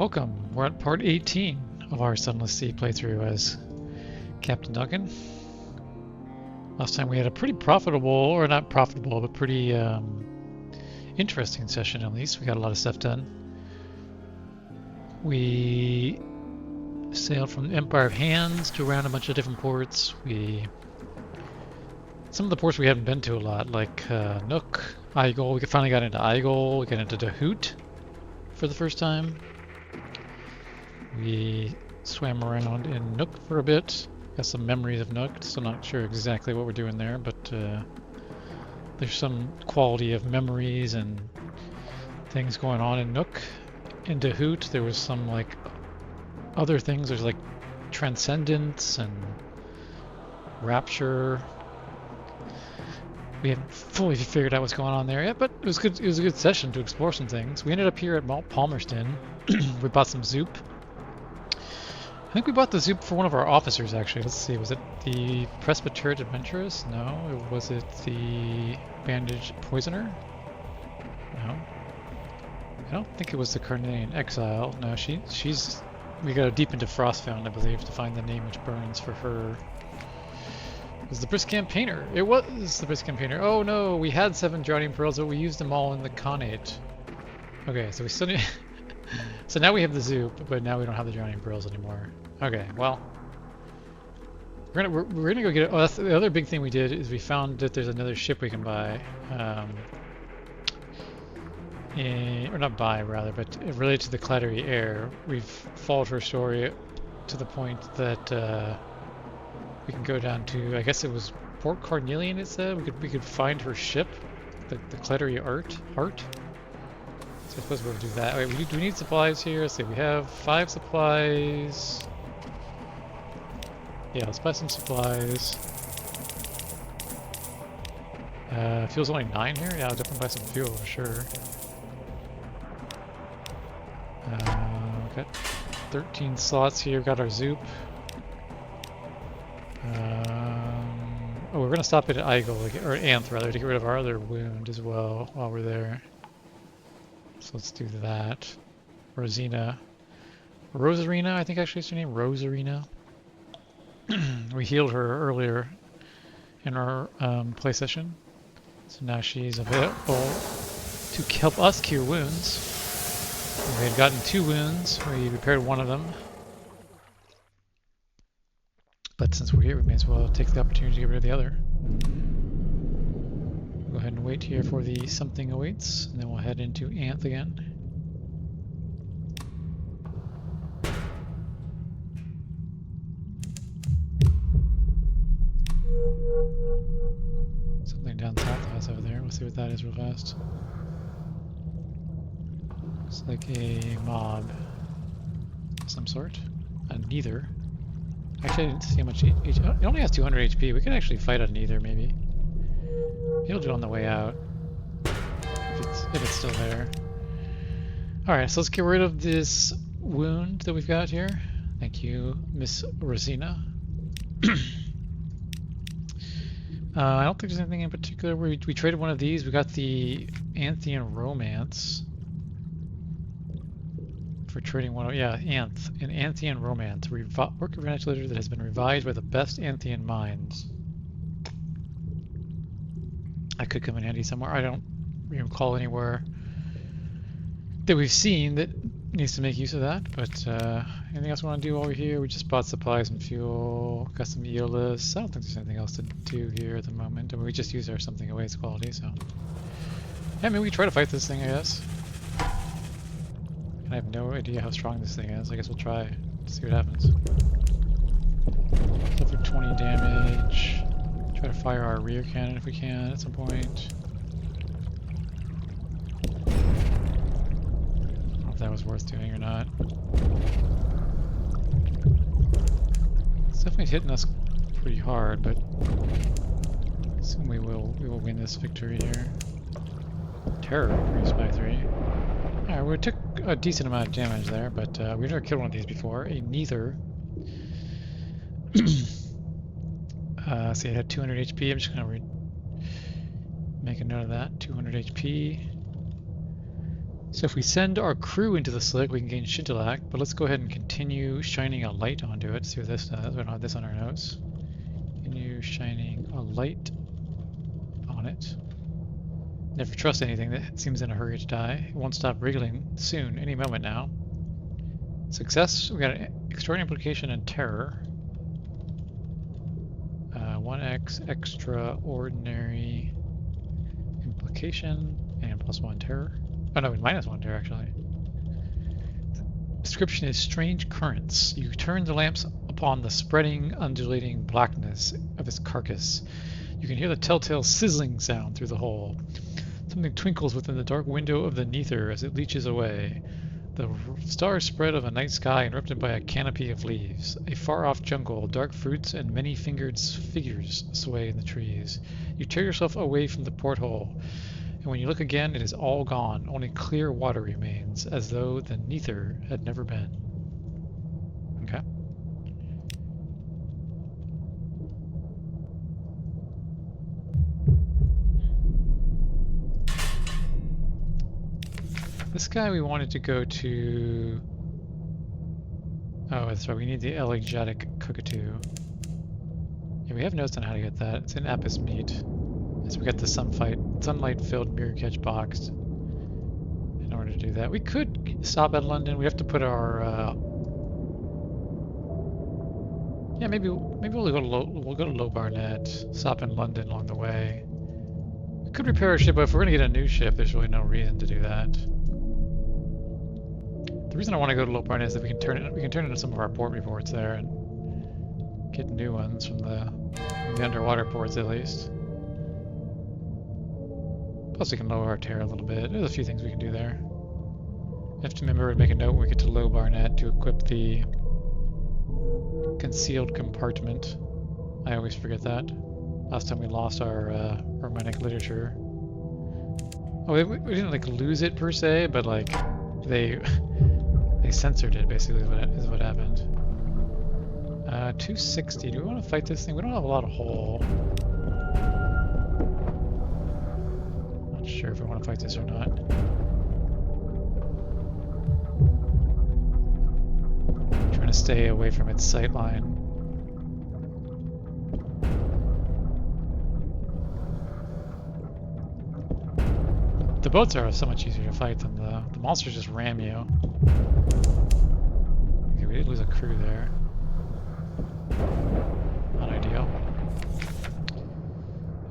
Welcome. We're at part 18 of our Sunless Sea playthrough as Captain Duncan. Last time we had a pretty profitable, or not profitable, but pretty interesting session at least. We got a lot of stuff done. We sailed from the Empire of Hands to around a bunch of different ports. Some of the ports we haven't been to a lot, like Nook, Igel. We finally got into Igel. We got into Dahoot for the first time. We swam around in Nook for a bit. Got some memories of Nook, so not sure exactly what we're doing there, but there's some quality of memories and things going on in Nook. In Dahoot, there was some like other things. There's like transcendence and rapture. We haven't fully figured out what's going on there yet, but it was good. It was a good session to explore some things. We ended up here at Palmerston. We bought some Zoop. I think we bought the Zoop for one of our officers, actually. Let's see, was it the Presbyterian Adventurous? No. Was it the Bandaged Poisoner? No. I don't think it was the Carnelian Exile. No, she's... We gotta deep into Frostfound, I believe, to find the name which burns for her. It was the Brisk Campaigner. It was the Brisk Campaigner. Oh no, we had 7 Drowning Pearls, but we used them all in the Khanate. Okay, so we still need... So now we have the Zoop, but now we don't have the Drowning Pearls anymore. Okay, well, we're gonna go get it. Oh, that's the other big thing we did is we found that there's another ship we can buy, or not buy rather, but related to the Clattery Air. We've followed her story to the point that we can go down to, I guess it was Port Carnelian. It said we could find her ship, the Clattery Heart. So I suppose we'll do that. Wait, do we need supplies here? Let's see, we have 5 supplies. Yeah, let's buy some supplies. Fuel's only 9 here? Yeah, I'll definitely buy some fuel, for sure. Got 13 slots here, we've got our Zoop. Oh, we're gonna stop at Igel, or Anth rather, to get rid of our other wound as well while we're there. So let's do that. Rosarina, I think actually is her name, Rosarina. We healed her earlier in our play session, so now she's available to help us cure wounds. We had gotten 2 wounds, we repaired one of them. But since we're here, we may as well take the opportunity to get rid of the other. Go ahead and wait here for the Something Awaits, and then we'll head into Anth again. Something down south of us over there. We'll see what that is real fast. Looks like a mob of some sort. A Neither. Actually, I didn't see how much it only has 200 HP. We could actually fight a Neither, maybe. He'll do on the way out, if it's still there. Alright, so let's get rid of this wound that we've got here. Thank you, Miss Rosina. I don't think there's anything in particular. We traded one of these. We got the Anthian Romance for trading one of... Yeah, an Anthian Romance. Work of literature that has been revised by the best Anthian minds. That could come in handy somewhere. I don't recall anywhere that we've seen that needs to make use of that, but anything else we want to do over here? We just bought supplies and fuel, got some Eolus. I don't think there's anything else to do here at the moment. I mean, we just use our Something Awaits quality, so... Yeah, I mean, we can try to fight this thing, I guess. And I have no idea how strong this thing is. I guess we'll try to see what happens. Suffer 20 damage. Try to fire our rear cannon if we can at some point. I don't know if that was worth doing or not. It's definitely hitting us pretty hard, but I assume we will win this victory here. Terror increased by 3. Alright, we took a decent amount of damage there, but we've never killed one of these before. A Neither. See, it had 200 HP. I'm just going to make a note of that. 200 HP. So if we send our crew into the slick, we can gain Scintillac, but let's go ahead and continue shining a light onto it. See what this does. We don't have this on our notes. Continue shining a light on it. Never trust anything that seems in a hurry to die. It won't stop wriggling soon, any moment now. Success, we got an extraordinary implication and terror. 1x extraordinary implication and +1 terror. Oh no, -1 terror actually. The description is strange currents. You turn the lamps upon the spreading, undulating blackness of its carcass. You can hear the telltale sizzling sound through the hole. Something twinkles within the dark window of the neither as it leaches away. The stars spread of a night sky interrupted by a canopy of leaves. A far-off jungle, dark fruits and many-fingered figures sway in the trees. You tear yourself away from the porthole, and when you look again, it is all gone. Only clear water remains, as though the neither had never been. Okay. This guy we wanted to go to... Oh, that's right, we need the elegiac cockatoo. Yeah, we have notes on how to get that. It's in Apis Meat. So we got the sunlight-filled mirror catch box in order to do that. We could stop at London. We have to put our... Yeah, maybe we'll go to Low Barnet, stop in London along the way. We could repair our ship, but if we're gonna get a new ship, there's really no reason to do that. The reason I want to go to Low Barnet is that we can turn it into some of our port reports there and get new ones from the underwater ports at least. Plus we can lower our terror a little bit. There's a few things we can do there. We have to remember to make a note when we get to Low Barnet to equip the concealed compartment. I always forget that. Last time we lost our romantic literature. Oh, we didn't like lose it per se, but like they censored it basically is what happened. 260. Do we want to fight this thing? We don't have a lot of hull. Not sure if we want to fight this or not. Trying to stay away from its sight line. The boats are so much easier to fight than the monsters just ram you. Okay, we did lose a crew there. Not ideal.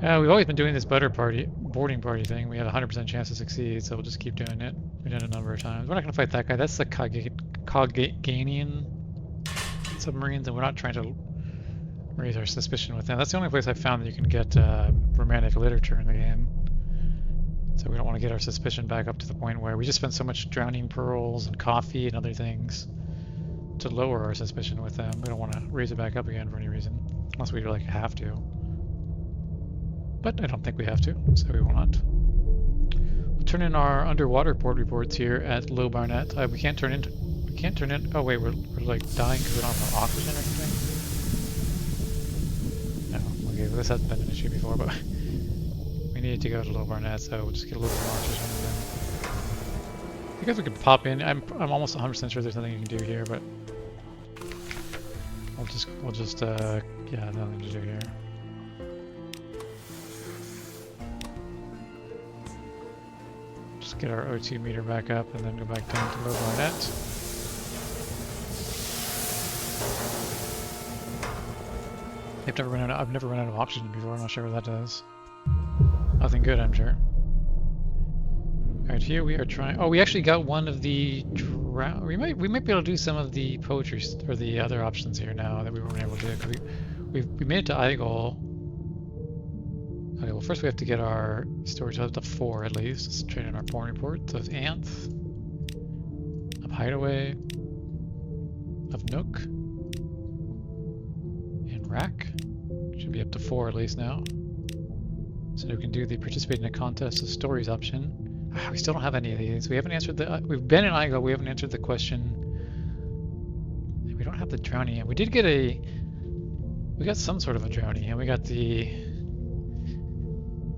We've always been doing this boarding party thing. We have a 100% chance to succeed, so we'll just keep doing it. We've done it a number of times. We're not going to fight that guy. That's the Cogganian submarines, and we're not trying to raise our suspicion with them. That's the only place I've found that you can get romantic literature in the game. So we don't want to get our suspicion back up to the point where we just spend so much drowning pearls and coffee and other things to lower our suspicion with them. We don't want to raise it back up again for any reason, unless we like have to. But I don't think we have to, so we will not. We'll turn in our underwater port reports here at Low Barnet. We can't turn in. Oh wait, we're like dying because we don't have enough oxygen or something. No, okay, well, this hasn't been an issue before, but. We needed to go to Low Barnet, so we'll just get a little more oxygen and then... I guess we could pop in. I'm almost 100% sure there's nothing you can do here, but... We'll just yeah, nothing to do here. Just get our O2 meter back up and then go back down to Low Barnet. I've never run out of oxygen before, I'm not sure what that does. Nothing good, I'm sure. Alright, here we are trying... Oh, we actually got one of the... We might be able to do some of the poetry, or the other options here now that we weren't able to do. Cause we made it to Igol. Okay, well first we have to get our storage up to 4 at least. Let's train in our porn report. So it's Anth. Of Hideaway. Of Nook. And Rack. Should be up to 4 at least now. So we can do the participate in a contest of stories option. We still don't have any of these. We haven't answered the... we've been in Igel, we haven't answered the question. We don't have the drowning yet. We did get a... We got some sort of a drowning, and we got the...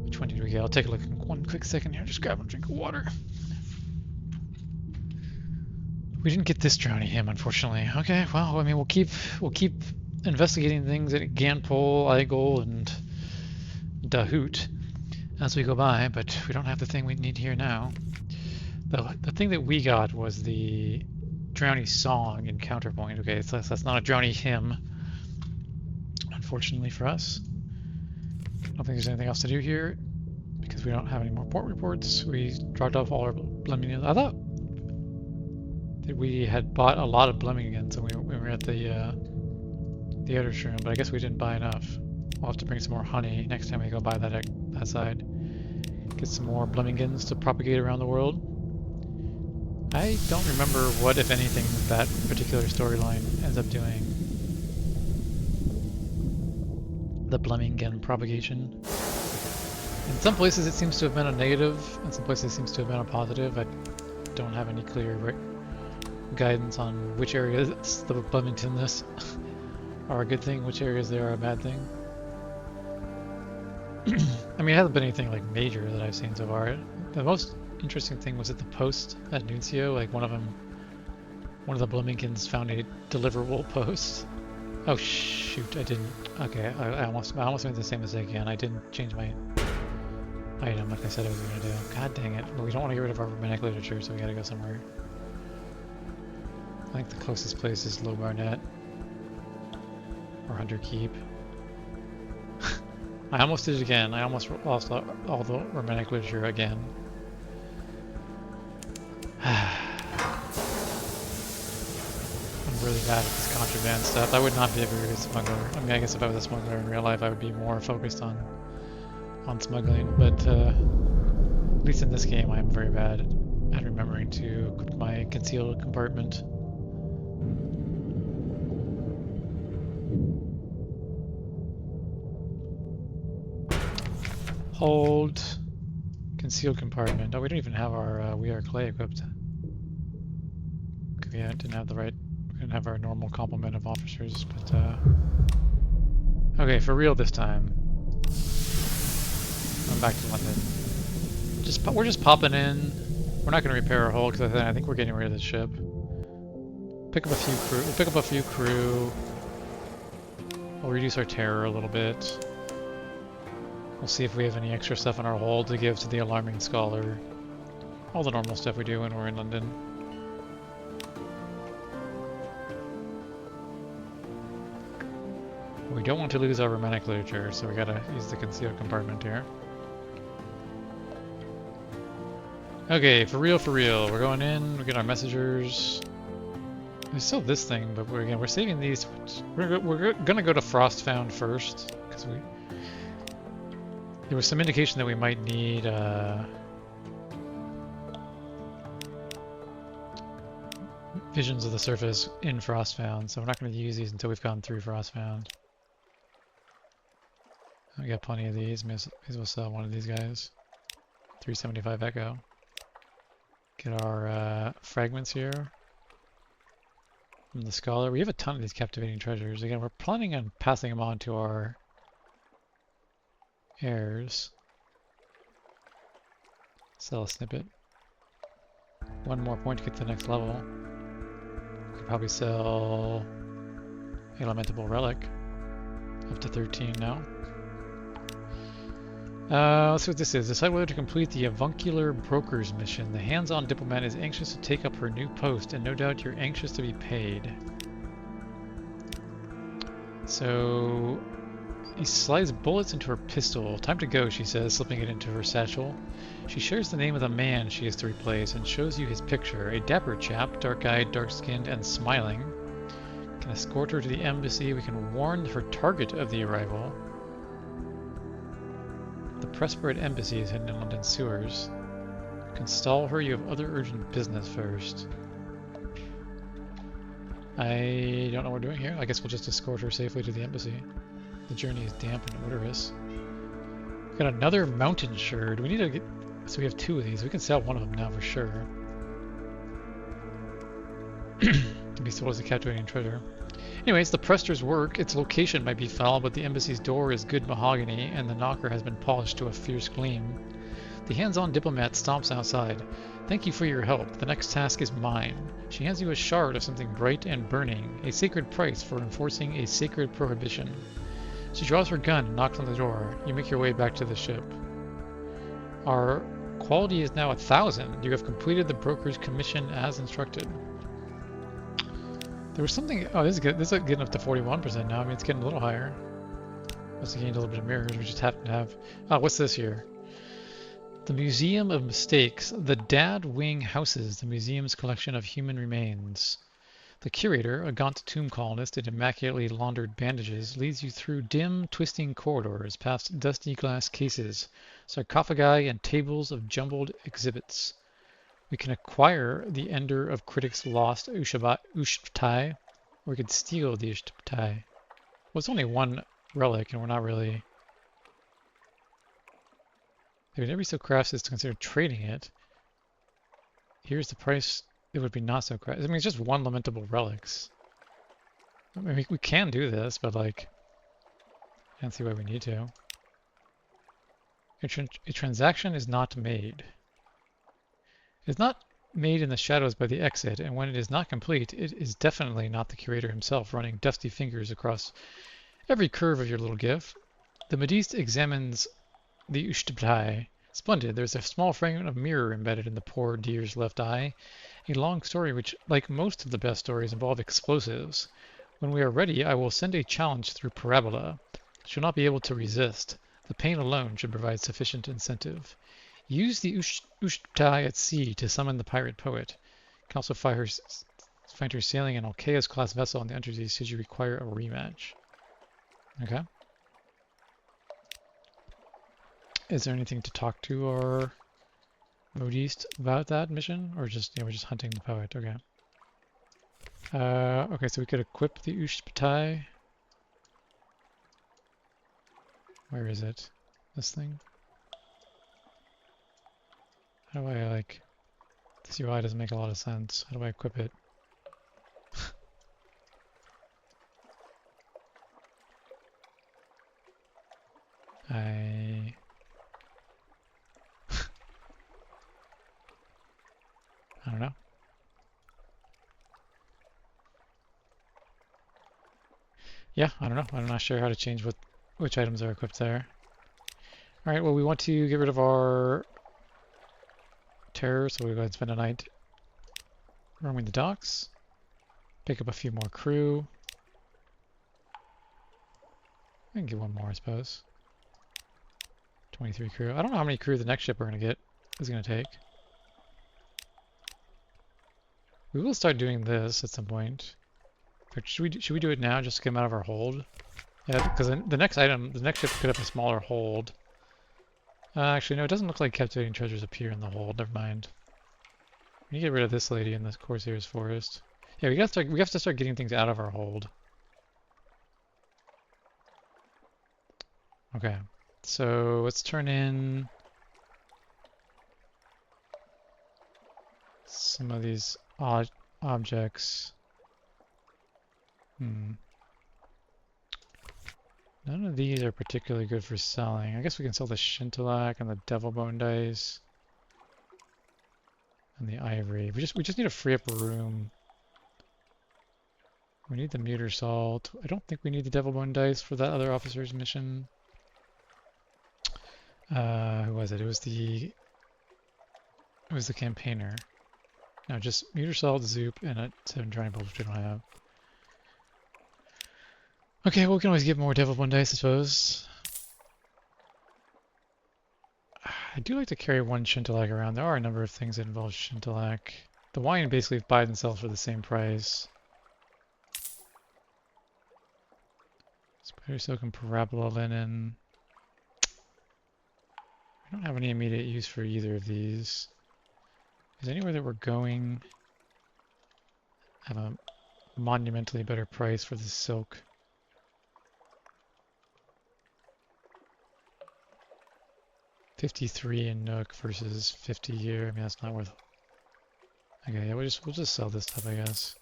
Which one did we get? I'll take a look in one quick second here. Just grab a drink of water. We didn't get this drowning hymn, unfortunately. Okay, well, I mean, we'll keep investigating things at Ganpol, Eigel, and Dahoot as we go by, but we don't have the thing we need here now. The thing that we got was the Drowny song in Counterpoint. Okay, so that's not a Drowny hymn, unfortunately for us. I don't think there's anything else to do here because we don't have any more port reports. We dropped off all our Blemmingen. I thought that we had bought a lot of Blemmingans when we were at the outer shroom, but I guess we didn't buy enough. We'll have to bring some more honey next time we go by that side. Get some more Blemmingans to propagate around the world. I don't remember what, if anything, that particular storyline ends up doing. The Blemmingen propagation. In some places it seems to have been a negative, in some places it seems to have been a positive. I don't have any clear guidance on which areas the Blemmingtonness are a good thing, which areas they are a bad thing. I mean, it hasn't been anything like major that I've seen so far. The most interesting thing was at the post at Nuncio, like one of the Blemmingtons found a deliverable post. Oh shoot, I didn't. Okay, I almost made the same mistake again. I didn't change my item like I said I was going to do. God dang it. But we don't want to get rid of our romantic literature, so we gotta go somewhere. I think the closest place is Low Barnet or Hunter Keep. I almost did it again. I almost lost all the romantic literature again. I'm really bad at this contraband stuff. I would not be a very good smuggler. I mean, I guess if I was a smuggler in real life, I would be more focused on smuggling. But at least in this game, I am very bad at remembering to equip my concealed compartment. Hold concealed compartment. Oh, we don't even have our We Are Clay equipped. Yeah, didn't have our normal complement of officers, but okay, for real this time. I'm back to London. We're just popping in. We're not going to repair our hull because I think we're getting rid of the ship. Pick up a few crew. We'll pick up a few crew. We'll reduce our terror a little bit. We'll see if we have any extra stuff in our hold to give to the alarming scholar. All the normal stuff we do when we're in London. We don't want to lose our romantic literature, so we gotta use the concealed compartment here. Okay, for real, we're going in, we get our messengers. There's still this thing, but we're saving these. We're gonna go to Frostfound first, because there was some indication that we might need visions of the surface in Frostfound, so we're not going to use these until we've gone through Frostfound. We got plenty of these. May as well sell one of these guys. 375 Echo. Get our fragments here from the Scholar. We have a ton of these captivating treasures. Again, we're planning on passing them on to our heirs. Sell a snippet. One more point to get to the next level. Could probably sell a lamentable relic. Up to 13 now. Let's see what this is. Decide whether to complete the Avuncular Broker's mission. The hands-on diplomat is anxious to take up her new post, and no doubt you're anxious to be paid. So he slides bullets into her pistol. Time to go, she says, slipping it into her satchel. She shares the name of the man she is to replace and shows you his picture. A dapper chap, dark-eyed, dark-skinned, and smiling. Can escort her to the embassy. We can warn her target of the arrival. The Presperate embassy is hidden in London sewers. You can stall her. You have other urgent business first. I don't know what we're doing here. I guess we'll just escort her safely to the embassy. The journey is damp and odorous. We've got another mountain sherd. We need to get... So we have two of these. We can sell one of them now for sure. To be sold as a captivating treasure. Anyways, the Prester's work. Its location might be foul, but the embassy's door is good mahogany, and the knocker has been polished to a fierce gleam. The hands-on diplomat stomps outside. Thank you for your help. The next task is mine. She hands you a shard of something bright and burning, a sacred price for enforcing a sacred prohibition. She draws her gun and knocks on the door. You make your way back to the ship. Our quality is now 1,000. You have completed the broker's commission as instructed. There was something. Oh, this is good. This is getting up to 41% now. I mean, it's getting a little higher. Must have gained a little bit of mirrors. We just happen to have. Oh, what's this here? The Museum of Mistakes. The Dad Wing houses the museum's collection of human remains. The curator, a gaunt tomb colonist in immaculately laundered bandages, leads you through dim, twisting corridors, past dusty glass cases, sarcophagi, and tables of jumbled exhibits. We can acquire the Ender of Critics' Lost Ushptai, or we could steal the Ushptai. Well, it's only one relic, and we're not really... It would never be so crass as to consider trading it. Here's the price. It would be not so crass. I mean, it's just one lamentable relics. I mean, we can do this, but like, I don't see why we need to. A transaction is not made. It is not made in the shadows by the exit, and when it is not complete, it is definitely not the curator himself running dusty fingers across every curve of your little gif. The modiste examines the Ushtabtai. Splendid. There's a small fragment of mirror embedded in the poor deer's left eye. A long story which, like most of the best stories, involve explosives. When we are ready, I will send a challenge through Parabola. She'll not be able to resist. The pain alone should provide sufficient incentive. Use the Ushtai at sea to summon the pirate poet. You can also find her sailing an Alcaeus-class vessel on the Unterzee should you require a rematch. Okay. Is there anything to talk to our modiste about that mission? Or just, we're just hunting the poet. Okay. Okay, so we could equip the Ushtai. Where is it? This thing? How do I, like... This UI doesn't make a lot of sense. How do I equip it? I don't know. Yeah, I don't know. I'm not sure how to change which items are equipped there. Alright, well, we want to get rid of our terror, so we'll go ahead and spend a night roaming the docks. Pick up a few more crew. I can get one more, I suppose. 23 crew. I don't know how many crew the next ship we're going to get is going to take. We will start doing this at some point. Should we do it now just to get them out of our hold? Yeah, because the next ship could have a smaller hold. Actually, no, it doesn't look like captivating treasures appear in the hold. Never mind. We need to get rid of this lady in the Corsair's Forest. Yeah, we have to start getting things out of our hold. Okay, so let's turn in some of these odd objects. None of these are particularly good for selling. I guess we can sell the Shintalak and the Devil Bone Dice. And the Ivory. We just need to free up room. We need the Muter Salt. I don't think we need the Devil Bone Dice for that other officer's mission. Who was it? It was the campaigner. No, just Muter Salt, Zoop, and a 7 Training Bolts, which we don't have. Okay, well, we can always get more Devil Bone Dice, I suppose. I do like to carry one Shintalak around. There are a number of things that involve Shintalak. The wine basically buys and sells for the same price. Spider Silk and Parabola Linen. I don't have any immediate use for either of these. Is anywhere that we're going have a monumentally better price for the silk? $53 in Nook versus 50 here. I mean, that's not worth. Okay, yeah, we'll just sell this stuff, I guess.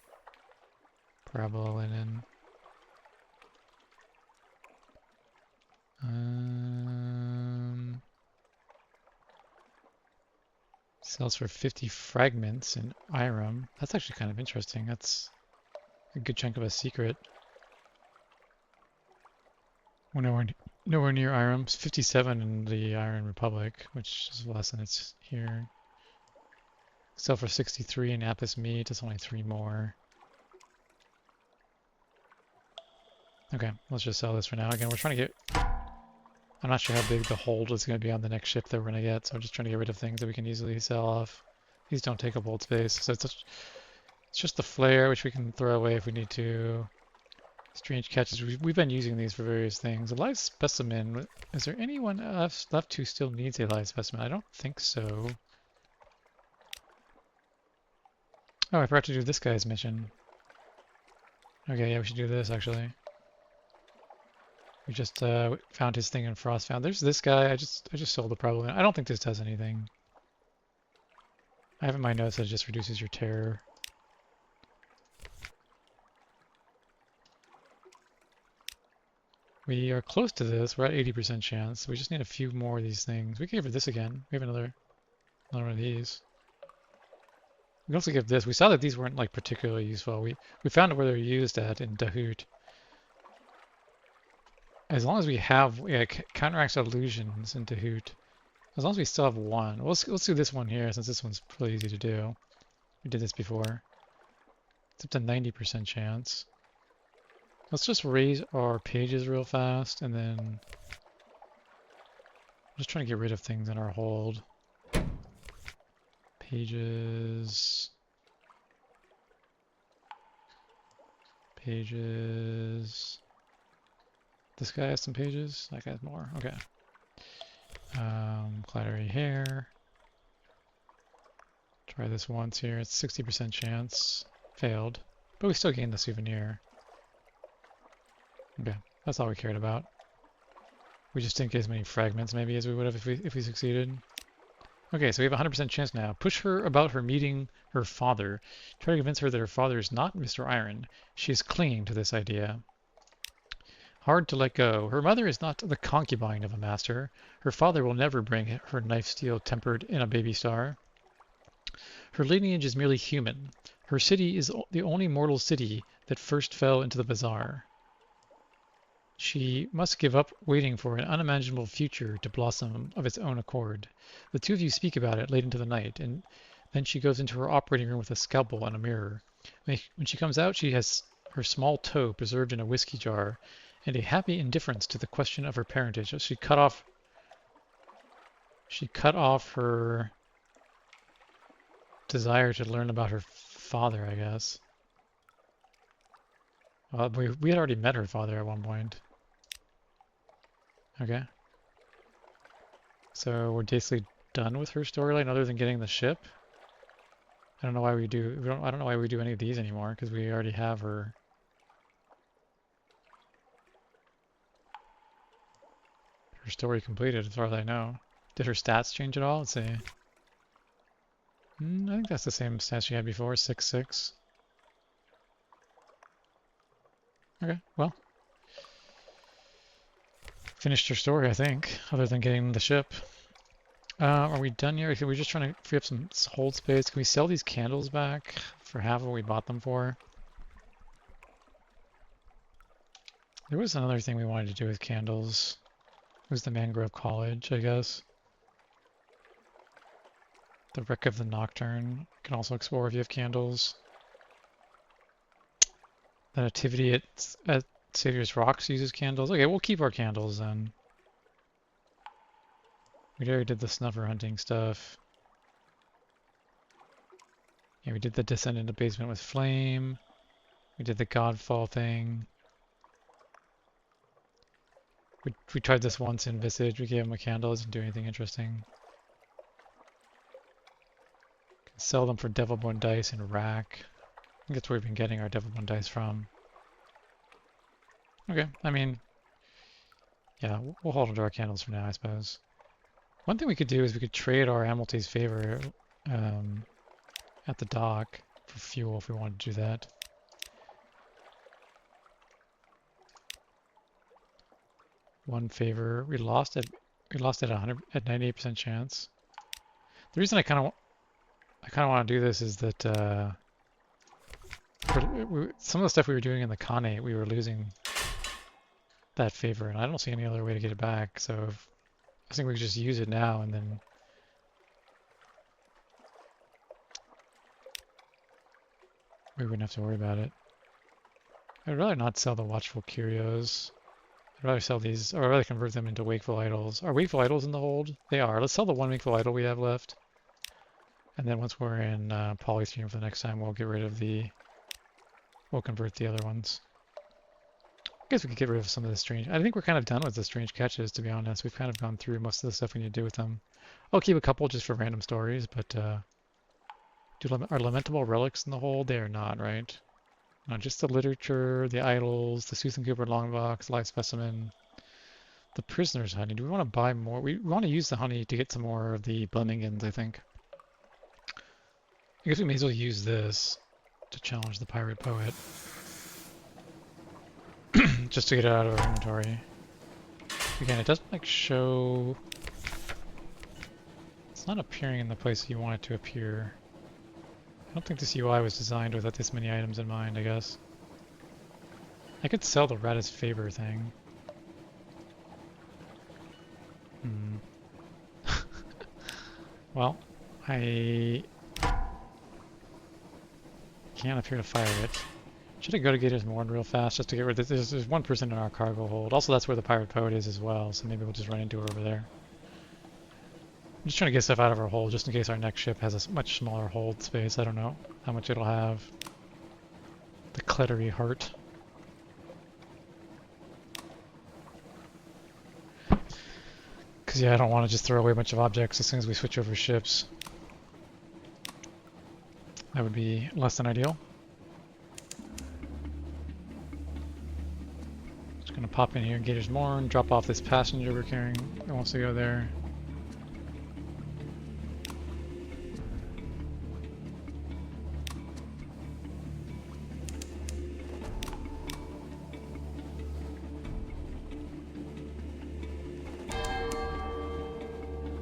Parabola Linen. Sells for 50 fragments in Irem. That's actually kind of interesting. That's a good chunk of a secret. We're nowhere near Irem. It's 57 in the Iron Republic, which is less than it's here. Sell for 63 in Apis meat. It's only 3 more. Okay, let's just sell this for now. Again, we're trying to get... I'm not sure how big the hold is going to be on the next ship that we're going to get, so I'm just trying to get rid of things that we can easily sell off. These don't take up hold space, so it's just the flare, which we can throw away if we need to. Strange catches. We've been using these for various things. A live specimen. Is there anyone left who still needs a live specimen? I don't think so. Oh, I forgot to do this guy's mission. Okay, yeah, we should do this actually. We just found his thing in Frostbound. There's this guy. I just sold it probably. I don't think this does anything. I have in my notes that it just reduces your terror. We are close to this. We're at 80% chance. We just need a few more of these things. We can give it this again. We have another one of these. We can also give this. We saw that these weren't like particularly useful. We found out where they're used at in Dahoot. As long as we have counteracts illusions in Dahoot. As long as we still have one. Let's do this one here since this one's pretty easy to do. We did this before. It's up to 90% chance. Let's just raise our pages real fast and then I'm just trying to get rid of things in our hold. Pages. Pages. This guy has some pages. That guy has more. Okay. Clattery hair. Try this once here. It's 60% chance. Failed. But we still gained the souvenir. Okay. That's all we cared about. We just didn't get as many fragments maybe as we would have if we succeeded. Okay, so we have a 100% chance now. Push her about her meeting her father. Try to convince her that her father is not Mr. Iron. She is clinging to this idea. Hard to let go. Her mother is not the concubine of a master. Her father will never bring her knife steel tempered in a baby star. Her lineage is merely human. Her city is the only mortal city that first fell into the bazaar. She must give up waiting for an unimaginable future to blossom of its own accord. The two of you speak about it late into the night, and then she goes into her operating room with a scalpel and a mirror. When she comes out, she has her small toe preserved in a whiskey jar, and a happy indifference to the question of her parentage. She cut off her desire to learn about her father, I guess. We had already met her father at one point. Okay. So we're basically done with her storyline other than getting the ship. I don't know why I don't know why we do any of these anymore, because we already have her. Her story completed as far as I know. Did her stats change at all? Let's see. I think that's the same stats she had before, 6/6. Okay, well. Finished her story, I think, other than getting the ship. Are we done here? We're just trying to free up some hold space. Can we sell these candles back for half of what we bought them for? There was another thing we wanted to do with candles. It was the Mangrove College, I guess. The Wreck of the Nocturne. You can also explore if you have candles. The Nativity at Savior's Rocks uses candles. Okay, we'll keep our candles then. We already did the snuffer hunting stuff. Yeah, we did the descent into basement with flame. We did the Godfall thing. We tried this once in Visage. We gave him a candle. It doesn't do anything interesting. Can sell them for Devilborn Dice and Rack. I think that's where we've been getting our Devilborn Dice from. Okay, I mean, yeah, we'll hold on to our candles for now, I suppose. One thing we could do is we could trade our Hamilton's favor at the dock for fuel if we wanted to do that. One favor. We lost at 98% chance. The reason I kind of I kind of want to do this is that some of the stuff we were doing in the Khanate, we were losing that favor, and I don't see any other way to get it back. So I think we could just use it now, and then we wouldn't have to worry about it. I'd rather not sell the Watchful Curios. I'd rather sell these, or I'd rather convert them into Wakeful Idols. Are Wakeful Idols in the hold? They are. Let's sell the one Wakeful Idol we have left. And then once we're in Polythene for the next time, we'll get rid of we'll convert the other ones. I guess we could get rid of some of the strange. I think we're kind of done with the strange catches, to be honest. We've kind of gone through most of the stuff we need to do with them. I'll keep a couple just for random stories, but are Lamentable Relics in the hold? They are not, right? No, just the literature, the idols, the Sooth and Cooper Longbox, Live Specimen, the Prisoner's Honey. Do we want to buy more? We want to use the honey to get some more of the Blemmingans, I think. I guess we may as well use this to challenge the Pirate Poet. Just to get it out of our inventory. Again, it doesn't like show... It's not appearing in the place you want it to appear. I don't think this UI was designed with this many items in mind, I guess. I could sell the Radis Faber thing. Well, I can't appear to fire it. Should I go to Gators Morn real fast just to get rid of this? There's one person in our cargo hold. Also, that's where the Pirate Poet is as well, so maybe we'll just run into her over there. I'm just trying to get stuff out of our hold just in case our next ship has a much smaller hold space. I don't know how much it'll have. The Clettery Heart. Because, yeah, I don't want to just throw away a bunch of objects as soon as we switch over ships. That would be less than ideal. Just going to pop in here in Gators Morn, drop off this passenger we're carrying. It wants to go there.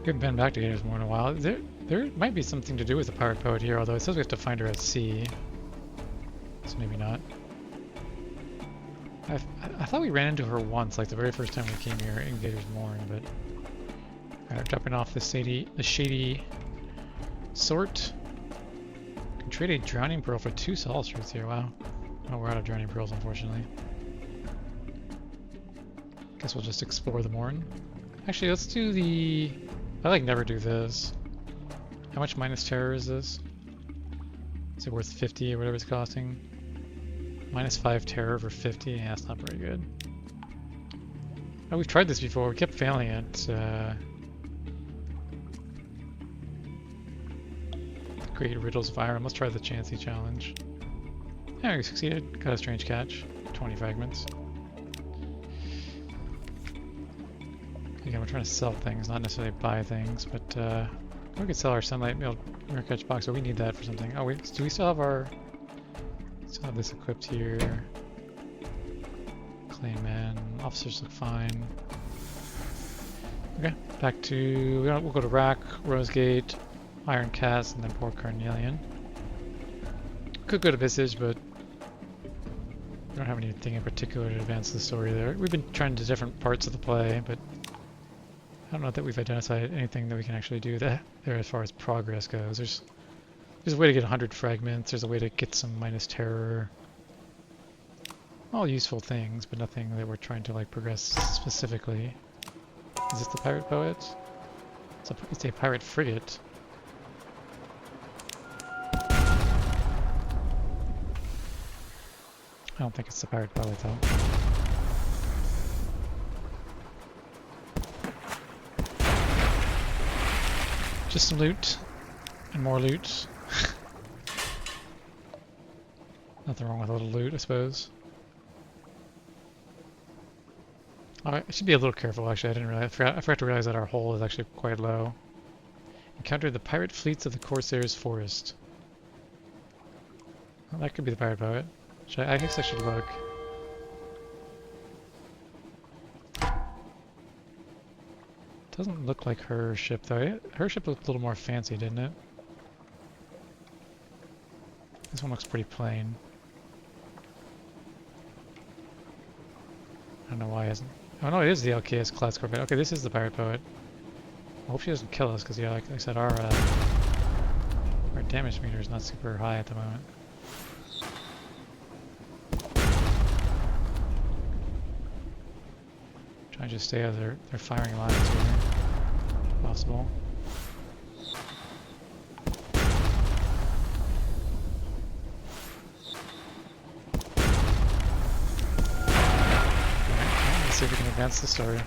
We haven't been back to Gators Morn in a while. There might be something to do with the Pirate Poet here, although it says we have to find her at sea. So maybe not. I thought we ran into her once, like the very first time we came here in Gators Morn, but... Alright, dropping off the shady sort. Can trade a Drowning Pearl for 2 Solace Roots here, wow. Oh, we're out of Drowning Pearls, unfortunately. Guess we'll just explore the Morn. Actually, let's do the... I like never do this. How much minus terror is this? Is it worth 50 or whatever it's costing? Minus 5 terror for 50? Yeah, that's not very good. Oh, we've tried this before. We kept failing it. The Great Riddles of Iron. Let's try the Chansey challenge. Yeah, we succeeded. Got a strange catch. 20 fragments. Again, we're trying to sell things, not necessarily buy things, but we could sell our Sunlight Mirror Catch box, but we need that for something. Oh wait, do we still have our... Still have this equipped here. Clayman, officers look fine. Okay, back to... We'll go to Rack, Rosegate, Iron Cast, and then Port Carnelian. Could go to Visage, but we don't have anything in particular to advance the story there. We've been trying to different parts of the play, but I don't know that we've identified anything that we can actually do there as far as progress goes. There's a way to get 100 fragments, there's a way to get some minus terror. All useful things, but nothing that we're trying to like progress specifically. Is this the Pirate Poet? It's a pirate frigate. I don't think it's the Pirate Poet though. Just some loot, and more loot. Nothing wrong with a little loot, I suppose. I should be a little careful, actually. I forgot to realize that our hull is actually quite low. Encountered the pirate fleets of the Corsairs Forest. Well, that could be the Pirate Poet. I guess I should look. Doesn't look like her ship though. Her ship looked a little more fancy, didn't it? This one looks pretty plain. I don't know why it isn't. Oh no, it is the LKS class corvette. Okay, this is the pirate poet. I hope she doesn't kill us, because yeah, like I said, our damage meter is not super high at the moment. Try to just stay out of their firing lines here, if possible. Let's see if we can advance the story.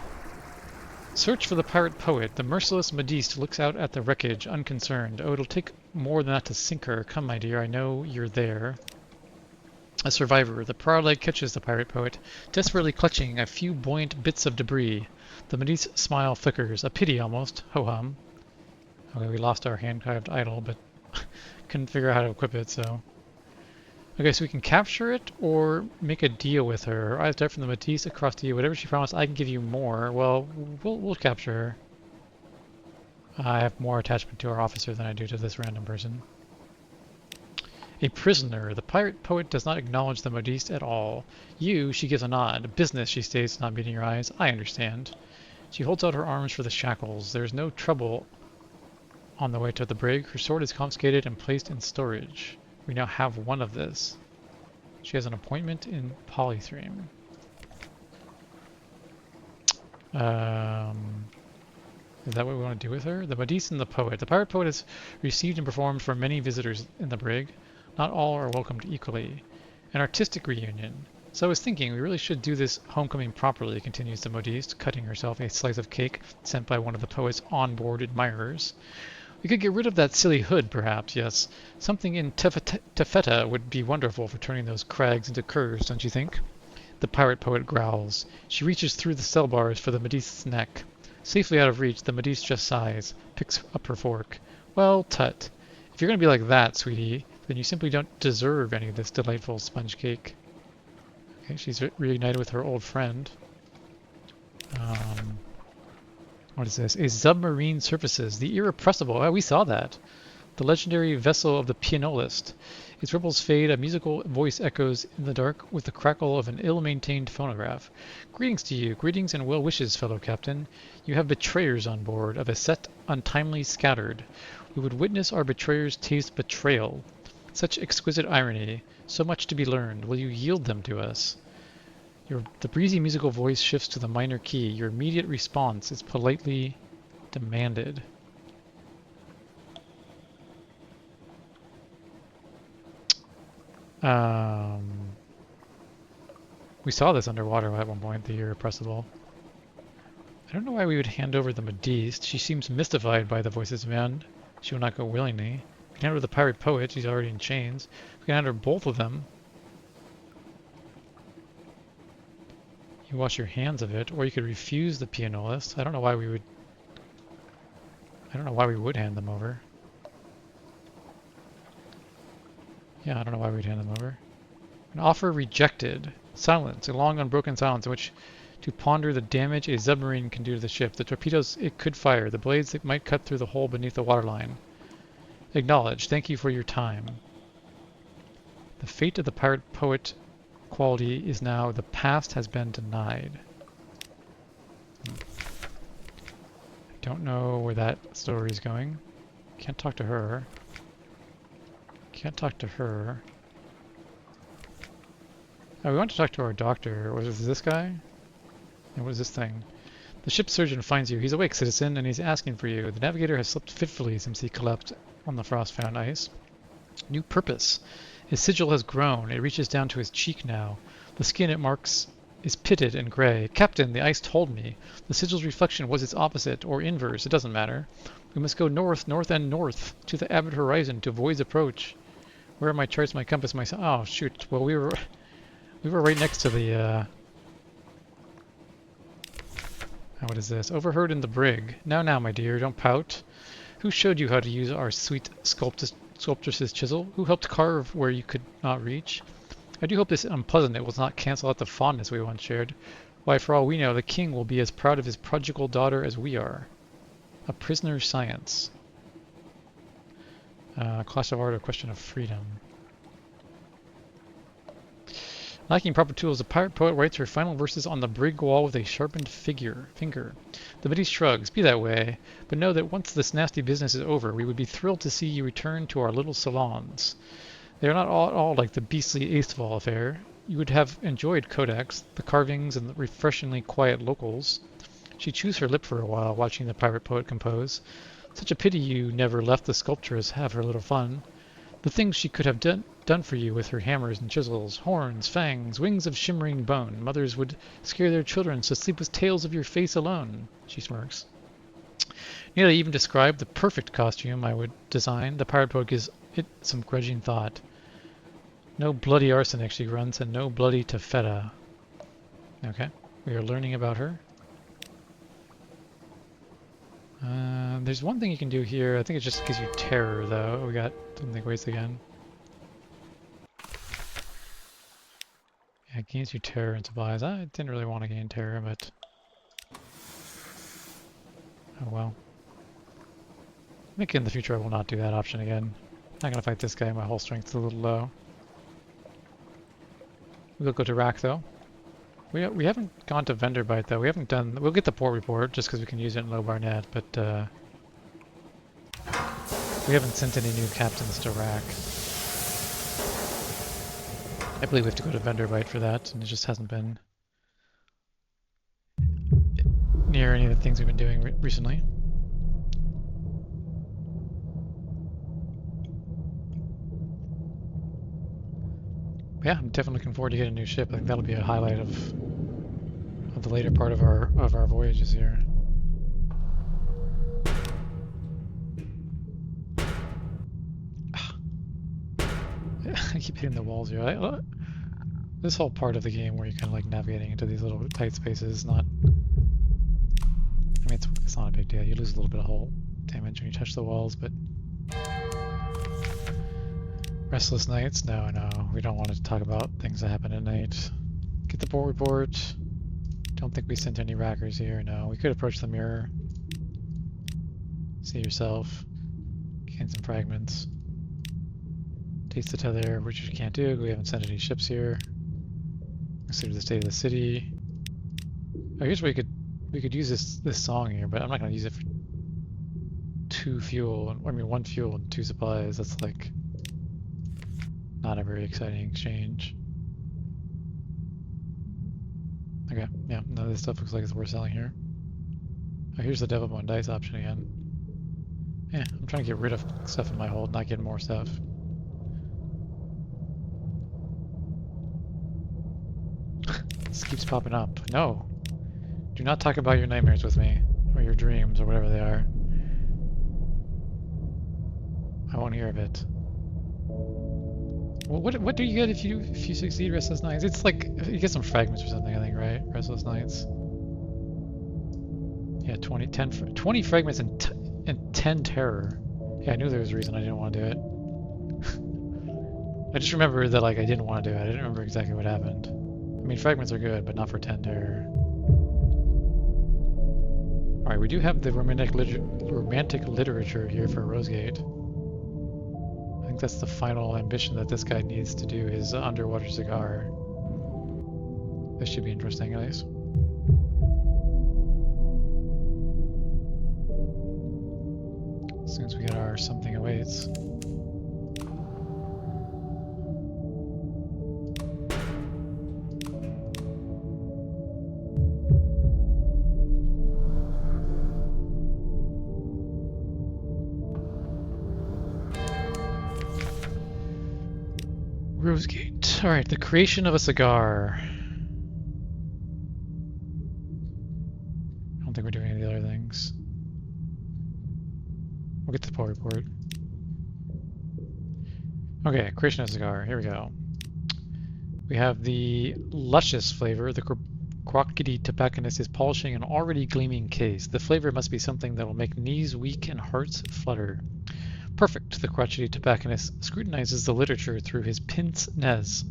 Search for the pirate poet. The merciless Modiste looks out at the wreckage, unconcerned. Oh, it'll take more than that to sink her. Come, my dear, I know you're there. A survivor. The prow leg catches the pirate poet, desperately clutching a few buoyant bits of debris. The Modiste smile flickers. A pity, almost. Ho-hum. Okay, we lost our hand-carved idol, but couldn't figure out how to equip it, so... Okay, so we can capture it or make a deal with her. Eyes dart from the Matisse across to you. Whatever she promised, I can give you more. Well, we'll capture her. I have more attachment to our officer than I do to this random person. A prisoner. The pirate poet does not acknowledge the Modiste at all. You, she gives a nod. Business, she states, not meeting your eyes. I understand. She holds out her arms for the shackles. There is no trouble on the way to the brig. Her sword is confiscated and placed in storage. We now have one of this. She has an appointment in Polythreme. Is that what we want to do with her? The Modiste and the poet. The pirate poet has received and performed for many visitors in the brig. Not all are welcomed equally. An artistic reunion. So I was thinking we really should do this homecoming properly, continues the Modiste, cutting herself a slice of cake sent by one of the poet's onboard admirers. We could get rid of that silly hood, perhaps, yes. Something in taffeta would be wonderful for turning those crags into curves, don't you think? The pirate poet growls. She reaches through the cell bars for the Modiste's neck. Safely out of reach, the Modiste just sighs, picks up her fork. Well, tut. If you're going to be like that, sweetie, then you simply don't deserve any of this delightful sponge cake. Okay, she's reunited with her old friend. What is this? A submarine surfaces. The irrepressible. Oh, we saw that. The legendary vessel of the pianolist. Its ripples fade. A musical voice echoes in the dark with the crackle of an ill-maintained phonograph. Greetings to you. Greetings and well wishes, fellow captain. You have betrayers on board, of a set untimely scattered. We would witness our betrayers taste betrayal. Such exquisite irony. So much to be learned. Will you yield them to us? The breezy musical voice shifts to the minor key. Your immediate response is politely demanded. We saw this underwater at one point, the irrepressible. I don't know why we would hand over the Modiste. She seems mystified by the voice's demand. She will not go willingly. We can hand her the pirate poet. She's already in chains. We can hand her both of them. You wash your hands of it, or you could refuse the pianolist. I don't know why we would hand them over. Yeah, I don't know why we'd hand them over. An offer rejected. Silence, a long unbroken silence in which to ponder the damage a submarine can do to the ship, the torpedoes it could fire, the blades that might cut through the hole beneath the waterline. Acknowledged. Thank you for your time. The fate of the pirate poet quality is now the past has been denied. I don't know where that story is going. Can't talk to her. Can't talk to her. Oh, we want to talk to our doctor. Was it this guy? And what is this thing? The ship's surgeon finds you. He's awake, citizen, and he's asking for you. The navigator has slept fitfully since he collapsed on the frost-found ice. New purpose. His sigil has grown. It reaches down to his cheek now. The skin it marks is pitted and gray. Captain, the ice told me. The sigil's reflection was its opposite, or inverse. It doesn't matter. We must go north, north, and north, to the avid horizon, to avoid approach. Where are my charts, my compass, my... Oh, shoot. Well, we were right next to the... What is this? Overheard in the brig. Now, my dear, don't pout. Who showed you how to use our sweet sculptress's chisel? Who helped carve where you could not reach? I do hope this unpleasant it will not cancel out the fondness we once shared. Why, for all we know, the king will be as proud of his prodigal daughter as we are. A prisoner's science. Clash of art or question of freedom. Lacking proper tools, the pirate poet writes her final verses on the brig wall with a sharpened finger. The middy shrugs. Be that way, but know that once this nasty business is over, we would be thrilled to see you return to our little salons. They are not all like the beastly Eastval affair. You would have enjoyed Kodak's, the carvings, and the refreshingly quiet locals. She chews her lip for a while, watching the pirate poet compose. Such a pity you never left the sculptress have her little fun. The things she could have done for you with her hammers and chisels, horns, fangs, wings of shimmering bone. Mothers would scare their children to sleep with tales of your face alone. She smirks. Nearly even described the perfect costume I would design. The pirate poet gives it some grudging thought. No bloody arsenic, she grunts, and no bloody taffeta. Okay, we are learning about her. There's one thing you can do here. I think it just gives you terror, though. We got something waste again. Yeah, it gains you terror and supplies. I didn't really want to gain terror, but oh well. I think in the future I will not do that option again. Not gonna fight this guy. My whole strength's a little low. We'll go to Rack though. We haven't gone to Vendor Bite though. We haven't done. We'll get the port report just because we can use it in Low Barnet, but we haven't sent any new captains to Rack. I believe we have to go to Vendor Bite for that, and it just hasn't been near any of the things we've been doing recently. Yeah, I'm definitely looking forward to getting a new ship. I think that'll be a highlight of the later part of our voyages here. I keep hitting the walls here. This whole part of the game where you're kind of like navigating into these little tight spaces is not. I mean, it's not a big deal. You lose a little bit of hull damage when you touch the walls, but. Restless nights? No, we don't want to talk about things that happen at night. Get the port report. Don't think we sent any rackers here. No, we could approach the mirror. See yourself. Gain some fragments. Taste the tether, which you can't do. We haven't sent any ships here. Consider the state of the city. I guess we could use this song here, but I'm not gonna use it for 2 fuel. I mean 1 fuel and 2 supplies. That's like not a very exciting exchange. Okay, yeah, none of this stuff looks like it's worth selling here. Oh, here's the Devil Bone Dice option again. Yeah, I'm trying to get rid of stuff in my hold, not get more stuff. This keeps popping up. No! Do not talk about your nightmares with me, or your dreams, or whatever they are. I won't hear of it. Well, what do you get if you succeed Restless Nights? It's like you get some fragments or something, I think, right? Restless Nights. Yeah, 20 fragments and 10 terror. Yeah, I knew there was a reason I didn't want to do it. I just remember that like I didn't want to do it. I didn't remember exactly what happened. I mean, fragments are good, but not for 10 terror. All right, we do have the romantic literature here for Rosegate. I think that's the final ambition that this guy needs to do, his underwater cigar. This should be interesting, at least. As soon as we get our something awaits. Rosegate. Alright, the creation of a cigar. I don't think we're doing any of the other things. We'll get to the port report. Okay, creation of a cigar. Here we go. We have the luscious flavor. The crockety tobacconist is polishing an already gleaming case. The flavor must be something that will make knees weak and hearts flutter. Perfect, the crotchety tobacconist scrutinizes the literature through his pince-nez.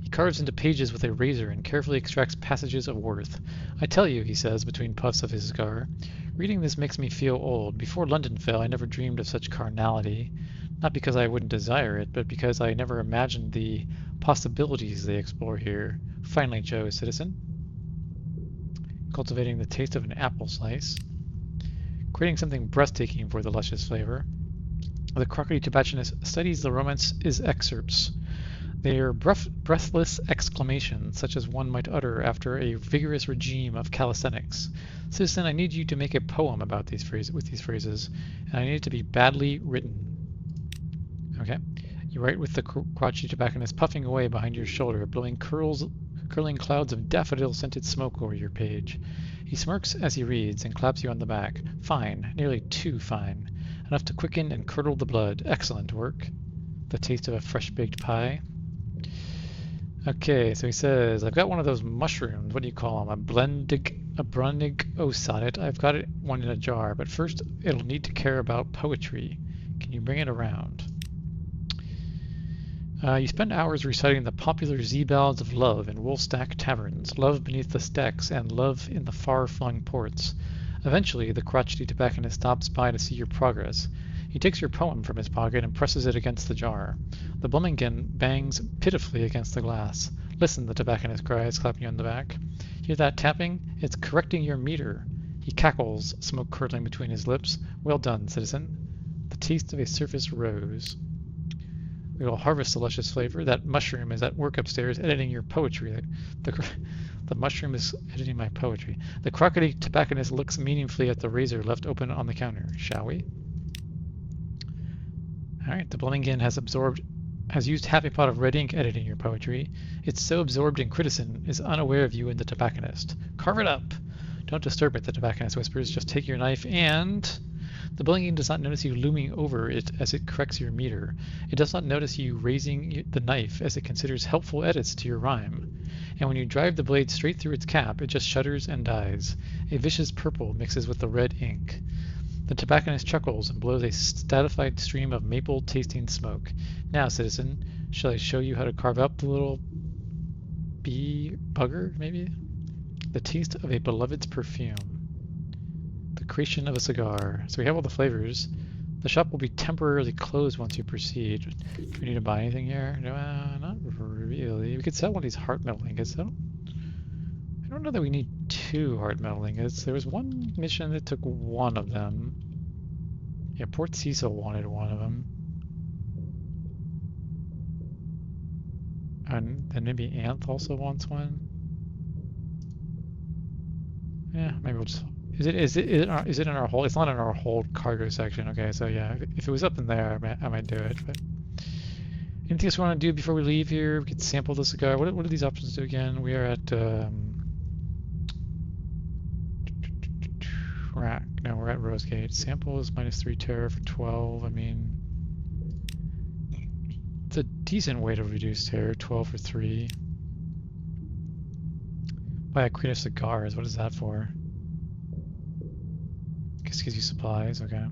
He carves into pages with a razor and carefully extracts passages of worth. I tell you, he says between puffs of his cigar, reading this makes me feel old. Before London fell, I never dreamed of such carnality. Not because I wouldn't desire it, but because I never imagined the possibilities they explore here. Finally, Joe, citizen. Cultivating the taste of an apple slice. Creating something breathtaking for the luscious flavor. The crockery tobacconist studies the romance's excerpts. They are breathless exclamations, such as one might utter after a vigorous regime of calisthenics. Citizen, I need you to make a poem about these phrases, and I need it to be badly written. Okay. You write with the crotchety tobacconist puffing away behind your shoulder, blowing curling clouds of daffodil-scented smoke over your page. He smirks as he reads and claps you on the back. Fine, nearly too fine. Enough to quicken and curdle the blood. Excellent work. The taste of a fresh-baked pie. Okay, so he says, I've got one of those mushrooms. What do you call them? A Brunig sonnet. I've got one in a jar, but first it'll need to care about poetry. Can you bring it around? You spend hours reciting the popular Z-ballads of love in wool-stack taverns, love beneath the stacks, and love in the far-flung ports. Eventually, the crotchety tobacconist stops by to see your progress. He takes your poem from his pocket and presses it against the jar. The Bloomingen bangs pitifully against the glass. Listen, the tobacconist cries, clapping you on the back. Hear that tapping? It's correcting your meter. He cackles, smoke curdling between his lips. Well done, citizen. The taste of a surface rose. We will harvest the luscious flavor. That mushroom is at work upstairs editing your poetry. The mushroom is editing my poetry. The crockery tobacconist looks meaningfully at the razor left open on the counter. Shall we? Alright, the Bloomingen has used half a pot of red ink editing your poetry. It's so absorbed in criticism, is unaware of you and the tobacconist. Carve it up! Don't disturb it, the tobacconist whispers. Just take your knife and... The Bloomingen does not notice you looming over it as it corrects your meter. It does not notice you raising the knife as it considers helpful edits to your rhyme. And when you drive the blade straight through its cap, it just shudders and dies. A vicious purple mixes with the red ink. The tobacconist chuckles and blows a stratified stream of maple-tasting smoke. Now, citizen, shall I show you how to carve up the little bee bugger, maybe? The taste of a beloved's perfume. The creation of a cigar. So we have all the flavors. The shop will be temporarily closed once you proceed. Do we need to buy anything here? No, not really. We could sell one of these heart metal ingots. I don't know that we need 2 heart metal ingots. There was one mission that took 1 of them. Yeah, Port Cecil wanted 1 of them. And then maybe Anth also wants 1. Yeah, maybe we'll just... Is it in our hold? It's not in our hold cargo section. Okay, so yeah, if it was up in there, I might do it. But anything else we want to do before we leave here? We could sample the cigar. What do these options do again? We are at we're at Rosegate. Sample is -3 tera for 12. I mean, it's a decent way to reduce tera. 12 for 3. Buy a crate of cigars. What is that for? Guess gives you supplies. Okay.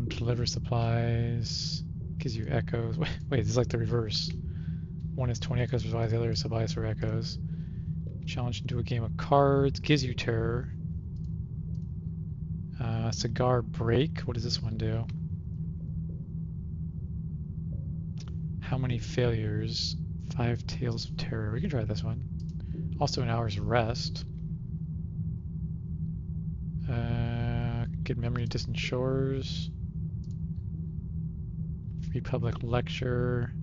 Deliver supplies. Gives you echoes. Wait, this is like the reverse. One is 20 echoes for supplies. The other is supplies for echoes. Challenge into a game of cards. Gives you terror. Cigar break. What does this one do? How many failures? 5 tales of terror. We can try this one. Also an hour's rest. Get memory of distant shores. Free public lecture.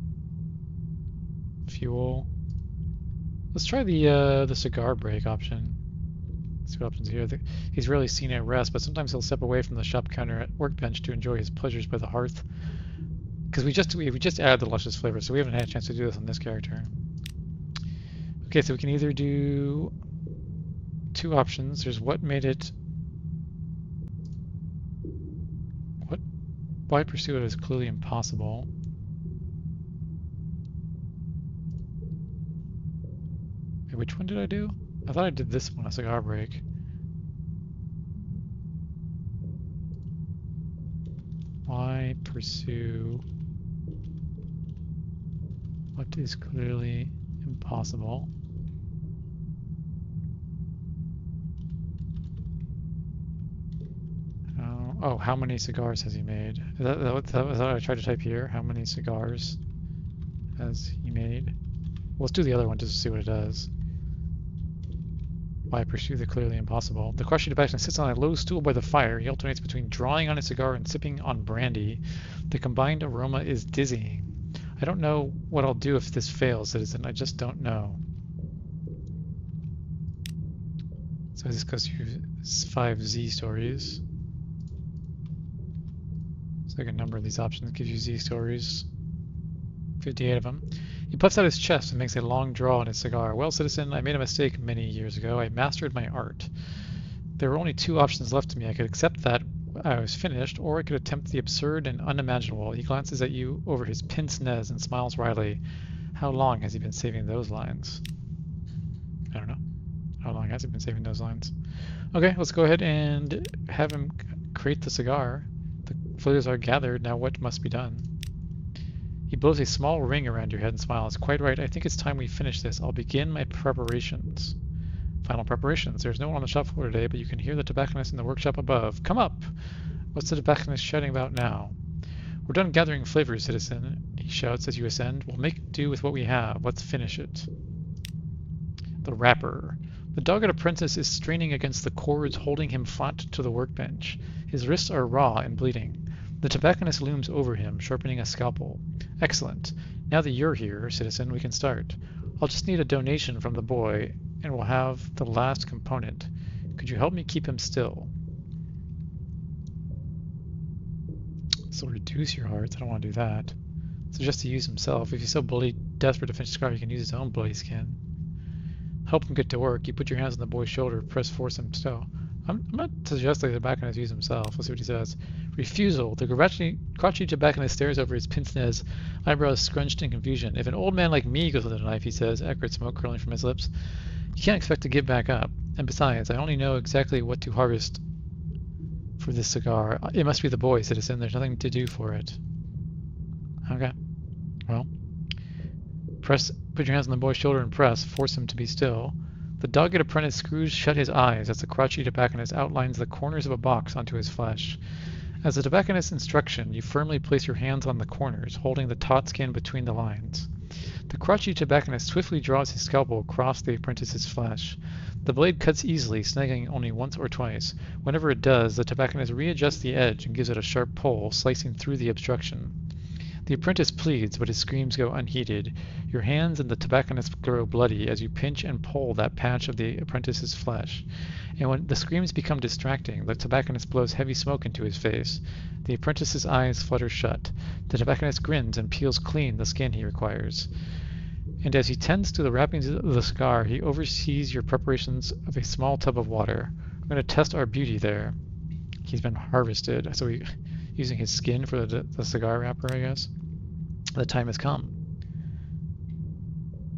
Fuel. Let's try the cigar break option. Let's see what options here. He's rarely seen at rest, but sometimes he'll step away from the shop counter at workbench to enjoy his pleasures by the hearth. Because we just added the luscious flavor, so we haven't had a chance to do this on this character. Okay, so we can either do 2 options. There's what made it... Why pursue it is clearly impossible. Wait, which one did I do? I thought I did this one, a cigar break. Why pursue what is clearly impossible? Oh, how many cigars has he made? Is that what I tried to type here? How many cigars? as he made. Well, let's do the other one just to see what it does. Why pursue the clearly impossible? The crusty tobacconist sits on a low stool by the fire. He alternates between drawing on a cigar and sipping on brandy. The combined aroma is dizzying. I don't know what I'll do if this fails, citizen. I just don't know. So this goes through 5 Z stories. So I can number these options. Gives you Z stories. 58 of them. He puffs out his chest and makes a long draw on his cigar. Well, citizen, I made a mistake many years ago. I mastered my art. There were only 2 options left to me. I could accept that I was finished, or I could attempt the absurd and unimaginable. He glances at you over his pince-nez and smiles wryly. How long has he been saving those lines? I don't know. How long has he been saving those lines? Okay, let's go ahead and have him create the cigar. The flavors are gathered. Now what must be done? He blows a small ring around your head and smiles. Quite right. I think it's time we finish this. I'll begin my preparations. Final preparations. There's no one on the shop floor today, but you can hear the tobacconist in the workshop above. Come up! What's the tobacconist shouting about now? We're done gathering flavors, citizen, he shouts as you ascend. We'll make do with what we have. Let's finish it. The wrapper. The dogged apprentice is straining against the cords holding him flat to the workbench. His wrists are raw and bleeding. The tobacconist looms over him, sharpening a scalpel. Excellent. Now that you're here, citizen, we can start. I'll just need a donation from the boy, and we'll have the last component. Could you help me keep him still? So reduce your hearts. I don't want to do that. Suggest to use himself. If he's so bloody desperate to finish the cigar, he can use his own bloody skin. Help him get to work. You put your hands on the boy's shoulder, force him still. I'm not suggesting the tobacconist use himself. Let's see what he says. Refusal. The crotchety tobacconist stares over his pince-nez, eyebrows scrunched in confusion. If an old man like me goes with a knife, he says, acrid smoke curling from his lips, you can't expect to give back up. And besides, I only know exactly what to harvest for this cigar. It must be the boy, citizen. There's nothing to do for it. Okay. Well, put your hands on the boy's shoulder and press. Force him to be still. The dogged apprentice screws shut his eyes as the crotchety tobacconist outlines the corners of a box onto his flesh. As the tobacconist's instruction, you firmly place your hands on the corners, holding the taut skin between the lines. The crotchety tobacconist swiftly draws his scalpel across the apprentice's flesh. The blade cuts easily, snagging only once or twice. Whenever it does, the tobacconist readjusts the edge and gives it a sharp pull, slicing through the obstruction. The apprentice pleads, but his screams go unheeded. Your hands and the tobacconist grow bloody as you pinch and pull that patch of the apprentice's flesh. And when the screams become distracting, the tobacconist blows heavy smoke into his face. The apprentice's eyes flutter shut. The tobacconist grins and peels clean the skin he requires. And as he tends to the wrappings of the cigar, he oversees your preparations of a small tub of water. I'm going to test our beauty there. He's been harvested, so using his skin for the cigar wrapper, I guess. The time has come.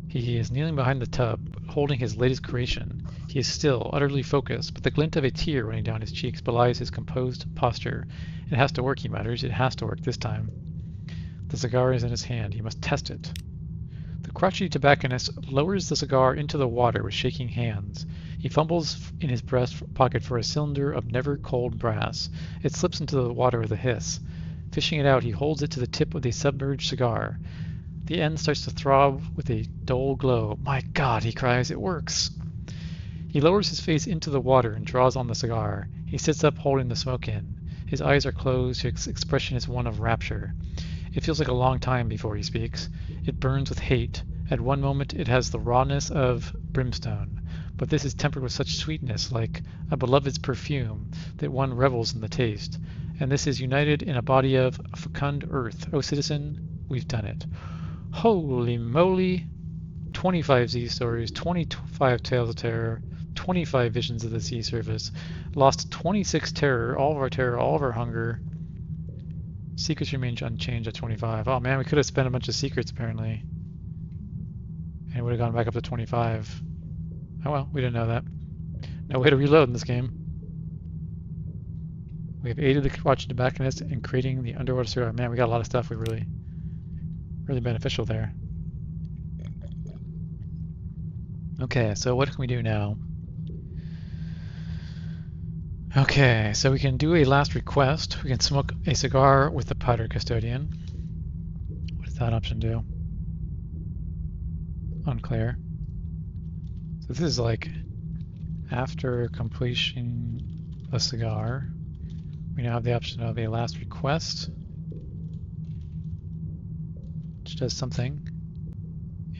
He is kneeling behind the tub, holding his latest creation. He is still, utterly focused, but the glint of a tear running down his cheeks belies his composed posture. It has to work, he mutters. It has to work this time. The cigar is in his hand. He must test it. The crotchety tobacconist lowers the cigar into the water with shaking hands. He fumbles in his breast pocket for a cylinder of never-cold brass. It slips into the water with a hiss. Fishing it out, he holds it to the tip of the submerged cigar. The end starts to throb with a dull glow. My God, he cries, it works! He lowers his face into the water and draws on the cigar. He sits up holding the smoke in. His eyes are closed, his expression is one of rapture. It feels like a long time before he speaks. It burns with hate. At one moment it has the rawness of brimstone, but this is tempered with such sweetness, like a beloved's perfume, that one revels in the taste. And this is united in a body of fecund earth. Oh, citizen, we've done it. Holy moly! 25 Z stories, 25 tales of terror, 25 visions of the sea surface, lost 26 terror, all of our hunger. Secrets remain unchanged at 25. Oh man, we could have spent a bunch of secrets apparently. And it would have gone back up to 25. Oh well, we didn't know that. No way to reload in this game. We have aided the watching tobacconist in creating the underwater cigar. Man, we got a lot of stuff. We really beneficial there. Okay, so what can we do now? Okay, so we can do a last request. We can smoke a cigar with the powder custodian. What does that option do? Unclear. So this is like after completion of a cigar. We now have the option of a last request, which does something,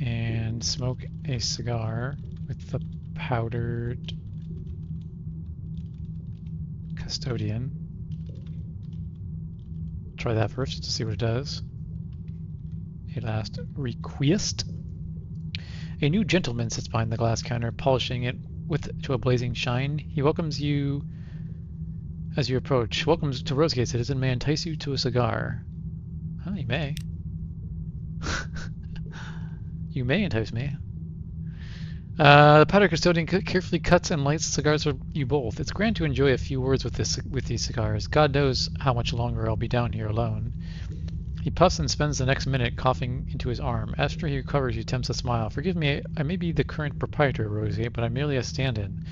and smoke a cigar with the powdered custodian. Try that first to see what it does. A last request. A new gentleman sits behind the glass counter, polishing it to a blazing shine. He welcomes you as you approach. Welcome to Rosegate, citizen. May I entice you to a cigar? Oh, you may. You may entice me. The powder custodian carefully cuts and lights cigars for you both. It's grand to enjoy a few words with these cigars. God knows how much longer I'll be down here alone. He puffs and spends the next minute coughing into his arm. After he recovers, he attempts a smile. Forgive me, I may be the current proprietor of Rosegate, but I'm merely a stand-in.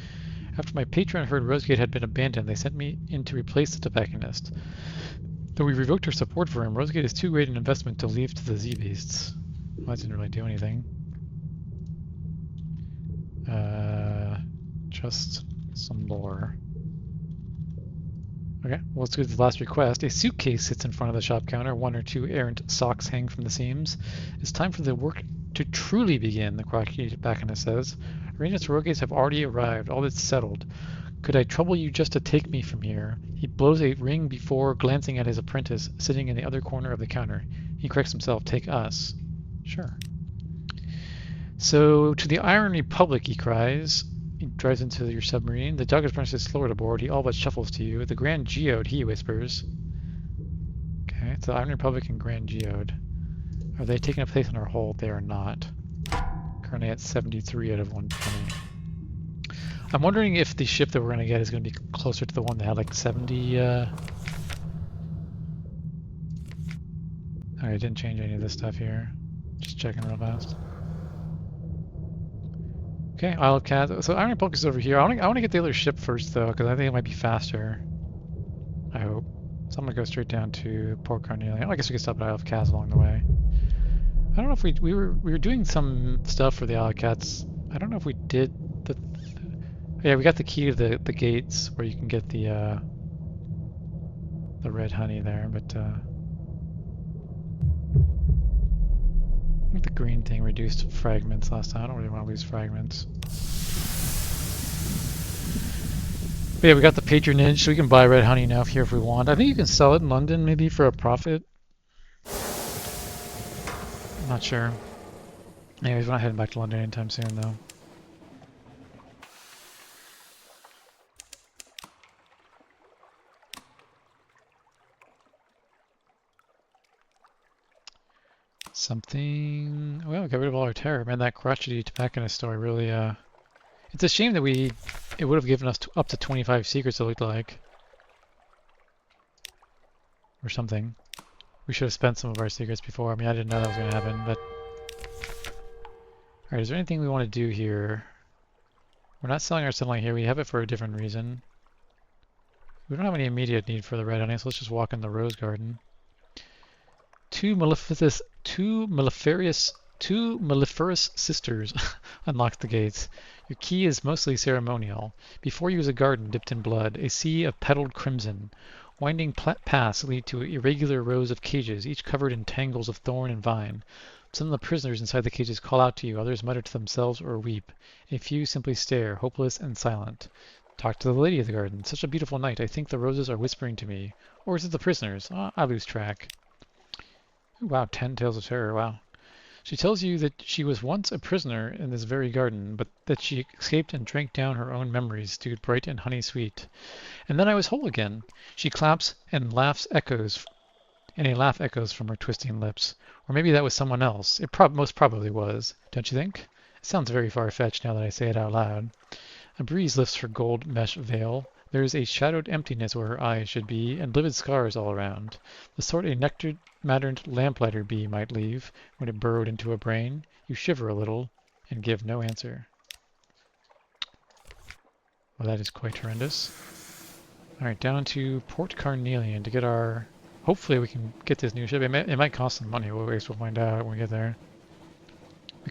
After my patron heard Rosegate had been abandoned, they sent me in to replace the tobacconist. Though we revoked our support for him, Rosegate is too great an investment to leave to the Z-Beasts. Well, that didn't really do anything. Just some lore. Okay, well, let's go to the last request. A suitcase sits in front of the shop counter. 1 or 2 errant socks hang from the seams. It's time for the work to truly begin, the crotchety tobacconist says. Arrangements for Rogates have already arrived. All that's settled. Could I trouble you just to take me from here? He blows a ring before glancing at his apprentice, sitting in the other corner of the counter. He corrects himself. Take us. Sure. So, to the Iron Republic, he cries. He drives into your submarine. The Doggers apprentice is slower to board. He all but shuffles to you. The Grand Geode, he whispers. Okay, it's the Iron Republic and Grand Geode. Are they taking a place on our hold? They are not. Currently at 73 out of 120. I'm wondering if the ship that we're going to get is going to be closer to the one that had like 70... Alright, I didn't change any of this stuff here. Just checking real fast. Okay, Isle of Cats. So Iron Republic is over here. I want to get the other ship first though, because I think it might be faster. I hope. So I'm going to go straight down to Port Carnelian. Oh, I guess we could stop at Isle of Cats along the way. I don't know if we were doing some stuff for the Isle of Cats. I don't know if we did the... Yeah, we got the key to the gates where you can get the red honey there, but I think the green thing reduced fragments last time. I don't really want to lose fragments. But yeah, we got the patronage, so we can buy red honey now here if we want. I think you can sell it in London maybe for a profit. I'm not sure. Anyways, we're not heading back to London anytime soon though. Something... Well, we got rid of all our terror. Man, that crotchety tobacconist story really, It's a shame that it would have given us up to 25 secrets, it looked like. Or something. We should have spent some of our secrets before. I mean, I didn't know that was going to happen, but... Alright, is there anything we want to do here? We're not selling our sunlight here. We have it for a different reason. We don't have any immediate need for the red honey, so let's just walk in the rose garden. Two mellifluous sisters unlock the gates. Your key is mostly ceremonial. Before you is a garden dipped in blood, a sea of petaled crimson. Winding paths lead to irregular rows of cages, each covered in tangles of thorn and vine. Some of the prisoners inside the cages call out to you, others mutter to themselves or weep. A few simply stare, hopeless and silent. Talk to the lady of the garden. Such a beautiful night. I think the roses are whispering to me. Or is it the prisoners? I lose track. Ooh, wow, 10 tales of terror, wow. She tells you that she was once a prisoner in this very garden, but that she escaped and drank down her own memories, stewed bright and honey sweet. And then I was whole again. She claps and laughs echoes, and a laugh echoes from her twisting lips. Or maybe that was someone else. It most probably was, don't you think? It sounds very far-fetched now that I say it out loud. A breeze lifts her gold mesh veil. There is a shadowed emptiness where her eyes should be, and livid scars all around. The sort a nectar-mattered lamplighter bee might leave when it burrowed into a brain. You shiver a little, and give no answer. Well, that is quite horrendous. Alright, down to Port Carnelian to get our... Hopefully we can get this new ship. It might cost some money. We'll find out when we get there.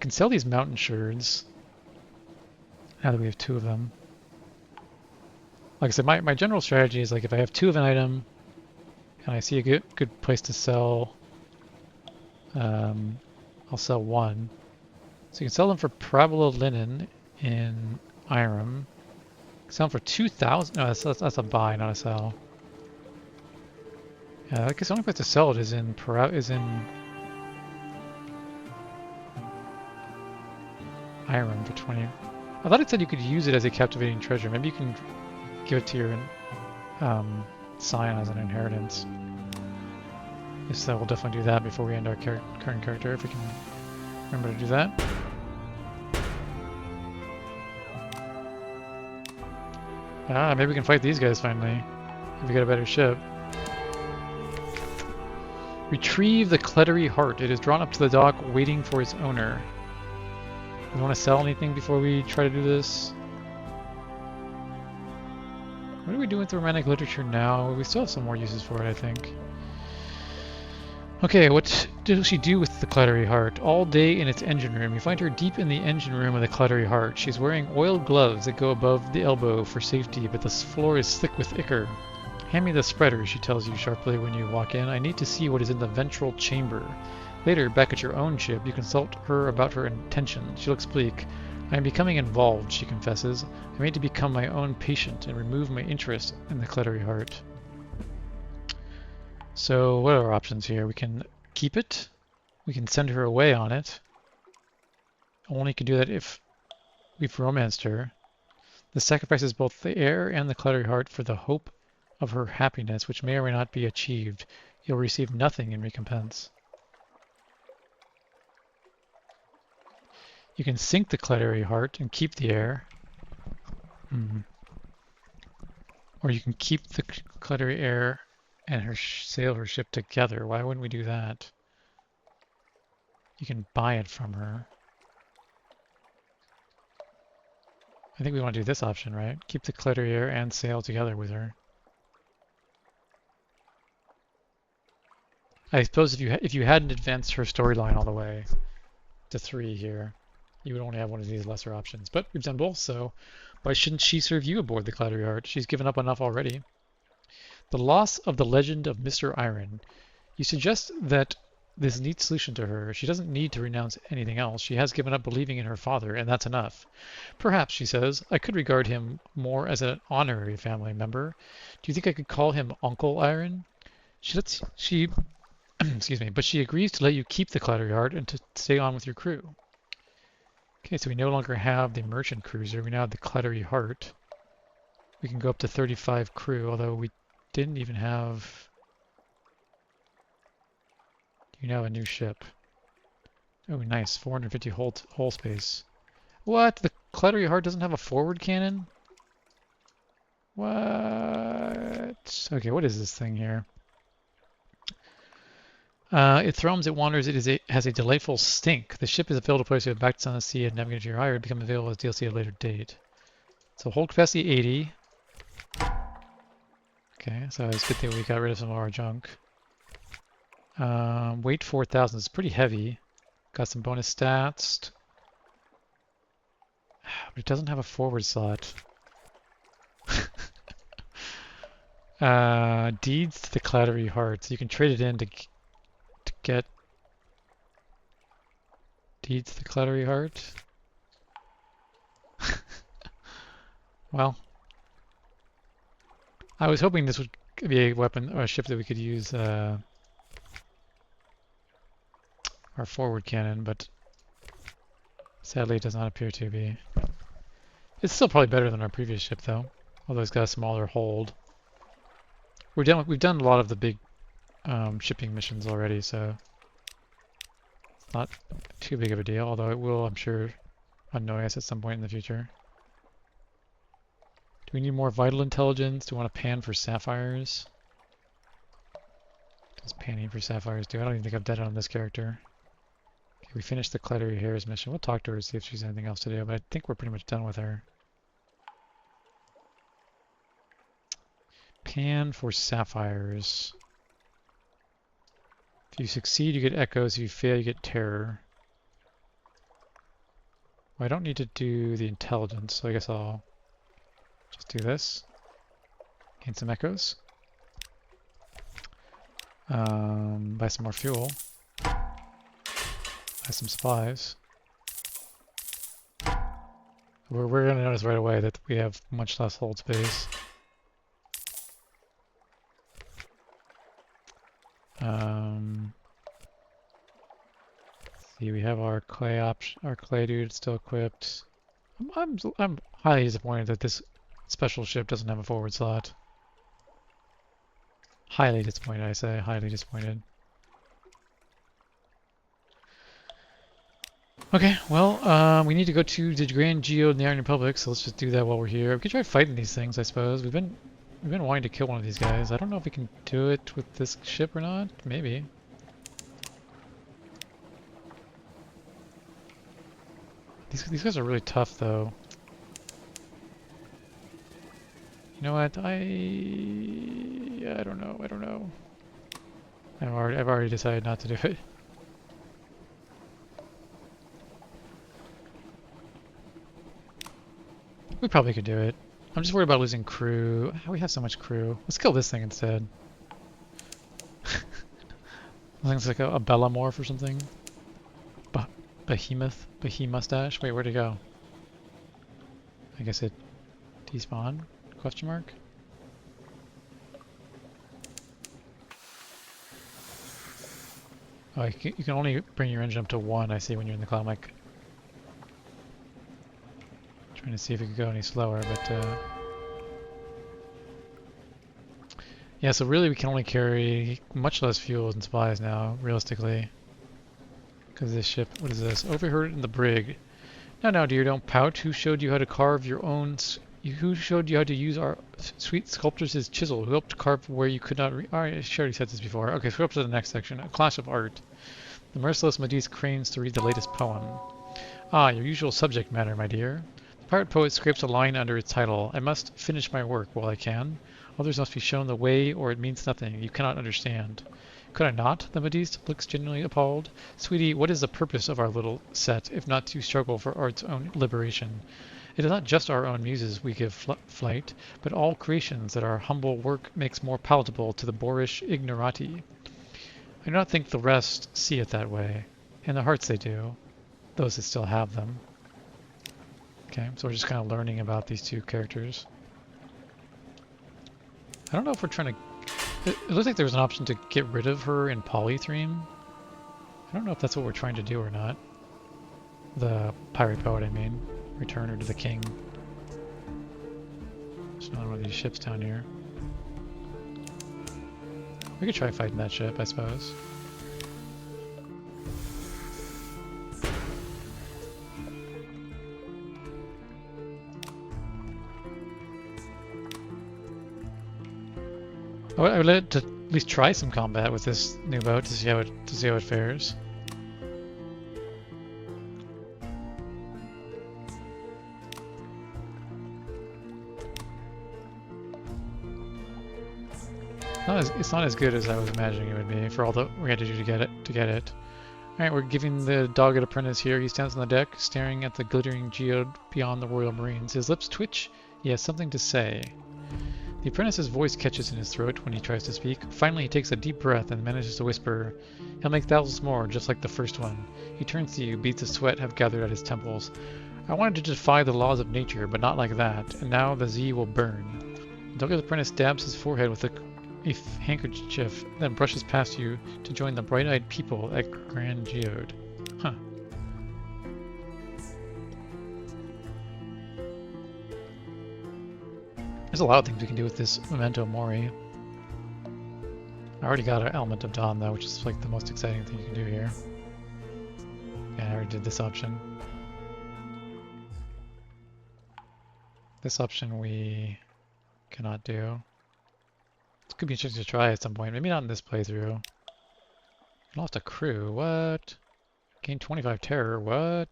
can sell these mountain sherds now that we have 2 of them. Like I said, my general strategy is like if I have 2 of an item and I see a good place to sell, I'll sell 1. So you can sell them for Parabola Linen in Irem. Sell them for 2,000. No, that's a buy, not a sell. Yeah, I guess the only place to sell it is in Irem for 20. I thought it said you could use it as a captivating treasure. Maybe you can give it to your scion as an inheritance. If so, we'll definitely do that before we end our current character, if we can remember to do that. Ah, maybe we can fight these guys finally, if we get a better ship. Retrieve the Clettery Heart. It is drawn up to the dock, waiting for its owner. Do we want to sell anything before we try to do this? What are we doing with the romantic literature now? We still have some more uses for it, I think. Okay, what does she do with the Clettery Heart? All day in its engine room. You find her deep in the engine room of the Clettery Heart. She's wearing oiled gloves that go above the elbow for safety, but the floor is thick with ichor. Hand me the spreader, she tells you sharply when you walk in. I need to see what is in the ventral chamber. Later, back at your own ship, you consult her about her intentions. She looks bleak. I am becoming involved, she confesses. I made to become my own patient and remove my interest in the Clettery Heart. So what are our options here? We can keep it. We can send her away on it. Only can do that if we've romanced her. This sacrifices both the heir and the Clettery Heart for the hope of her happiness, which may or may not be achieved. You'll receive nothing in recompense. You can sink the Clettery Heart and keep the heir. Or you can keep the Clettery heir and sail her ship together. Why wouldn't we do that? You can buy it from her. I think we want to do this option, right? Keep the Clettery heir and sail together with her. I suppose if you hadn't advanced her storyline all the way to 3 here, you would only have one of these lesser options. But we've done both, so why shouldn't she serve you aboard the Clettery Heart? She's given up enough already. The loss of the legend of Mr. Iron. You suggest that this neat solution to her. She doesn't need to renounce anything else. She has given up believing in her father, and that's enough. Perhaps, she says, I could regard him more as an honorary family member. Do you think I could call him Uncle Iron? Excuse me, but she agrees to let you keep the Clettery Heart and to stay on with your crew. Okay, so we no longer have the merchant cruiser. We now have the Clettery Heart. We can go up to 35 crew, although we didn't even have... You now have a new ship. Oh, nice. 450 hull space. What? The Clettery Heart doesn't have a forward cannon? What? Okay, what is this thing here? It thrums, it wanders, it has a delightful stink. The ship is available to place you back to Sunless and navigate to your hire, become available as DLC at a later date. So hold capacity 80. Okay, so it's a good thing we got rid of some of our junk. Weight 4,000 is pretty heavy. Got some bonus stats. But it doesn't have a forward slot. Deeds to the Clattery Heart. So you can trade it in to get Deeds to the Clattery Heart. Well, I was hoping this would be a weapon or a ship that we could use our forward cannon, but sadly it does not appear to be. It's still probably better than our previous ship though, although it's got a smaller hold. We've done a lot of the big shipping missions already, so it's not too big of a deal, although it will, I'm sure, annoy us at some point in the future. Do we need more vital intelligence? Do we want to pan for sapphires? Does panning for sapphires do? I don't even think I've done it on this character. Okay, we finished the Clattery Hares mission. We'll talk to her to see if she's anything else to do, but I think we're pretty much done with her. Pan for sapphires. If you succeed, you get echoes. If you fail, you get terror. Well, I don't need to do the intelligence, so I guess I'll just do this. Gain some echoes. Buy some more fuel. Buy some supplies. We're going to notice right away that we have much less hold space. See, we have our clay dude still equipped. I'm highly disappointed that this special ship doesn't have a forward slot. Highly disappointed, I say. Highly disappointed. Okay, well, we need to go to the Grand Geode in the Iron Republic, so let's just do that while we're here. We can try fighting these things, I suppose. We've been wanting to kill one of these guys. I don't know if we can do it with this ship or not. Maybe. These guys are really tough, though. You know what? I don't know. I don't know. I've already decided not to do it. We probably could do it. I'm just worried about losing crew. We have so much crew. Let's kill this thing instead. I think it's like a Bellamorph or something. Behemustache? Wait, where'd it go? I guess it despawned? Question mark? Oh, you can only bring your engine up to 1, I see, when you're in the cloud mic. Trying to see if it could go any slower, but yeah, so really we can only carry much less fuel and supplies now, realistically. Because this ship, what is this? Overheard in the brig. Now, dear, don't pout. Who showed you how to carve your own... Who showed you how to use our sweet sculptor's chisel? Who helped carve where you could not... Alright, I already said this before. Okay, so we're up to the next section. A clash of art. The merciless Medivh cranes to read the latest poem. Ah, your usual subject matter, my dear. The pirate poet scrapes a line under its title. I must finish my work while I can. Others must be shown the way, or it means nothing. You cannot understand. Could I not? The Medivh looks genuinely appalled. Sweetie, what is the purpose of our little set, if not to struggle for art's own liberation? It is not just our own muses we give flight, but all creations that our humble work makes more palatable to the boorish ignorati. I do not think the rest see it that way. In their hearts they do, those that still have them. Okay, so we're just kind of learning about these two characters. I don't know if we're trying to... It looks like there was an option to get rid of her in Polythreme. I don't know if that's what we're trying to do or not. The pirate poet, I mean. Return her to the king. There's another one of these ships down here. We could try fighting that ship, I suppose. I would like to at least try some combat with this new boat to see how it fares. It's not as good as I was imagining it would be for all that we had to do to get it. Alright, we're giving the dogged apprentice here. He stands on the deck, staring at the glittering geode beyond the Royal Marines. His lips twitch. He has something to say. The apprentice's voice catches in his throat when he tries to speak. Finally, he takes a deep breath and manages to whisper. He'll make thousands more, just like the first one. He turns to you, beads of sweat have gathered at his temples. I wanted to defy the laws of nature, but not like that, and now the Z will burn. The dogged apprentice dabs his forehead with a handkerchief, then brushes past you to join the bright-eyed people at Grand Geode. Huh. There's a lot of things we can do with this Memento Mori. I already got an Element of Dawn though, which is like the most exciting thing you can do here. Yeah, I already did this option. This option we cannot do. This could be interesting to try at some point. Maybe not in this playthrough. Lost a crew. What? Gained 25 terror. What?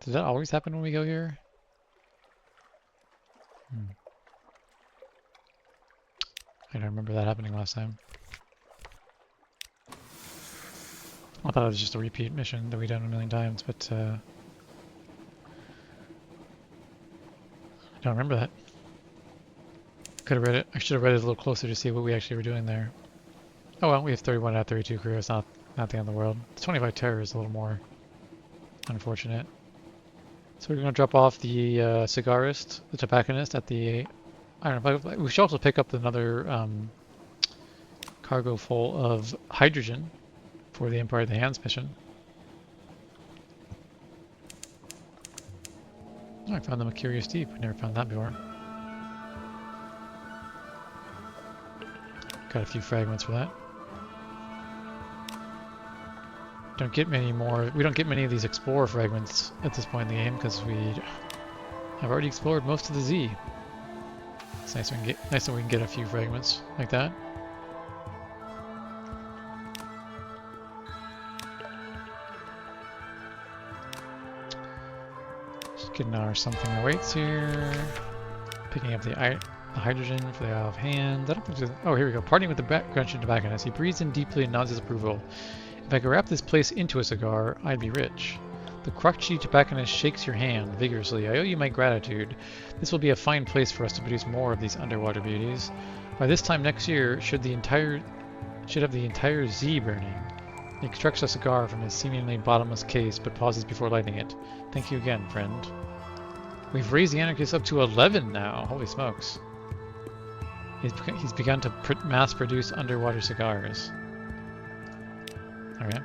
Does that always happen when we go here? I don't remember that happening last time. I thought it was just a repeat mission that we've done a million times, but don't remember that. Could have read it. I should have read it a little closer to see what we actually were doing there. Oh well, we have 31 out of 32 crew. It's not the end of the world. The 25 terror is a little more unfortunate. So we're going to drop off the cigarist, the tobacconist at the... I don't know, we should also pick up another cargo full of hydrogen for the Empire of the Hands mission. Oh, I found the Mercurius Deep. We never found that before. Got a few fragments for that. Don't get many more. We don't get many of these explorer fragments at this point in the game because we have already explored most of the Z. It's nice when we can get a few fragments like that. Just getting our something awaits here. Picking up the hydrogen for the Isle of Hand. I don't think oh, here we go. Parting with the crunching tobacconist. He breathes in deeply and nods his approval. If I could wrap this place into a cigar, I'd be rich. The crotchety tobacconist shakes your hand vigorously. I owe you my gratitude. This will be a fine place for us to produce more of these underwater beauties. By this time next year, should have the entire Z burning. He extracts a cigar from his seemingly bottomless case, but pauses before lighting it. Thank you again, friend. We've raised the anarchists up to 11 now. Holy smokes. He's begun to mass produce underwater cigars. Okay.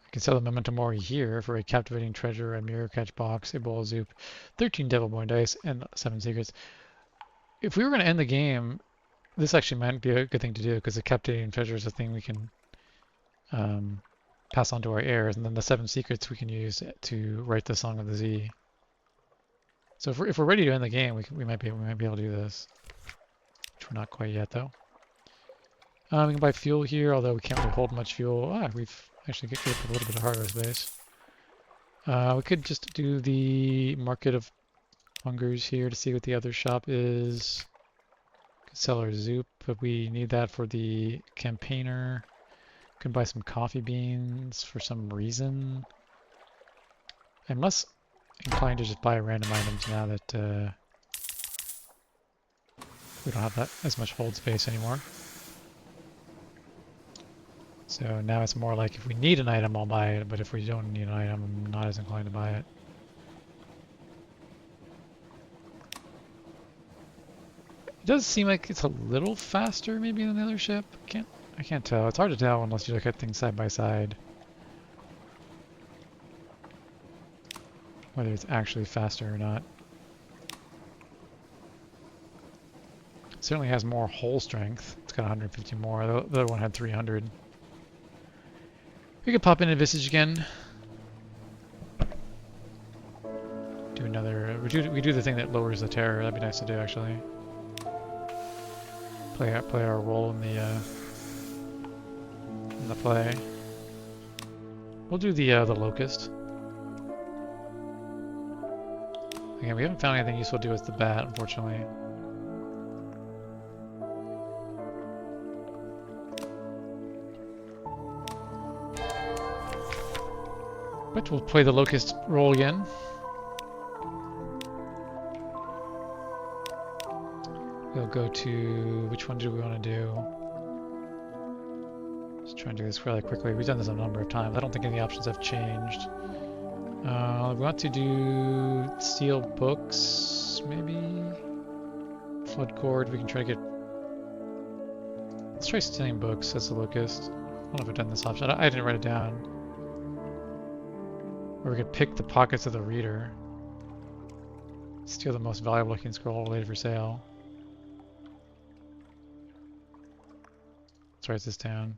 I can sell the Memento Mori here for a captivating treasure, a mirror catch box, a bowl of soup, 13 devil boy dice, and 7 secrets. If we were going to end the game, this actually might be a good thing to do because the captivating treasure is a thing we can pass on to our heirs, and then the 7 secrets we can use to write the Song of the Z. So if we're ready to end the game, we might be able to do this. Which we're not quite yet, though. We can buy fuel here, although we can't really hold much fuel. We've actually get a little bit of hardware space. We could just do the Market of Hungers here to see what the other shop is. Could sell our Zoop, but we need that for the campaigner. Could buy some coffee beans for some reason. I'm less inclined to just buy random items now that we don't have that as much hold space anymore. So now it's more like if we need an item, I'll buy it, but if we don't need an item, I'm not as inclined to buy it. It does seem like it's a little faster maybe than the other ship. I can't tell. It's hard to tell unless you look at things side by side. Whether it's actually faster or not. Certainly has more hull strength. It's got 150 more. The other one had 300. We could pop into Visage again. Do another. We do the thing that lowers the terror. That'd be nice to do actually. Play our role in the play. We'll do the locust. Again, we haven't found anything useful to do with the bat, unfortunately. But we'll play the locust role again. We'll go to... which one do we want to do? Just trying to do this fairly quickly. We've done this a number of times. I don't think any options have changed. We want to do steel books, maybe? Flood cord, we can try to get... Let's try stealing books as the locust. I don't know if I've done this option. I didn't write it down. Or we could pick the pockets of the reader. Steal the most valuable looking scroll laid for sale. Let's write this down.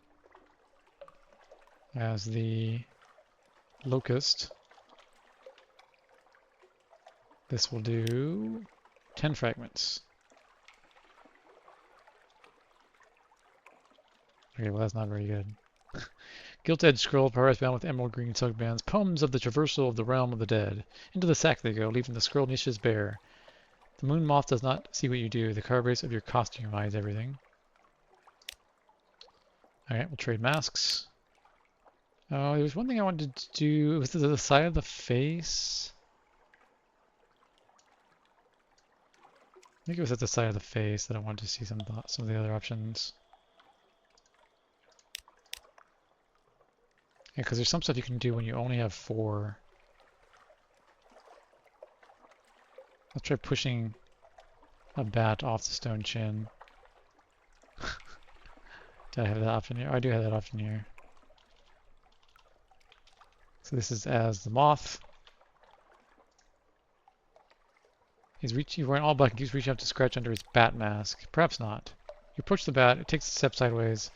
As the locust. This will do 10 fragments. Okay, well that's not very good. Gilt-edged scroll, perhaps bound with emerald green silk bands. Poems of the traversal of the realm of the dead. Into the sack they go, leaving the scroll niches bare. The moon moth does not see what you do. The carbase of your costume hides everything. Alright, we'll trade masks. Oh, there was one thing I wanted to do. Was it the side of the face? I think it was at the side of the face that I wanted to see some of the other options. Yeah, because there's some stuff you can do when you only have 4. Let's try pushing a bat off the stone chin. Did I have that option here? Oh, I do have that option here. So this is as the moth. He's wearing all black and keeps reaching up to scratch under his bat mask. Perhaps not. You approach the bat, it takes a step sideways.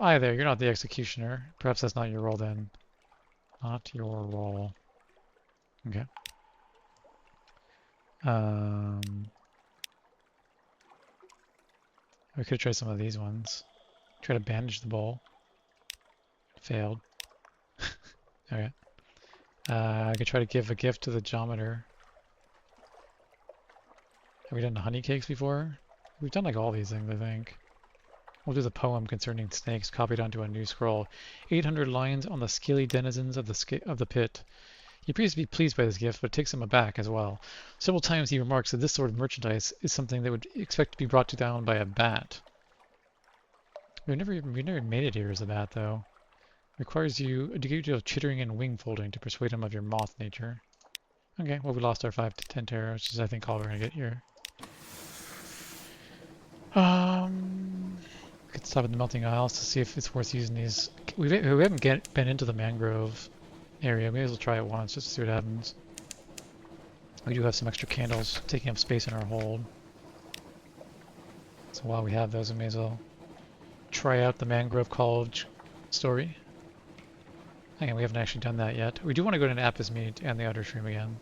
Aye there, you're not the executioner. Perhaps that's not your role then. Not your role. Okay. We could try some of these ones. Try to bandage the bowl. Failed. Okay. I could try to give a gift to the geometer. Have we done the honey cakes before? We've done like all these things, I think. We'll do the poem concerning snakes copied onto a new scroll. 800 lines on the scaly denizens of the pit. He appears to be pleased by this gift, but it takes him aback as well. Several times he remarks that this sort of merchandise is something that would expect to be brought down by a bat. We've never made it here as a bat, though. Requires you a degree of chittering and wing folding to persuade him of your moth nature. Okay, well we lost our 5 to 10 terror, which is I think all we're gonna get here. We could stop at the melting isles to see if it's worth using these. We haven't been into the mangrove area. Maybe we'll try it once just to see what happens. We do have some extra candles taking up space in our hold. So while we have those, we may as well try out the mangrove college story. Again, we haven't actually done that yet. We do want to go to an Apis meet and the outer stream again.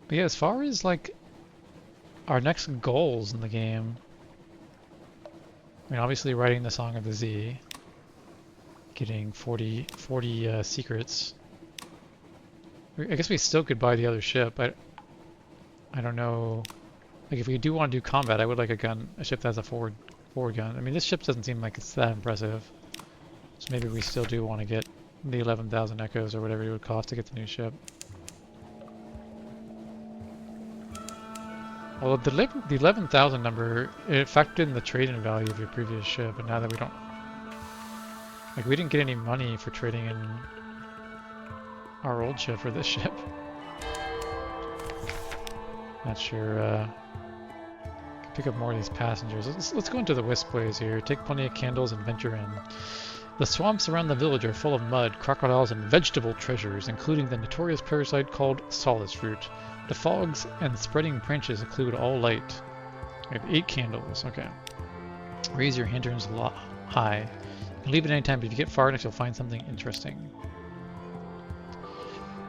But yeah, as far as like our next goals in the game, I mean, obviously writing the Song of the Z, getting 40 secrets. I guess we still could buy the other ship. I don't know. Like if we do want to do combat, I would like a ship that has a forward gun. I mean, this ship doesn't seem like it's that impressive. So maybe we still do want to get the 11,000 echoes or whatever it would cost to get the new ship. Well, the 11,000 number, it factored in the trade-in value of your previous ship, and now that we don't... Like, we didn't get any money for trading in our old ship for this ship. Not sure, pick up more of these passengers. Let's go into the Wispways here, take plenty of candles and venture in. The swamps around the village are full of mud, crocodiles, and vegetable treasures, including the notorious parasite called Sunless fruit. The fogs and spreading branches occlude all light. We have 8 candles, okay. Raise your lanterns high. You can leave it anytime, but if you get far enough, you'll find something interesting.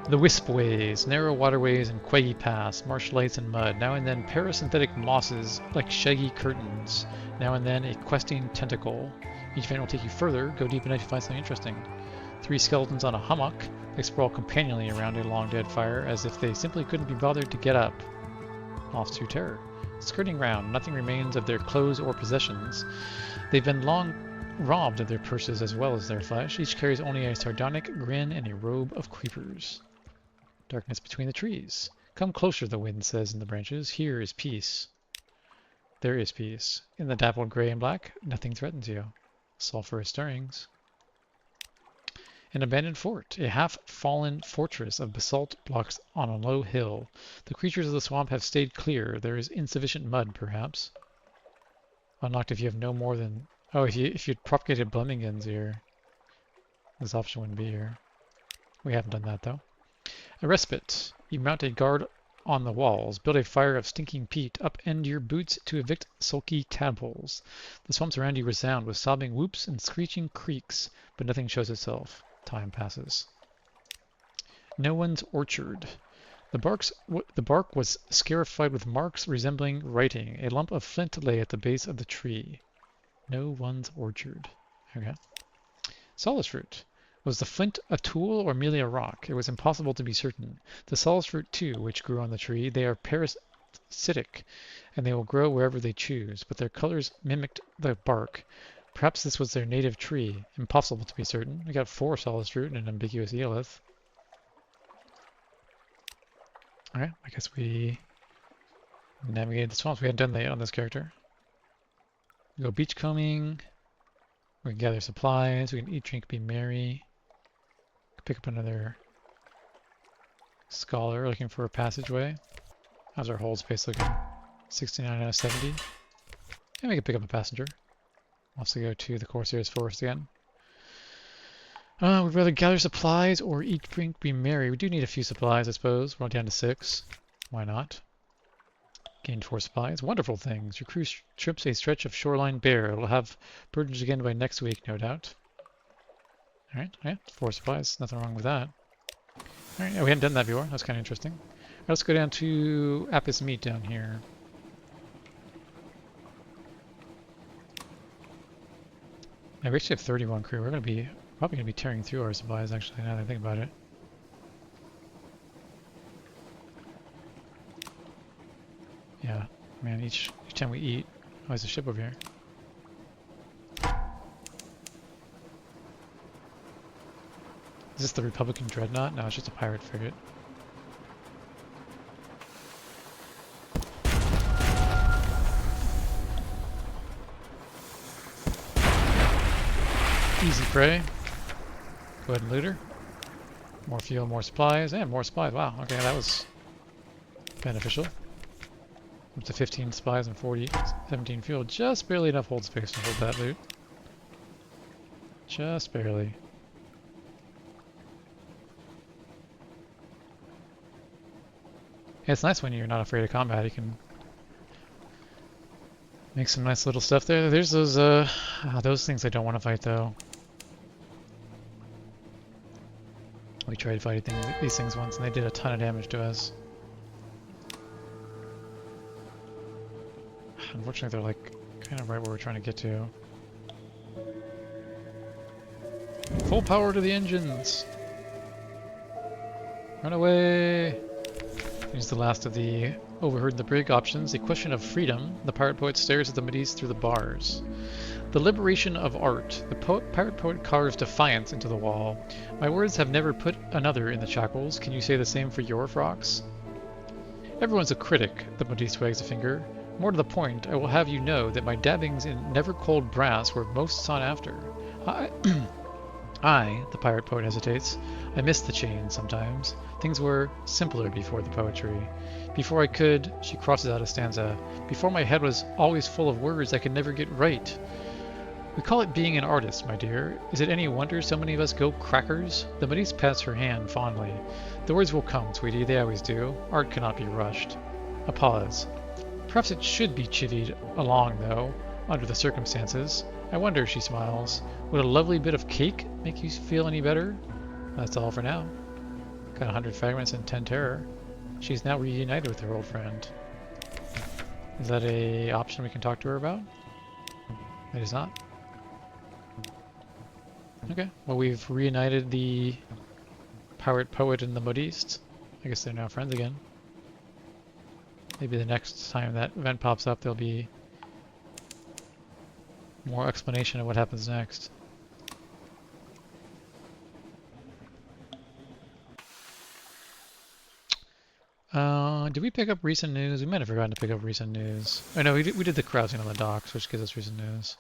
The Wispways, narrow waterways and quaggy paths, marsh lights and mud, now and then parasynthetic mosses like shaggy curtains, now and then a questing tentacle. Each event will take you further, go deep enough to find something interesting. 3 skeletons on a hummock, they sprawl companionably around a long-dead fire as if they simply couldn't be bothered to get up. Off to terror. Skirting round, nothing remains of their clothes or possessions. They've been long robbed of their purses as well as their flesh. Each carries only a sardonic grin and a robe of creepers. Darkness between the trees. Come closer, the wind says in the branches. Here is peace. There is peace. In the dappled gray and black, nothing threatens you. Sulphurous stirrings. An abandoned fort, a half-fallen fortress of basalt blocks on a low hill. The creatures of the swamp have stayed clear. There is insufficient mud, perhaps. Unlocked if you have no more than... Oh, if you'd propagated Blemmingans here, this option wouldn't be here. We haven't done that, though. A respite. You mount a guard on the walls, build a fire of stinking peat, upend your boots to evict sulky tadpoles. The swamps around you resound with sobbing whoops and screeching creaks, but nothing shows itself. Time passes. No one's orchard. The bark was scarified with marks resembling writing. A lump of flint lay at the base of the tree. No one's orchard. Okay. Sunless fruit. Was the flint a tool or merely a rock? It was impossible to be certain. The sunless fruit, too, which grew on the tree, they are acidic, and they will grow wherever they choose, but their colors mimicked the bark. Perhaps this was their native tree. Impossible to be certain. We got 4 solid fruit and an ambiguous eolith. Alright, I guess we navigated the swamps. We hadn't done that yet on this character. We go beachcombing. We can gather supplies. We can eat, drink, be merry. Pick up another scholar looking for a passageway. How's our hold space looking? 69 out of 70. And we can pick up a passenger. We'll also go to the Corsair's Forest again. We'd rather gather supplies or eat, drink, be merry. We do need a few supplies, I suppose. We're down to 6. Why not? Gained 4 supplies. Wonderful things. Your crew trips a stretch of shoreline bare. It'll have burdens again by next week, no doubt. Alright, yeah, 4 supplies. Nothing wrong with that. Alright, yeah, we hadn't done that before. That's kind of interesting. Right, let's go down to Apis Meat down here. Yeah, we actually have 31 crew. We're going to be probably going to be tearing through our supplies, actually, now that I think about it. Yeah, man, each time we eat... Oh, there's a ship over here. Is this the Republican Dreadnought? No, it's just a pirate frigate. Easy prey. Go ahead and loot her. More fuel, more supplies, and more supplies. Wow, okay, that was beneficial. Up to 15 supplies and 17 fuel. Just barely enough hold space to hold that loot. Just barely. Yeah, it's nice when you're not afraid of combat. You can make some nice little stuff there. There's those things I don't want to fight though. We tried fighting these things once and they did a ton of damage to us. Unfortunately, they're like kind of right where we're trying to get to. Full power to the engines! Run away! Here's the last of the overheard the brig options. A question of freedom. The pirate poet stares at the middies through the bars. The liberation of art. The pirate poet carves defiance into the wall. My words have never put another in the shackles. Can you say the same for your frocks? Everyone's a critic, the modiste wags a finger. More to the point, I will have you know that my dabbings in never-cold brass were most sought after. The pirate poet hesitates. I miss the chain sometimes. Things were simpler before the poetry. Before I could, she crosses out a stanza. Before my head was always full of words I could never get right. We call it being an artist, my dear. Is it any wonder so many of us go crackers? The modiste pats her hand fondly. The words will come, sweetie, they always do. Art cannot be rushed. A pause. Perhaps it should be chivied along, though, under the circumstances. I wonder, she smiles, would a lovely bit of cake make you feel any better? That's all for now. Got 100 fragments and 10 terror. She's now reunited with her old friend. Is that a option we can talk to her about? It is not. Okay, well we've reunited the pirate poet and the modiste. I guess they're now friends again. Maybe the next time that event pops up there'll be more explanation of what happens next. Did we pick up recent news? We might have forgotten to pick up recent news. Oh no, we did the carousing on the docks, which gives us recent news.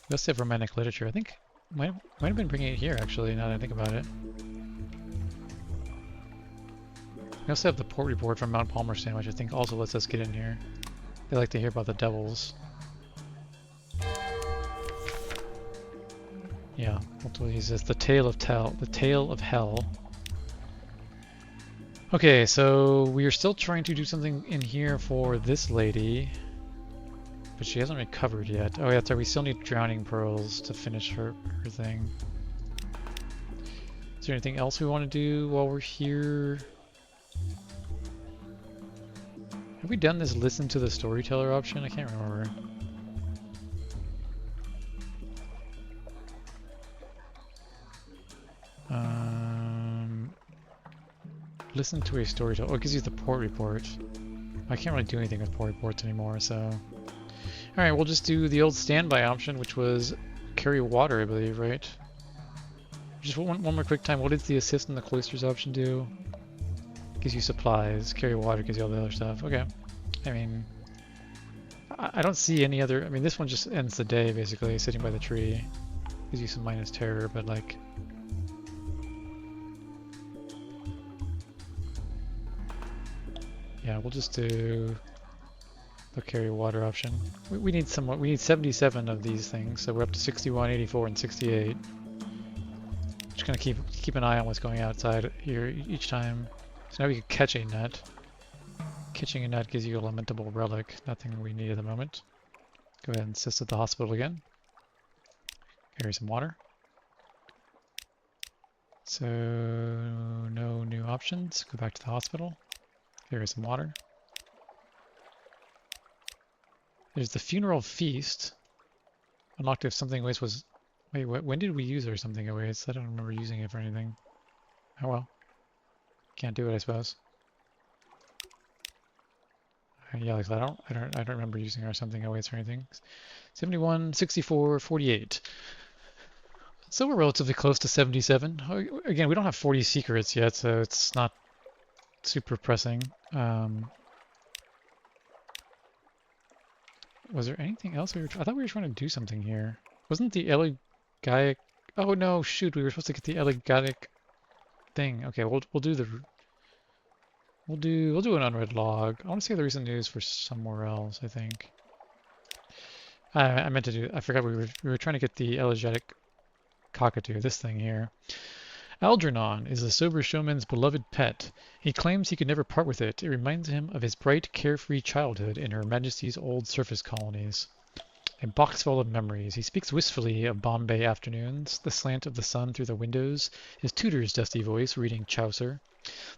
We also have romantic literature. I think might have been bringing it here actually. Now that I think about it. We also have the port report from Mount Palmerston, which I think also lets us get in here. They like to hear about the devils. Yeah, we'll use this. The tale of hell. Okay, so we are still trying to do something in here for this lady, but she hasn't recovered yet. Oh yeah, that's right. We still need drowning pearls to finish her thing. Is there anything else we want to do while we're here? Have we done this listen to the storyteller option? I can't remember. Listen to a story. Oh, it gives you the port report. I can't really do anything with port reports anymore, so... Alright, we'll just do the old standby option, which was carry water, I believe, right? Just one more quick time. What did the assist in the cloisters option do? Gives you supplies. Carry water gives you all the other stuff. Okay. I mean... I don't see any other... I mean, this one just ends the day, basically, sitting by the tree. Gives you some minus terror, but like... Yeah, we'll just do the carry water option. We need somewhat. We need 77 of these things, so we're up to 61, 84, and 68. Just gonna keep an eye on what's going outside here each time. So now we can catch a nut. Catching a nut gives you a lamentable relic. Nothing we need at the moment. Go ahead and assist at the hospital again. Carry some water. So no new options. Go back to the hospital. Carry some water. There's the funeral feast. Unlocked if something waste was... Wait, when did we use our something awaits? I don't remember using it for anything. Oh well. Can't do it, I suppose. Yeah, like I don't remember using our something awaits or anything. 71, 64, 48. So we're relatively close to 77. Again, we don't have 40 secrets yet, so it's not super pressing. Was there anything else I thought we were trying to do something here. Wasn't the elegiac... Oh no, shoot, we were supposed to get the elegiac thing. Okay, we'll do the... We'll do an unread log. I want to see the recent news for somewhere else, I think. I meant to do... I forgot we were trying to get the elegiac cockatoo, this thing here. Algernon is the sober showman's beloved pet. He claims he could never part with it. It reminds him of his bright, carefree childhood in Her Majesty's old surface colonies. A box full of memories. He speaks wistfully of Bombay afternoons, the slant of the sun through the windows, his tutor's dusty voice reading Chaucer,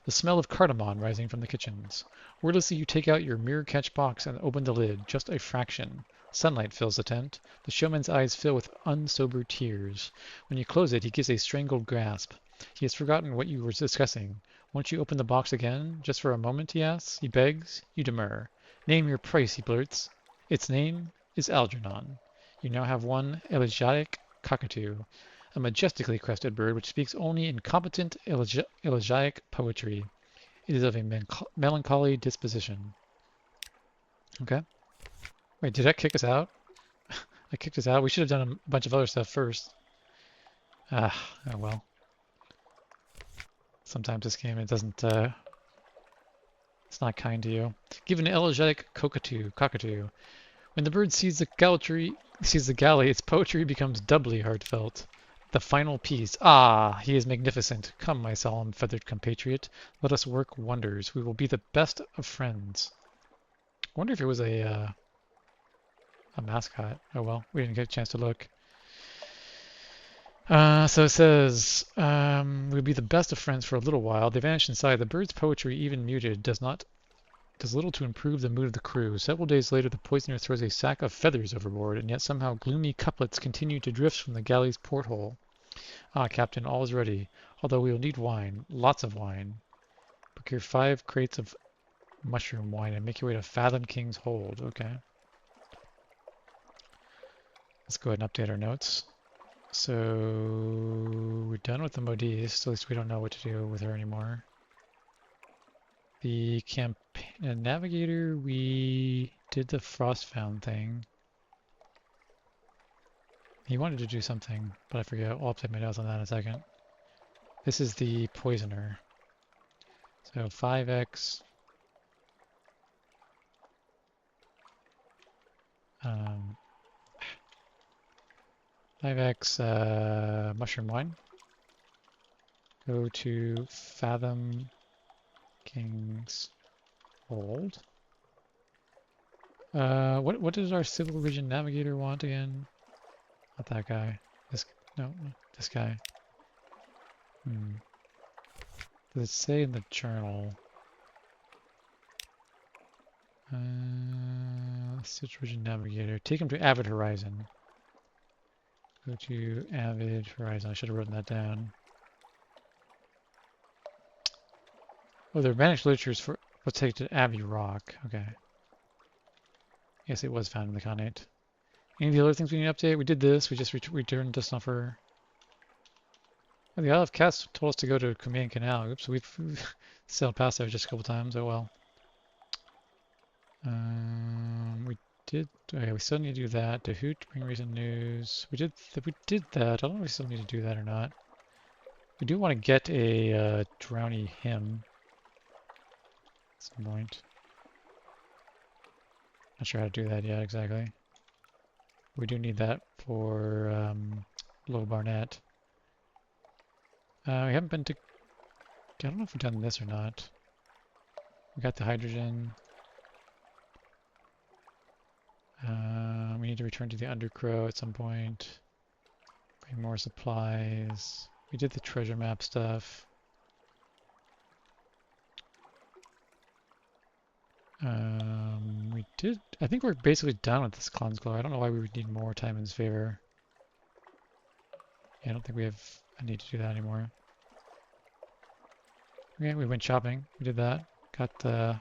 the smell of cardamom rising from the kitchens. Wordlessly you take out your mirror-catch box and open the lid, just a fraction. Sunlight fills the tent. The showman's eyes fill with unsobered tears. When you close it, he gives a strangled grasp. He has forgotten what you were discussing. Won't you open the box again, just for a moment, he asks. He begs. You demur. Name your price, he blurts. Its name is Algernon. You now have one elegiac cockatoo, a majestically crested bird which speaks only in competent elegiac poetry. It is of a melancholy disposition. Okay. Wait, did that kick us out? I kicked us out. We should have done a bunch of other stuff first. Oh well. Sometimes this game, it doesn't, it's not kind to you. Give an elegiac cockatoo. When the bird sees the galley, its poetry becomes doubly heartfelt. The final piece. Ah, he is magnificent. Come, my solemn feathered compatriot. Let us work wonders. We will be the best of friends. I wonder if it was a mascot. Oh well, we didn't get a chance to look. So it says, we'll be the best of friends for a little while. They vanish inside. The bird's poetry, even muted, does little to improve the mood of the crew. Several days later, the poisoner throws a sack of feathers overboard, and yet somehow gloomy couplets continue to drift from the galley's porthole. Ah, Captain, all is ready. Although we will need wine. Lots of wine. Procure 5 crates of mushroom wine and make your way to Fathom King's Hold. Okay. Let's go ahead and update our notes. So we're done with the modiste. At least we don't know what to do with her anymore. The navigator, we did the Frostfound thing. He wanted to do something, but I forget. I'll update my notes on that in a second. This is the poisoner. So 5x. 5x mushroom wine. Go to Fathom King's Hold. What does our Civil Region Navigator want again? Not that guy. This guy. Does it say in the journal? Civil Region Navigator. Take him to Avid Horizon. Go to Avid Horizon. I should have written that down. Oh, they're managed literatures for what's taken to Abbey Rock. Okay. Yes, it was found in the Khanate. Any of the other things we need to update? We did this. We just returned to Snuffer. Oh, the Isle of Cats told us to go to Crimean Canal. Oops, we've sailed past there just a couple times. Oh well. We did. Oh yeah, we still need to do that. To Hoot, bring recent news. We did that. I don't know if we still need to do that or not. We do want to get a Drowny hymn at some point. Not sure how to do that yet exactly. We do need that for Low Barnett. We haven't been to. I don't know if we've done this or not. We got the hydrogen. We need to return to the Undercrow at some point. Bring more supplies. We did the treasure map stuff. We did. I think we're basically done with this cleanse glow. I don't know why we would need more time in his favor. Yeah, I don't think we have a need to do that anymore. Okay, we went shopping. We did that. Got the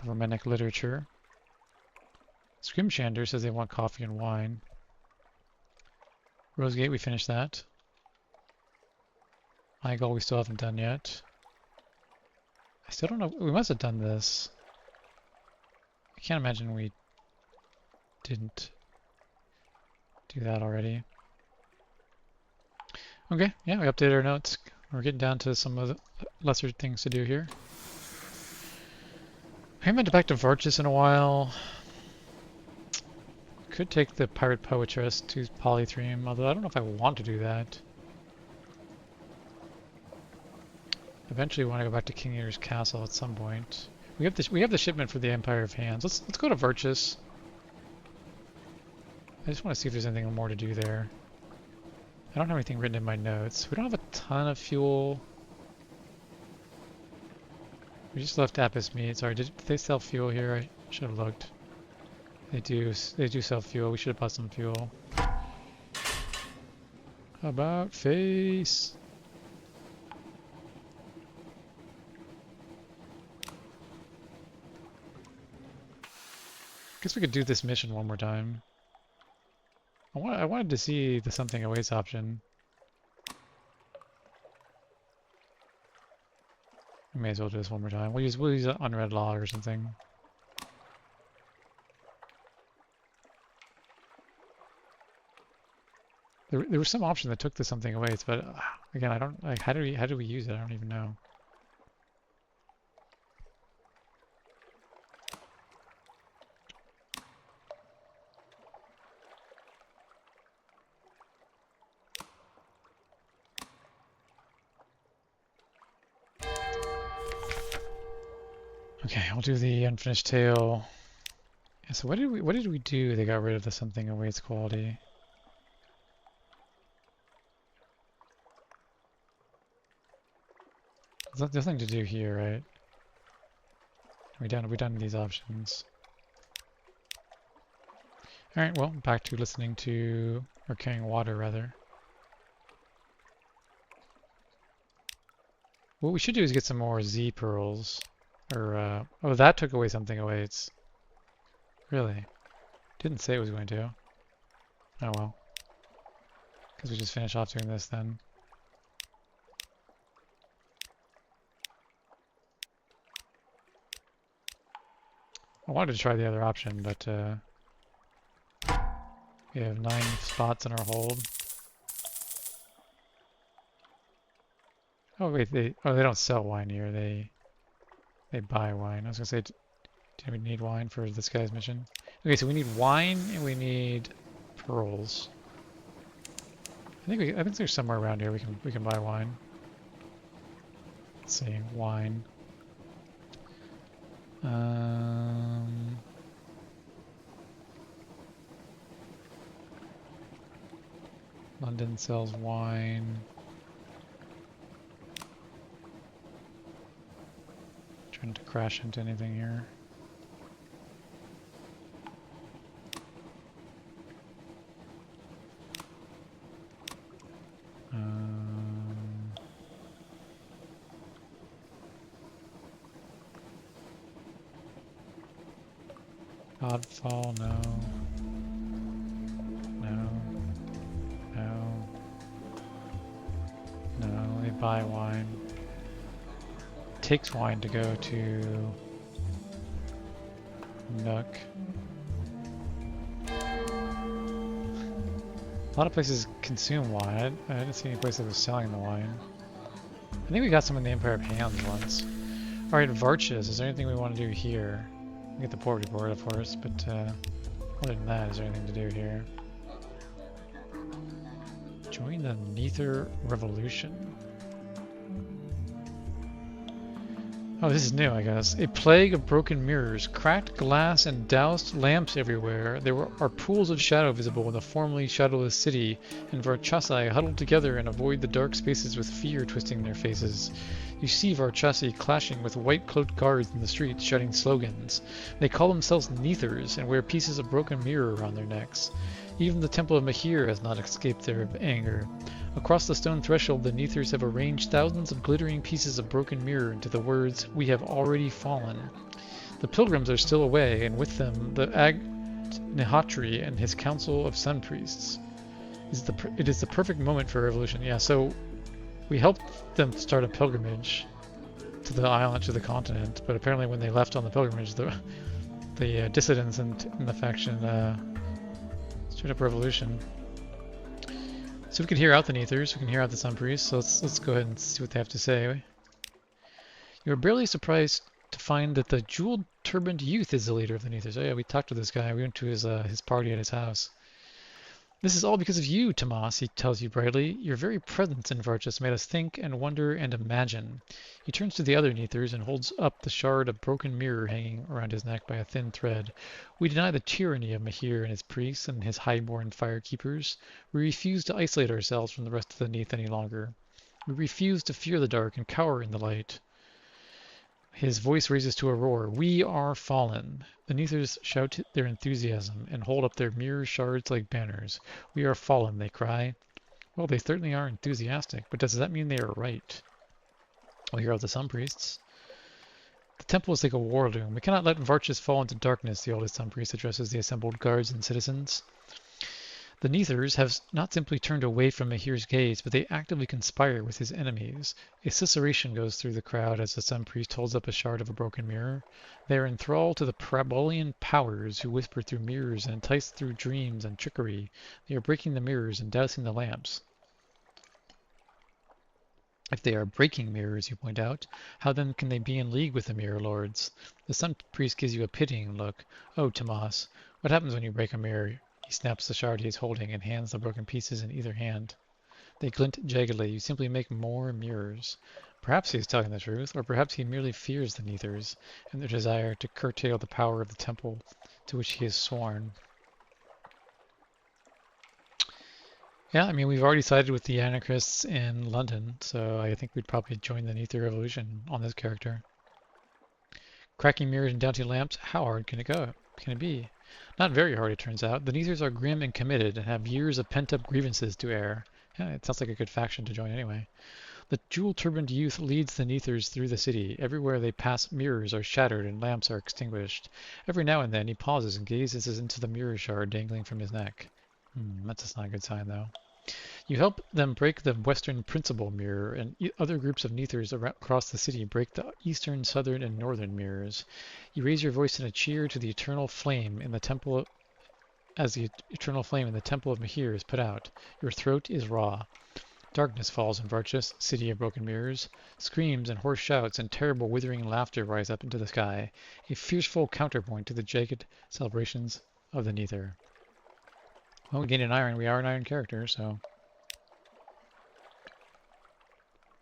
Romantic literature. Scrimshander says they want coffee and wine. Rosegate, we finished that. Igol, we still haven't done yet. I still don't know. We must have done this. I can't imagine we didn't do that already. Okay, yeah, we updated our notes. We're getting down to some of the lesser things to do here. I haven't been back to Varchis in a while. Could take the Pirate Poetress to Polythreme, although I don't know if I want to do that. Eventually, we want to go back to King Eater's Castle at some point. We have the shipment for the Empire of Hands. Let's go to Varchis. I just want to see if there's anything more to do there. I don't have anything written in my notes. We don't have a ton of fuel. We just left Apis Meat. Sorry, did they sell fuel here? I should have looked. They do sell fuel. We should have bought some fuel. How about face? Guess we could do this mission one more time. I wanted to see the something awaits option. We may as well do this one more time. We'll use an unread log or something. There was some option that took the something awaits, but again, I don't like how do we use it? I don't even know. Okay, I'll do the unfinished tale. Yeah, so what did we do? They got rid of the something awaits quality. There's nothing to do here, right? We done these options. All right, well, back to listening to or carrying water rather. What we should do is get some more Z pearls. Or, oh, that took away something awaits. Really? Didn't say it was going to. Oh well. Because we just finished off doing this then. I wanted to try the other option, but we have 9 spots in our hold. Oh wait, they don't sell wine here. They buy wine. I was gonna say, do we need wine for this guy's mission? Okay, so we need wine and we need pearls. I think there's somewhere around here we can buy wine. Let's see, wine. London sells wine. Trying to crash into anything here. Godfall, no. No. No. No, they buy wine. Takes wine to go to Nook. A lot of places consume wine. I didn't see any place that was selling the wine. I think we got some in the Empire of Hands once. Alright, Varchas, is there anything we want to do here? We get the port report, of course, but other than that, is there anything to do here? Join the Neither Revolution. Oh, this is new, I guess. A plague of broken mirrors, cracked glass, and doused lamps everywhere. There are pools of shadow visible in the formerly shadowless city, and Varchasi huddled together and avoid the dark spaces with fear twisting their faces. You see Varchasi clashing with white-cloaked guards in the streets, shouting slogans. They call themselves Neithers and wear pieces of broken mirror around their necks. Even the Temple of Mahir has not escaped their anger. Across the stone threshold, the Neithers have arranged thousands of glittering pieces of broken mirror into the words, "We have already fallen." The pilgrims are still away, and with them the Agnihatri and his council of sun priests. It is the perfect moment for a revolution. Yeah, so we helped them start a pilgrimage to the island, to the continent, but apparently when they left on the pilgrimage, the dissidents in the faction started up a revolution. So we can hear out the Neithers, we can hear out the Sun Priests, so let's go ahead and see what they have to say. You are barely surprised to find that the jeweled turbaned youth is the leader of the Neithers. Oh yeah, we talked to this guy, we went to his party at his house. This is all because of you, Tomas, he tells you brightly. Your very presence in Varchas made us think and wonder and imagine. He turns to the other Neithers and holds up the shard of broken mirror hanging around his neck by a thin thread. We deny the tyranny of Mahir and his priests and his highborn firekeepers. We refuse to isolate ourselves from the rest of the Neith any longer. We refuse to fear the dark and cower in the light. His voice raises to a roar. We are fallen. The Neithers shout their enthusiasm and hold up their mirror shards like banners. We are fallen, they cry. Well, they certainly are enthusiastic, but does that mean they are right? Well, here are the Sun Priests. The temple is like a war loom. We cannot let Varchas fall into darkness, the oldest Sun Priest addresses the assembled guards and citizens. The Neithers have not simply turned away from Mahir's gaze, but they actively conspire with his enemies. A susurration goes through the crowd as the Sun Priest holds up a shard of a broken mirror. They are enthralled to the Parabolian powers who whisper through mirrors and entice through dreams and trickery. They are breaking the mirrors and dousing the lamps. If they are breaking mirrors, you point out, how then can they be in league with the Mirror Lords? The Sun Priest gives you a pitying look. Oh, Tomas, what happens when you break a mirror? He snaps the shard he is holding and hands the broken pieces in either hand. They glint jaggedly. You simply make more mirrors. Perhaps he is telling the truth, or perhaps he merely fears the Neithers and their desire to curtail the power of the temple to which he has sworn. Yeah, I mean, we've already sided with the anarchists in London, so I think we'd probably join the Neither Revolution on this character. Cracking mirrors and doubting lamps, how hard can it be? Not very hard, it turns out. The Neithers are grim and committed and have years of pent-up grievances to air. Yeah, it sounds like a good faction to join anyway. The jewel-turbaned youth leads the Neithers through the city. Everywhere they pass, mirrors are shattered and lamps are extinguished. Every now and then he pauses and gazes into the mirror shard dangling from his neck. That's not a good sign, though. You help them break the Western Principal Mirror, and other groups of Neithers across the city break the Eastern, Southern, and Northern mirrors. You raise your voice in a cheer to the eternal flame in the temple as the eternal flame in the Temple of Mahir is put out. Your throat is raw. Darkness falls in Varchas, city of broken mirrors. Screams and hoarse shouts and terrible withering laughter rise up into the sky, a fearful counterpoint to the jagged celebrations of the Neither. Well, we gained an iron. We are an iron character, so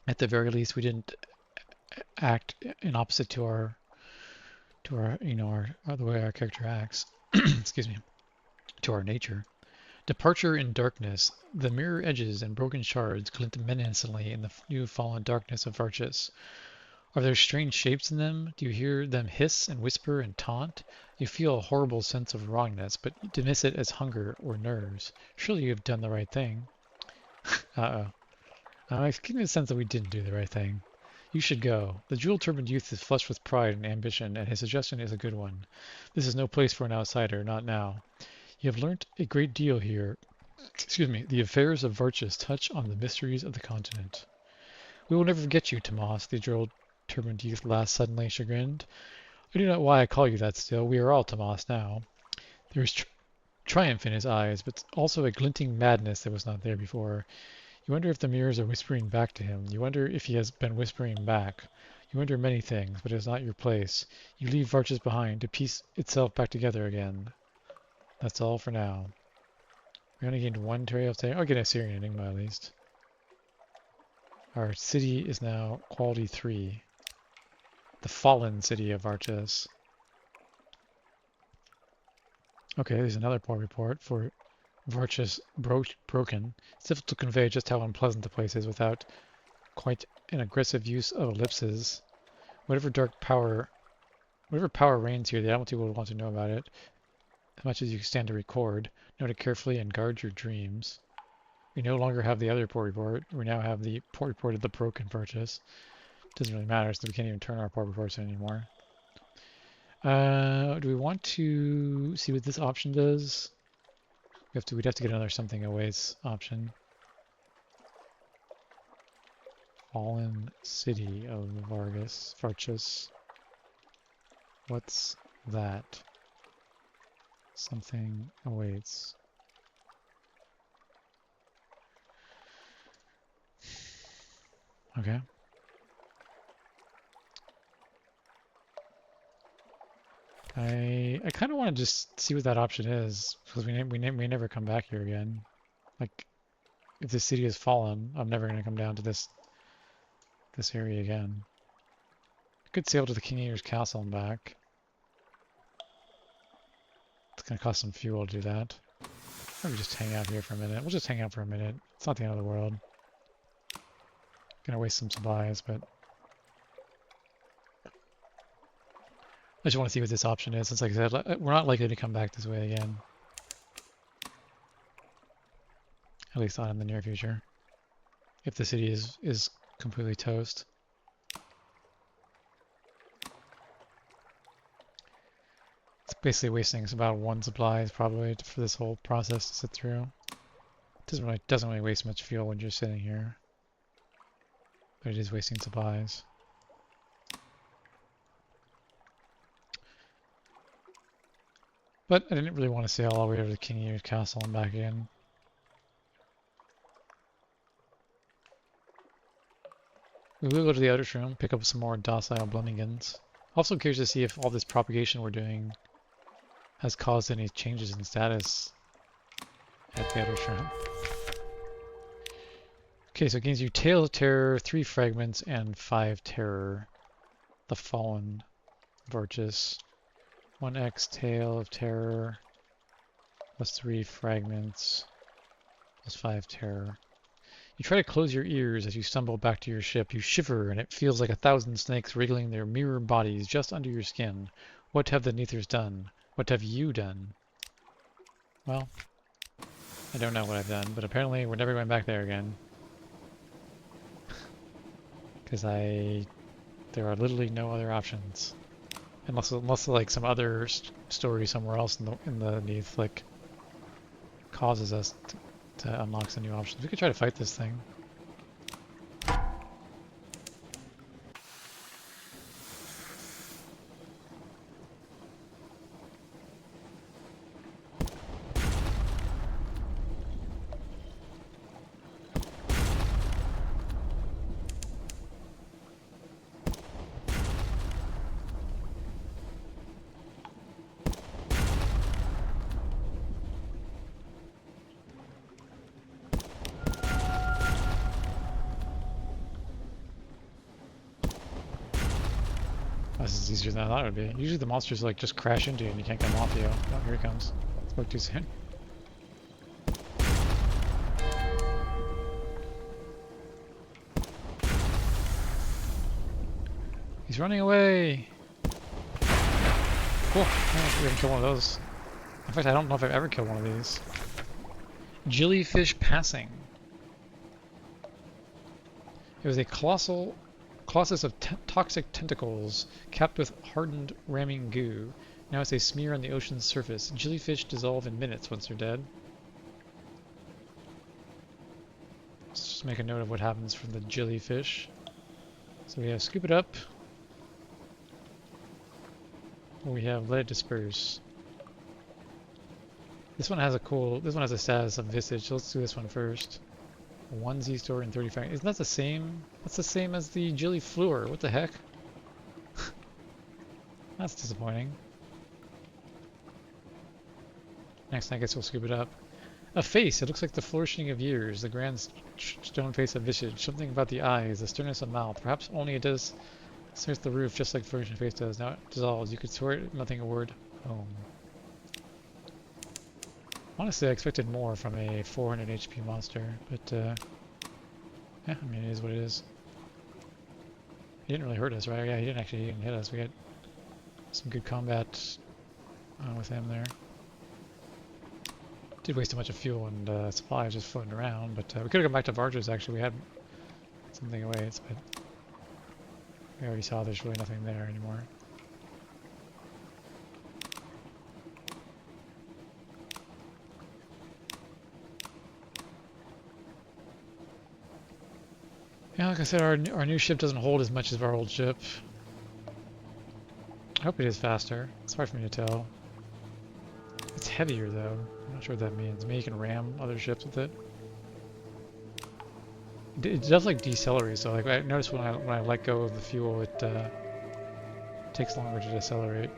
at the very least, we didn't act in opposite to our the way our character acts. Excuse me, to our nature. Departure in darkness. The mirror edges and broken shards glint menacingly in the new fallen darkness of Varchas. Are there strange shapes in them? Do you hear them hiss and whisper and taunt? You feel a horrible sense of wrongness, but you dismiss it as hunger or nerves. Surely you have done the right thing. Uh-oh. I get the sense that we didn't do the right thing. You should go. The jewel-turbaned youth is flushed with pride and ambition, and his suggestion is a good one. This is no place for an outsider, not now. You have learnt a great deal here. Excuse me. The affairs of Varchus touch on the mysteries of the continent. We will never forget you, Tomas, the jewel-turbaned youth laughed suddenly, chagrined. I do not know why I call you that still. We are all Tomas now. There is triumph in his eyes, but also a glinting madness that was not there before. You wonder if the mirrors are whispering back to him. You wonder if he has been whispering back. You wonder many things, but it is not your place. You leave Varchus behind to piece itself back together again. That's all for now. We only gained one Terry. I'll get a Syrian Enigma at least. Our city is now quality 3. The fallen city of Varchus. Okay, there's another poor report for Varchus broken. It's difficult to convey just how unpleasant the place is without quite an aggressive use of ellipses. Whatever power reigns here, the Admiralty will want to know about it as much as you stand to record. Note it carefully and guard your dreams. We no longer have the other port report. We now have the port report of the broken Varchus. Doesn't really matter, so we can't even turn our port reports anymore. Do we want to see what this option does? We'd have to get another something aways option. Fallen City of Varchus. What's that? Something awaits. Okay. I kind of want to just see what that option is, because we may never come back here again. Like, if the city has fallen, I'm never going to come down to this area again. I could sail to the King Eater's castle and back. It's going to cost some fuel to do that. Maybe just hang out here for a minute. We'll just hang out for a minute. It's not the end of the world. Gonna waste some supplies, but I just want to see what this option is, since like I said, we're not likely to come back this way again. At least not in the near future. If the city is completely toast. It's basically wasting about 1 supply probably for this whole process to sit through. It doesn't really waste much fuel when you're sitting here. But it is wasting supplies. But I didn't really want to sail all the way over to King Ear's castle and back in. We will go to the outer room, pick up some more docile Blemmingans. Also curious to see if all this propagation we're doing has caused any changes in status at the outer room. Okay, so it gains you Tale of Terror, 3 fragments, and 5 terror. The Fallen Varchus. 1x Tale of Terror, plus 3 fragments, plus 5 terror. You try to close your ears as you stumble back to your ship. You shiver, and it feels like 1,000 snakes wriggling their mirror bodies just under your skin. What have the Neathers done? What have you done? Well, I don't know what I've done, but apparently we're never going back there again. Because there are literally no other options. Unless like some other story somewhere else in the Neath like causes us to unlock some new options. We could try to fight this thing. This is easier than I thought it would be. Usually the monsters like just crash into you and you can't come off you. Oh, here he comes. Spoke too soon. He's running away! Cool. I don't know if we can kill one of those. In fact, I don't know if I've ever killed one of these. Jellyfish Passing. It was a colossal Colossus of toxic tentacles, capped with hardened ramming goo. Now it's a smear on the ocean's surface. Jellyfish dissolve in minutes once they're dead. Let's just make a note of what happens from the jellyfish. So we have scoop it up. We have let it disperse. This one has a status of visage. So let's do this one first. 1Z store in 35. Isn't that the same? That's the same as the jelly fluor. What the heck? That's disappointing. Next, I guess we'll scoop it up. A face. It looks like the flourishing of years. The grand stone face of visage. Something about the eyes. The sternness of mouth. Perhaps only it does search the roof just like flourishing face does. Now it dissolves. You could swear nothing a word. Home. Honestly, I expected more from a 400 HP monster, but yeah, I mean, it is what it is. He didn't really hurt us, right? Yeah, he didn't actually even hit us. We had some good combat with him there. Did waste a bunch of fuel and supplies just floating around, but we could have gone back to barges, actually. We had something away, but we already saw there's really nothing there anymore. Yeah, like I said, our new ship doesn't hold as much as our old ship. I hope it is faster. It's hard for me to tell. It's heavier, though. I'm not sure what that means. Maybe you can ram other ships with it. It does like decelerate, so like I noticed when I let go of the fuel, it takes longer to decelerate.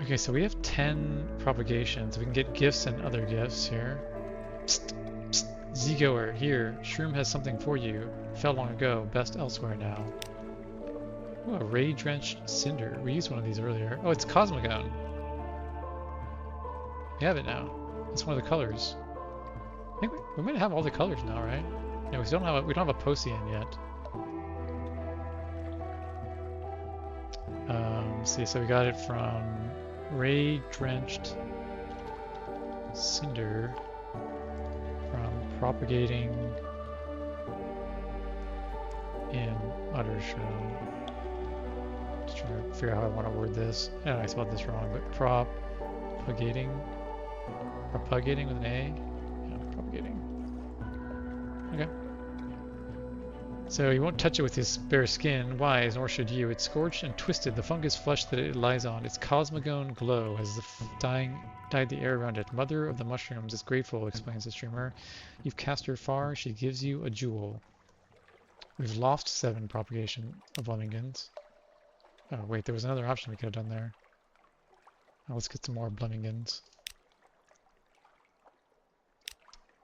Okay, so we have 10 propagations. We can get gifts and other gifts here. Psst, psst, Z-goer, here. Shroom has something for you. Fell long ago, best elsewhere now. Ooh, a ray-drenched cinder. We used one of these earlier. Oh, it's Cosmogone. We have it now. It's one of the colors. I think we might have all the colors now, right? No, we don't have a Poseidon yet. Let's see, so we got it from ray-drenched cinder from propagating in Unterzee. Just trying to figure out how I want to word this. I know I spelled this wrong, but propagating with an A? Yeah, propagating. Okay. So you won't touch it with his bare skin. Why? Nor should you. It's scorched and twisted. The fungus flesh that it lies on. Its cosmogone glow has dyed the air around it. Mother of the mushrooms is grateful, explains the streamer. You've cast her far. She gives you a jewel. We've lost 7 propagation of Blemmingans. Oh wait, there was another option we could have done there. Now let's get some more Blemmingans.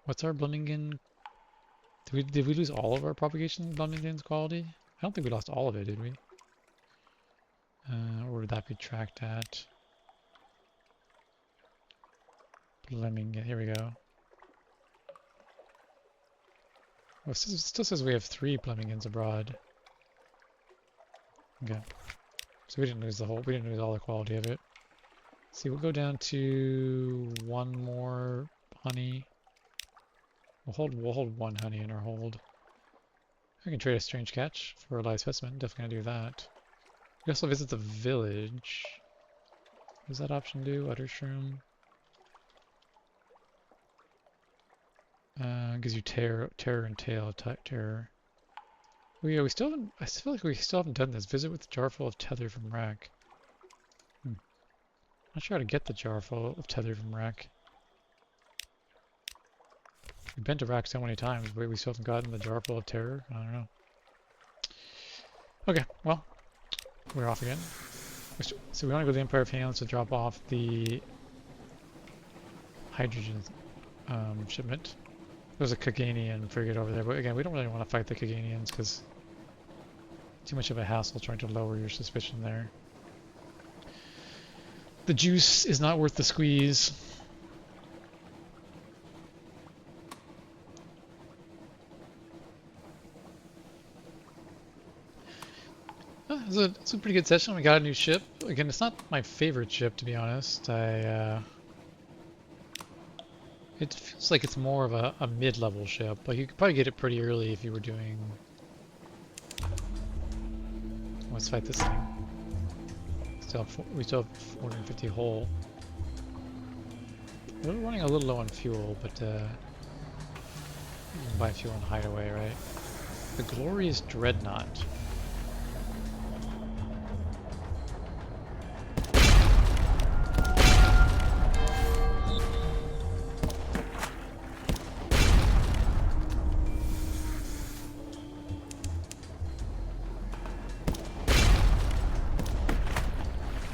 What's our Blemmingen? Did we lose all of our propagation Blemmingans quality? I don't think we lost all of it, did we? Or would that be tracked at? Blemmingen, here we go. Well, it still says we have 3 Blemmingans abroad. Okay. So we didn't lose all the quality of it. See, we'll go down to 1 more honey. We'll hold 1 honey in our hold. I can trade a strange catch for a live specimen. Definitely gonna do that. We also visit the village. What does that option do? Utter shroom. Gives you terror and tail terror. We still haven't. I feel like we still haven't done this. Visit with the jar full of tether from rack. Not sure how to get the jar full of tether from rack. We've been to rack so many times, but we still haven't gotten the jar full of terror. I don't know. Okay, well, we're off again. So we want to go to the Empire of Hands to drop off the hydrogen shipment. There's a Kaganian frigate over there, but again, we don't really want to fight the Kaganians because too much of a hassle trying to lower your suspicion there. The juice is not worth the squeeze. It's a pretty good session. We got a new ship. Again, it's not my favorite ship, to be honest. It feels like it's more of a mid-level ship. Like you could probably get it pretty early if you were doing. Let's fight this thing. We still have 450 hull. We're running a little low on fuel, but you can buy fuel in Hideaway, right? The Glorious Dreadnought.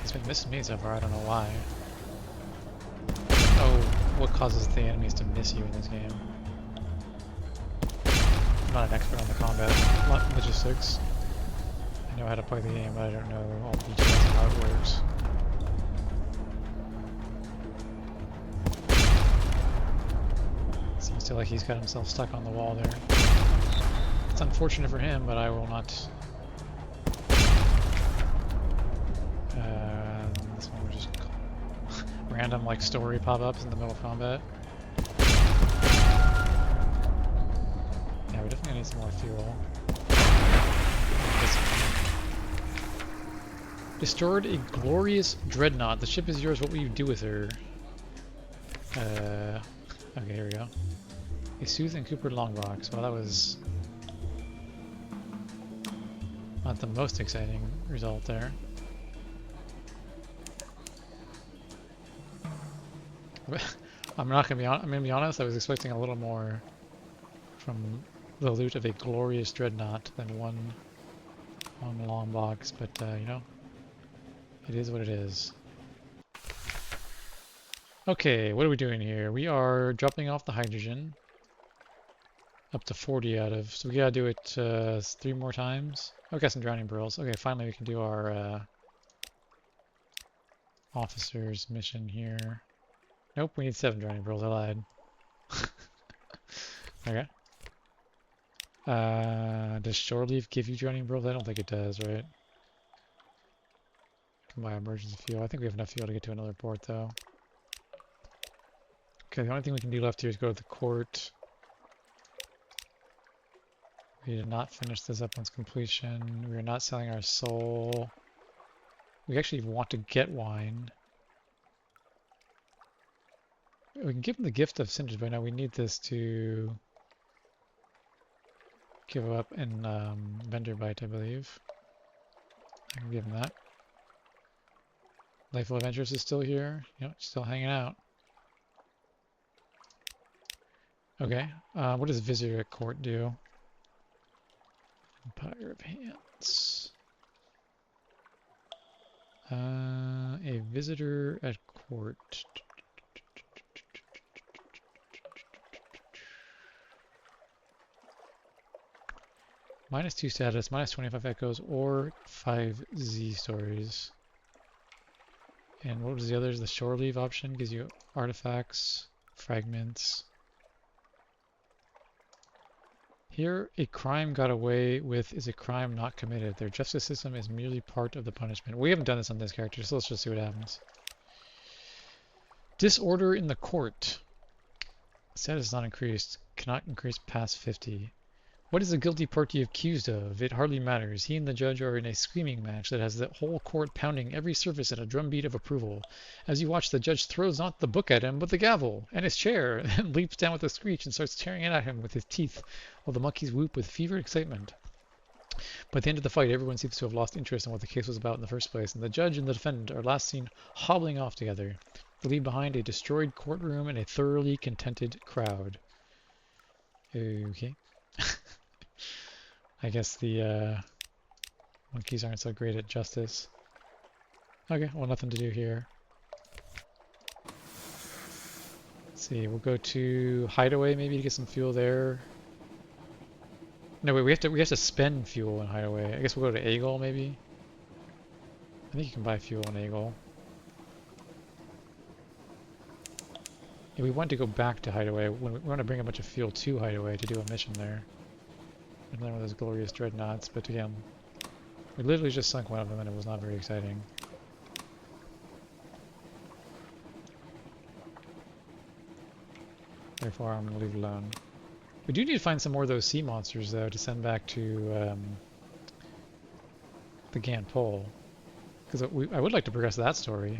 It's been missing me so far, I don't know why. Oh, what causes the enemies to miss you in this game? I'm not an expert on the combat logistics. I know how to play the game, but I don't know all the details of how it works. Seems like he's got himself stuck on the wall there. It's unfortunate for him, but I will not. This one we're just random like story pop-ups in the middle of combat. Yeah, we definitely need some more fuel. Destroyed a glorious dreadnought. The ship is yours. What will you do with her? Okay, here we go. A Sooth and Cooper longbox. Well, that was not the most exciting result there. I'm gonna be honest. I was expecting a little more from the loot of a glorious dreadnought than one long box, but you know, it is what it is. Okay, what are we doing here? We are dropping off the hydrogen. Up to 40 out of, so we gotta do it 3 more times. Oh, got some drowning pearls. Okay, finally we can do our officer's mission here. Nope, we need 7 drowning pearls. I lied. Okay. Does shore leave give you drowning pearls? I don't think it does, right? Can buy emergency fuel. I think we have enough fuel to get to another port, though. Okay, the only thing we can do left here is go to the court. We did not finish this up once completion. We are not selling our soul. We actually want to get wine. We can give them the gift of Sinders, but now we need this to give up in vendor bite, I believe. I can give him that. Life of Adventures is still here. Yep, still hanging out. Okay, what does Visitor at Court do? Empire of Hands. A Visitor at Court. -2 status, -25 echoes, or 5 Z stories. And what was the others? The shore leave option gives you artifacts, fragments. Here, a crime got away with is a crime not committed. Their justice system is merely part of the punishment. We haven't done this on this character, so let's just see what happens. Disorder in the court. Status not increased. Cannot increase past 50. What is the guilty party accused of? It hardly matters. He and the judge are in a screaming match that has the whole court pounding every surface at a drumbeat of approval. As you watch, the judge throws not the book at him, but the gavel and his chair, and leaps down with a screech and starts tearing it at him with his teeth, while the monkeys whoop with fevered excitement. By the end of the fight, everyone seems to have lost interest in what the case was about in the first place, and the judge and the defendant are last seen hobbling off together. They leave behind a destroyed courtroom and a thoroughly contented crowd. Okay. I guess the monkeys aren't so great at justice. Okay, well, nothing to do here. Let's see, we'll go to Hideaway maybe to get some fuel there. No, wait, we have to spend fuel in Hideaway. I guess we'll go to Eagle maybe. I think you can buy fuel in Eagle. Yeah, we want to go back to Hideaway. We want to bring a bunch of fuel to Hideaway to do a mission there. Another one of those glorious dreadnoughts, but again, we literally just sunk one of them and it was not very exciting. Therefore, I'm going to leave it alone. We do need to find some more of those sea monsters, though, to send back to the Gan Pole. Because I would like to progress that story.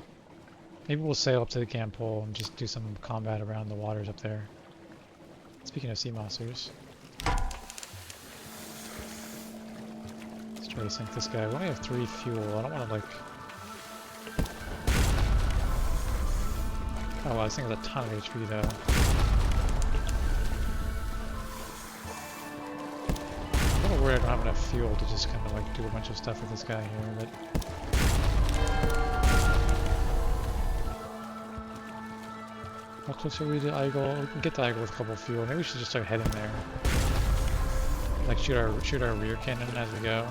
Maybe we'll sail up to the Gan Pole and just do some combat around the waters up there. Speaking of sea monsters. Let's try to sink this guy. We only have 3 fuel. I don't want to, like... Oh, wow, this thing has a ton of HP, though. I'm a little worried I don't have enough fuel to just kind of, like, do a bunch of stuff with this guy here, but... How close are we to Igel? We can get to Igel with a couple of fuel. Maybe we should just start heading there. Like shoot our rear cannon as we go.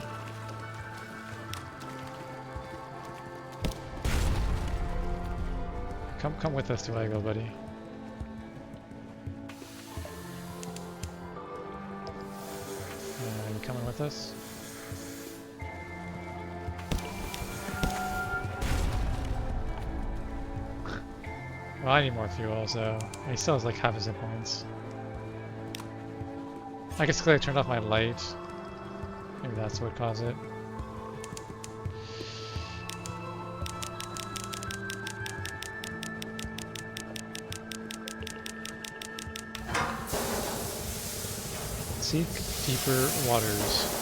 Come with us to Igel, buddy. You coming with us? Well, I need more fuel, so he still has like half his hit points. I guess because I turned off my light. Maybe that's what caused it. Seek deeper waters.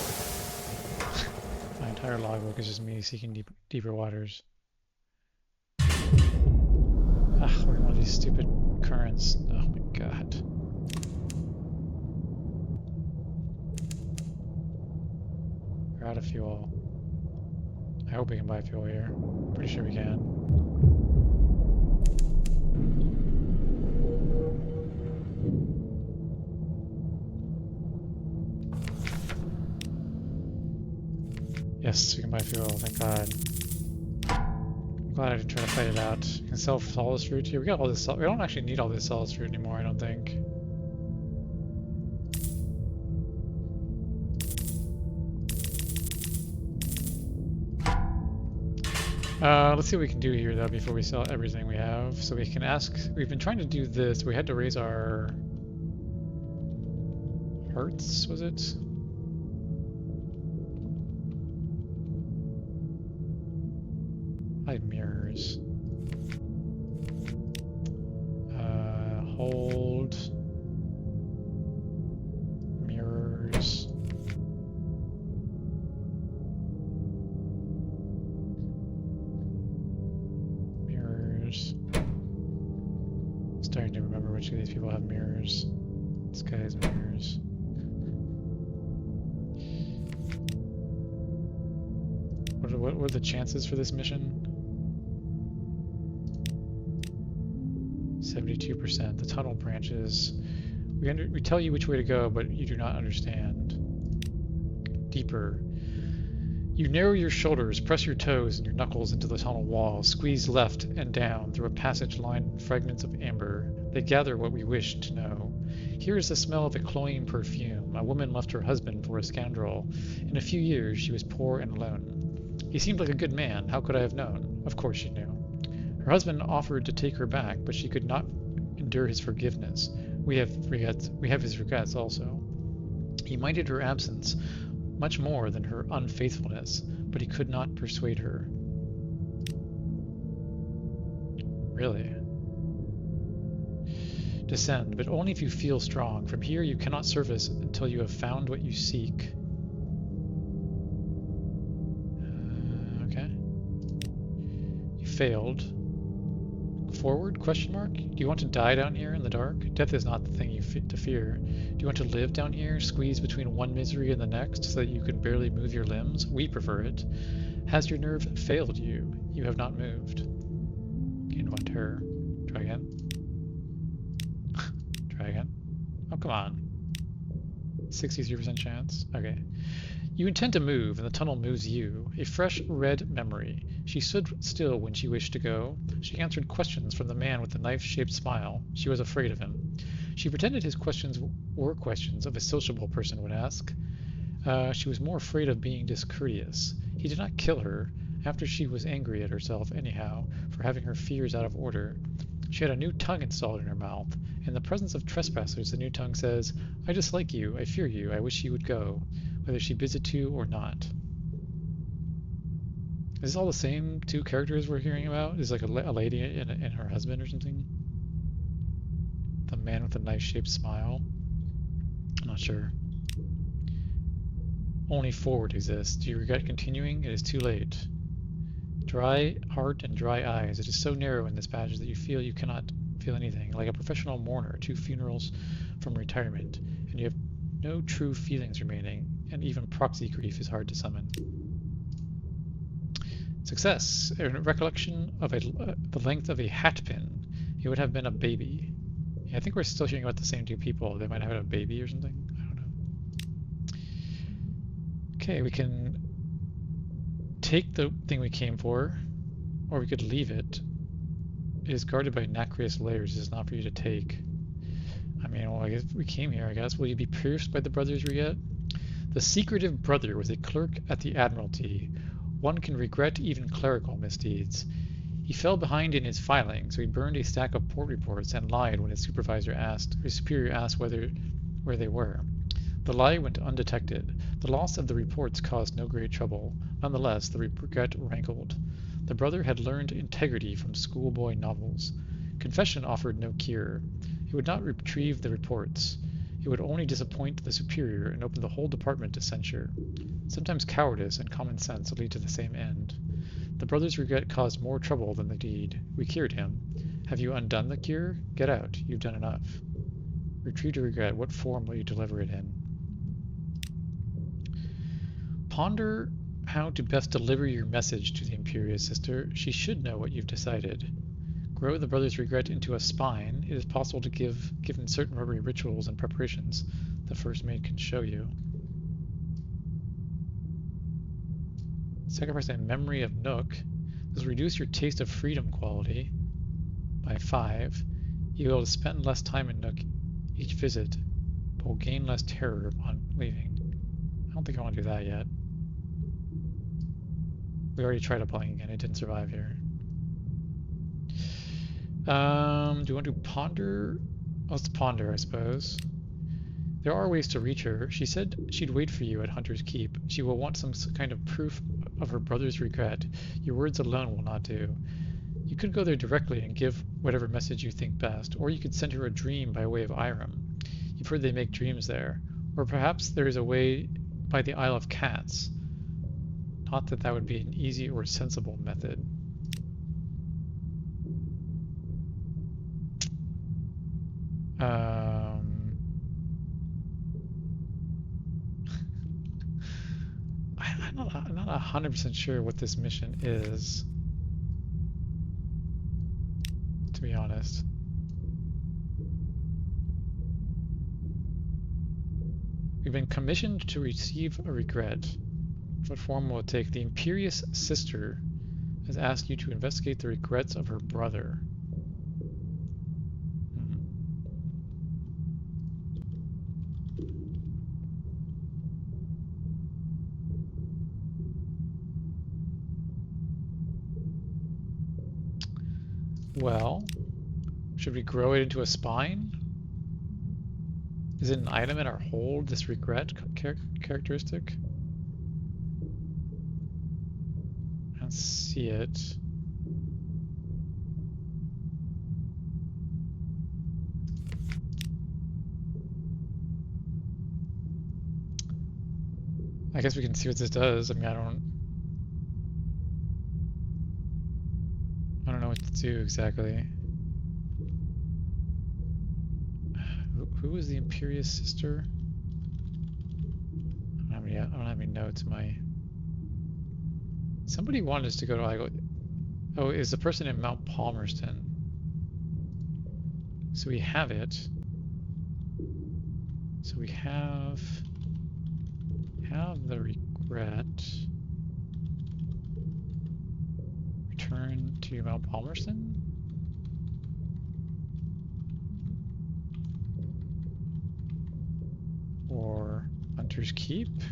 My entire logbook is just me seeking deeper waters. Ugh, we're in one of these stupid currents. Oh my god. We're out of fuel. I hope we can buy fuel here. Pretty sure we can. Yes, we can buy fuel, thank god. I'm glad I didn't try to fight it out. You can sell solace fruit here. We got all this. We don't actually need all this solace fruit anymore, I don't think. Let's see what we can do here though before we sell everything we have. So we can ask. We've been trying to do this. We had to raise our hearts. Was it? Hide mirrors. Hold mirrors. Mirrors. I'm starting to remember which of these people have mirrors. This guy has mirrors. What were the chances for this mission? 72%. The tunnel branches. We tell you which way to go, but you do not understand. Deeper. You narrow your shoulders, press your toes and your knuckles into the tunnel wall, squeeze left and down through a passage lined with fragments of amber. They gather what we wish to know. Here is the smell of a cloying perfume. A woman left her husband for a scoundrel. In a few years, she was poor and alone. He seemed like a good man. How could I have known? Of course she knew. Her husband offered to take her back, but she could not endure his forgiveness. We have his regrets also. He minded her absence much more than her unfaithfulness, but he could not persuade her. Really? Descend, but only if you feel strong. From here you cannot surface until you have found what you seek. Okay. You failed. Forward? Question mark? Do you want to die down here in the dark? Death is not the thing you to fear. Do you want to live down here, squeezed between one misery and the next, so that you can barely move your limbs? We prefer it. Has your nerve failed you? You have not moved. Gain one terror. Try again. Try again. Oh, come on. 63% chance. Okay. You intend to move, and the tunnel moves you. A fresh red memory. She stood still when she wished to go. She answered questions from the man with the knife-shaped smile. She was afraid of him. She pretended his questions were questions of a sociable person would ask. She was more afraid of being discourteous. He did not kill her, after she was angry at herself anyhow, for having her fears out of order. She had a new tongue installed in her mouth, In the presence of trespassers, the new tongue says, I dislike you, I fear you, I wish you would go, whether she bids it to or not. Is this all the same two characters we're hearing about? Is like a lady and her husband or something? The man with the knife-shaped smile? I'm not sure. Only forward exists. Do you regret continuing? It is too late. Dry heart and dry eyes. It is so narrow in this passage that you feel you cannot feel anything. Like a professional mourner, 2 funerals from retirement, and you have no true feelings remaining, and even proxy grief is hard to summon. Success. A recollection of the length of a hat pin. It would have been a baby. Yeah, I think we're still hearing about the same 2 people. They might have had a baby or something. I don't know. Okay, we can take the thing we came for, or we could leave it. It is guarded by nacreous layers. It is not for you to take. I mean, well, I guess we came here, I guess. Will you be pierced by the brothers regret? The secretive brother was a clerk at the Admiralty. One can regret even clerical misdeeds. He fell behind in his filing, so he burned a stack of port reports and lied when his superior asked where they were. The lie went undetected. The loss of the reports caused no great trouble. Nonetheless, the regret rankled. The brother had learned integrity from schoolboy novels. Confession offered no cure. It would not retrieve the reports. It would only disappoint the superior and open the whole department to censure. Sometimes cowardice and common sense lead to the same end. The brother's regret caused more trouble than the deed. We cured him. Have you undone the cure? Get out. You've done enough. Retrieve your regret. What form will you deliver it in? Ponder how to best deliver your message to the imperious sister. She should know what you've decided. Grow the brother's regret into a spine. It is possible to given certain rubbery rituals and preparations the first maid can show you. Sacrifice a memory of Nook. This will reduce your taste of freedom quality by 5. You'll be able to spend less time in Nook each visit, but will gain less terror upon leaving. I don't think I want to do that yet. We already tried applying again. It didn't survive here. Do you want to ponder? Let's ponder, I suppose. There are ways to reach her. She said she'd wait for you at Hunter's Keep. She will want some kind of proof of her brother's regret. Your words alone will not do. You could go there directly and give whatever message you think best, or you could send her a dream by way of Irem. You've heard they make dreams there. Or perhaps there is a way by the Isle of Cats. Not that that would be an easy or sensible method. I'm not 100% sure what this mission is, to be honest. We've been commissioned to receive a regret. What form will it take? The imperious sister has asked you to investigate the regrets of her brother. Well, should we grow it into a spine? Is it an item in our hold, this regret characteristic? I don't see it. I guess we can see what this does. I mean, I don't know what to do exactly. Who is the imperious sister? I don't have any notes. Somebody wanted us to go to Oh, is the person in Mount Palmerston? So we have it. So we have the regret. Return to Mount Palmerston? Or Hunter's Keep?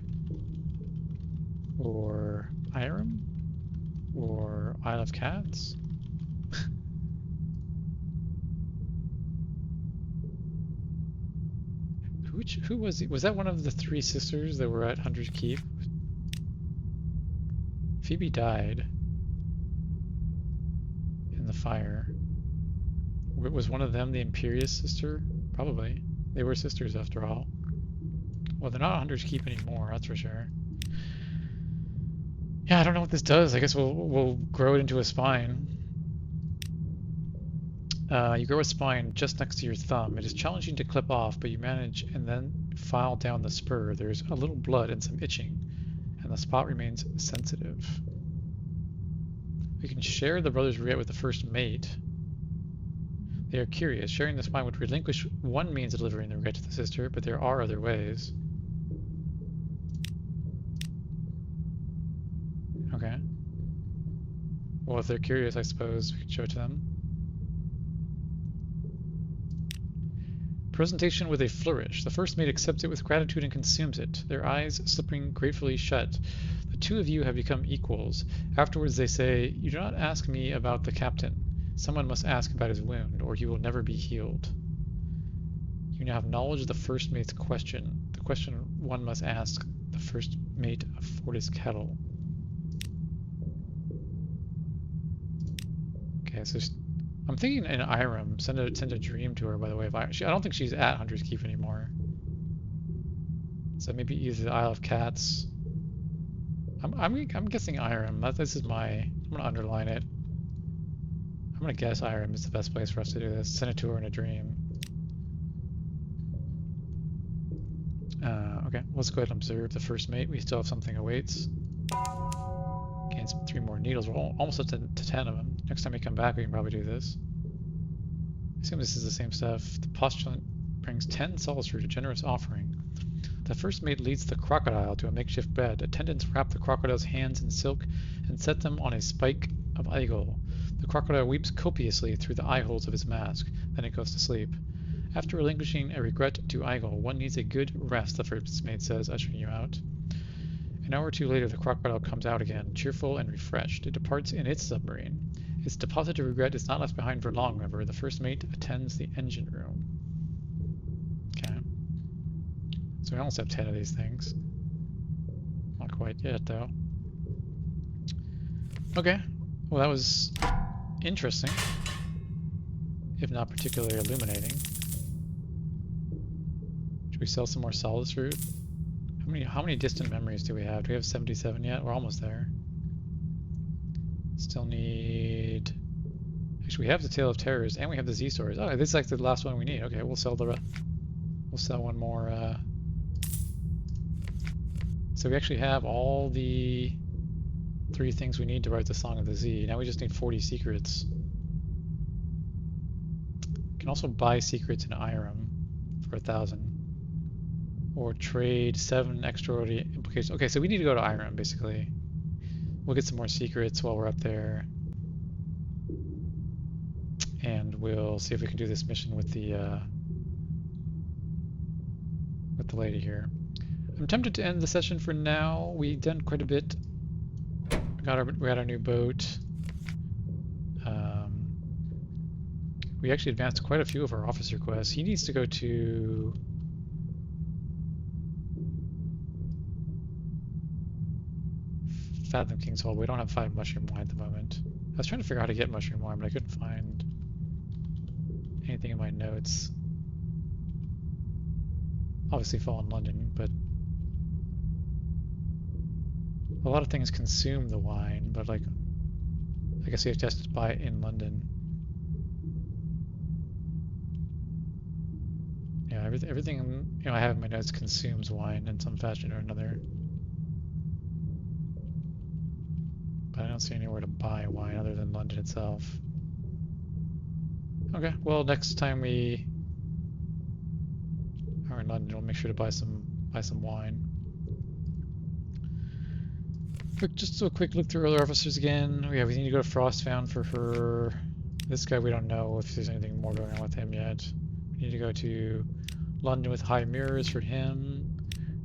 Or Irem? Or Isle of Cats? Who was he? Was that one of the three sisters that were at Hunter's Keep? Phoebe died in the fire. Was one of them the Imperious sister? Probably. They were sisters after all. Well, they're not Hunter's Keep anymore, that's for sure. Yeah, I don't know what this does. I guess we'll grow it into a spine. You grow a spine just next to your thumb. It is challenging to clip off, but you manage and then file down the spur. There's a little blood and some itching, and the spot remains sensitive. We can share the brother's regret with the first mate. They are curious. Sharing the spine would relinquish one means of delivering the regret to the sister, but there are other ways. Okay. Well, if they're curious, I suppose we could show it to them. Presentation with a flourish. The first mate accepts it with gratitude and consumes it, their eyes slipping gratefully shut. The two of you have become equals. Afterwards they say, "You do not ask me about the captain. Someone must ask about his wound, or he will never be healed." You now have knowledge of the first mate's question. The question one must ask the first mate of Fortis Kettle. Okay, so I'm thinking in Irem, send a dream to her, by the way. I don't think she's at Hunter's Keep anymore. So maybe either the Isle of Cats. I'm guessing Irem. This is I'm gonna underline it. I'm gonna guess Irem is the best place for us to do this. Send it to her in a dream. Okay, let's go ahead and observe the first mate. We still have something awaits. Gain 3 more needles. We're almost up to 10 of them. Next time we come back, we can probably do this. I assume this is the same stuff. The postulant brings 10 souls fruit, a generous offering. The first mate leads the crocodile to a makeshift bed. Attendants wrap the crocodile's hands in silk and set them on a spike of igel. The crocodile weeps copiously through the eye holes of his mask. Then it goes to sleep. After relinquishing a regret to igel, one needs a good rest, the first mate says, ushering you out. An hour or two later, the crocodile comes out again, cheerful and refreshed. It departs in its submarine. Its deposit of regret is not left behind for long, however. The first mate attends the engine room. Okay. So we almost have 10 of these things. Not quite yet, though. Okay. Well, that was interesting, if not particularly illuminating. Should we sell some more Sunless fruit? How many distant memories do we have? Do we have 77 yet? We're almost there. Still need... Actually, we have the Tale of Terrors, and we have the Z stories. Oh, this is like the last one we need. Okay, we'll sell one more. So we actually have all the 3 things we need to write the Song of the Z. Now we just need 40 secrets. We can also buy secrets in Irem for 1,000. Or trade 7 extraordinary implications. Okay, so we need to go to Irem, basically. We'll get some more secrets while we're up there. And we'll see if we can do this mission with the lady here. I'm tempted to end the session for now. We've done quite a bit. We got our new boat. We actually advanced quite a few of our officer quests. He needs to go to... Fathom King's Hold. We don't have 5 mushroom wine at the moment. I was trying to figure out how to get mushroom wine, but I couldn't find anything in my notes. Obviously fall in London, but a lot of things consume the wine, but like I guess you have to buy it in London. Yeah, everything I have in my notes consumes wine in some fashion or another. But I don't see anywhere to buy wine other than London itself. Okay, well next time we are in London, we'll make sure to buy some wine. Just do a quick look through other officers again. We need to go to Frostfound for her. This guy, we don't know if there's anything more going on with him yet. We need to go to London with High Mirrors for him.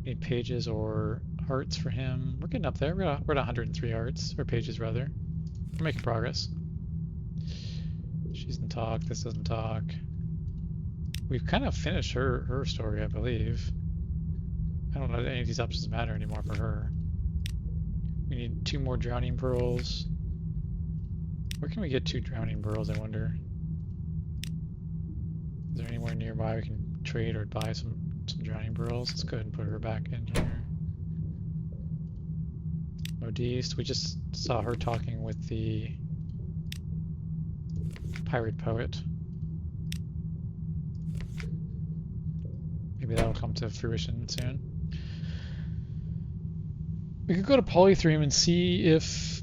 We need pages or hearts for him. We're getting up there. We're at 103 hearts, or pages rather. We're making progress. She doesn't talk. This doesn't talk. We've kind of finished her story, I believe. I don't know that any of these options matter anymore for her. We need 2 more drowning pearls. Where can we get 2 drowning pearls, I wonder? Is there anywhere nearby we can trade or buy some drowning pearls? Let's go ahead and put her back in here. Modiste, we just saw her talking with the pirate poet. Maybe that'll come to fruition soon. We could go to Polythreme and see if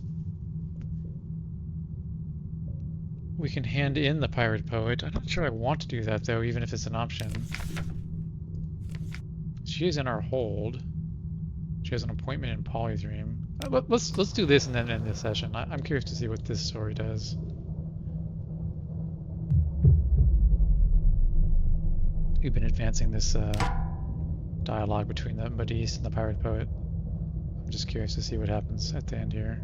we can hand in the pirate poet. I'm not sure I want to do that though, even if it's an option. She is in our hold. She has an appointment in Polythreme. Let's do this and then end this session. I'm curious to see what this story does. We've been advancing this dialogue between the Modiste and the pirate poet. I'm just curious to see what happens at the end here.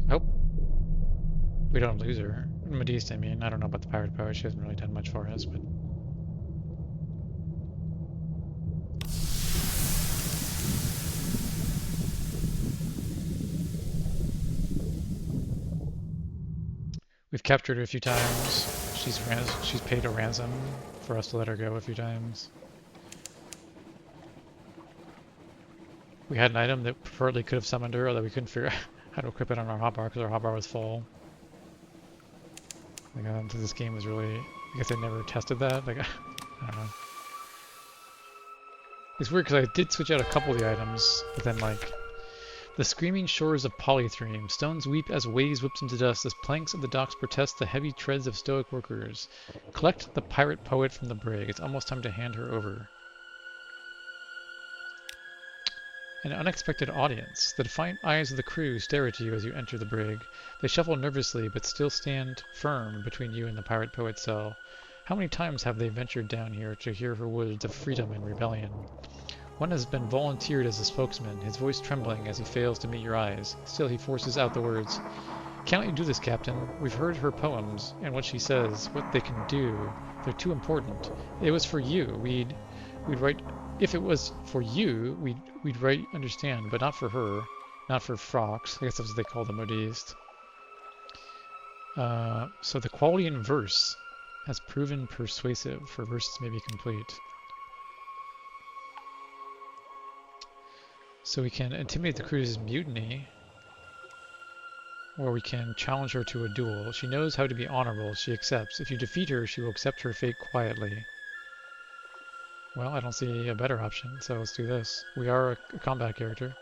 Oh, we don't lose her. Modiste, I mean. I don't know about the pirate poet. She hasn't really done much for us, but. We've captured her a few times. She's paid a ransom for us to let her go a few times. We had an item that preferably could have summoned her, although we couldn't figure out how to equip it on our hotbar because our hotbar was full. Like, this game was really... I guess I never tested that. Like, I don't know. It's weird because I did switch out a couple of the items, but then like... The screaming shores of Polythreme. Stones weep as waves whip them to dust, as planks of the docks protest the heavy treads of stoic workers. Collect the pirate poet from the brig. It's almost time to hand her over. An unexpected audience. The defiant eyes of the crew stare at you as you enter the brig. They shuffle nervously, but still stand firm between you and the pirate poet's cell. How many times have they ventured down here to hear her words of freedom and rebellion? One has been volunteered as a spokesman, his voice trembling as he fails to meet your eyes. Still, he forces out the words. Can't let you do this, Captain. We've heard her poems, and what she says, what they can do. They're too important. It was for you. We'd write... If it was for you, we'd write understand, but not for her. Not for frocks. I guess that's what they call the Modiste. So the quality in verse has proven persuasive. Her verses may be complete. So we can intimidate the crew's mutiny, or we can challenge her to a duel. She knows how to be honorable. She accepts. If you defeat her, she will accept her fate quietly. Well, I don't see a better option, so let's do this. We are a combat character.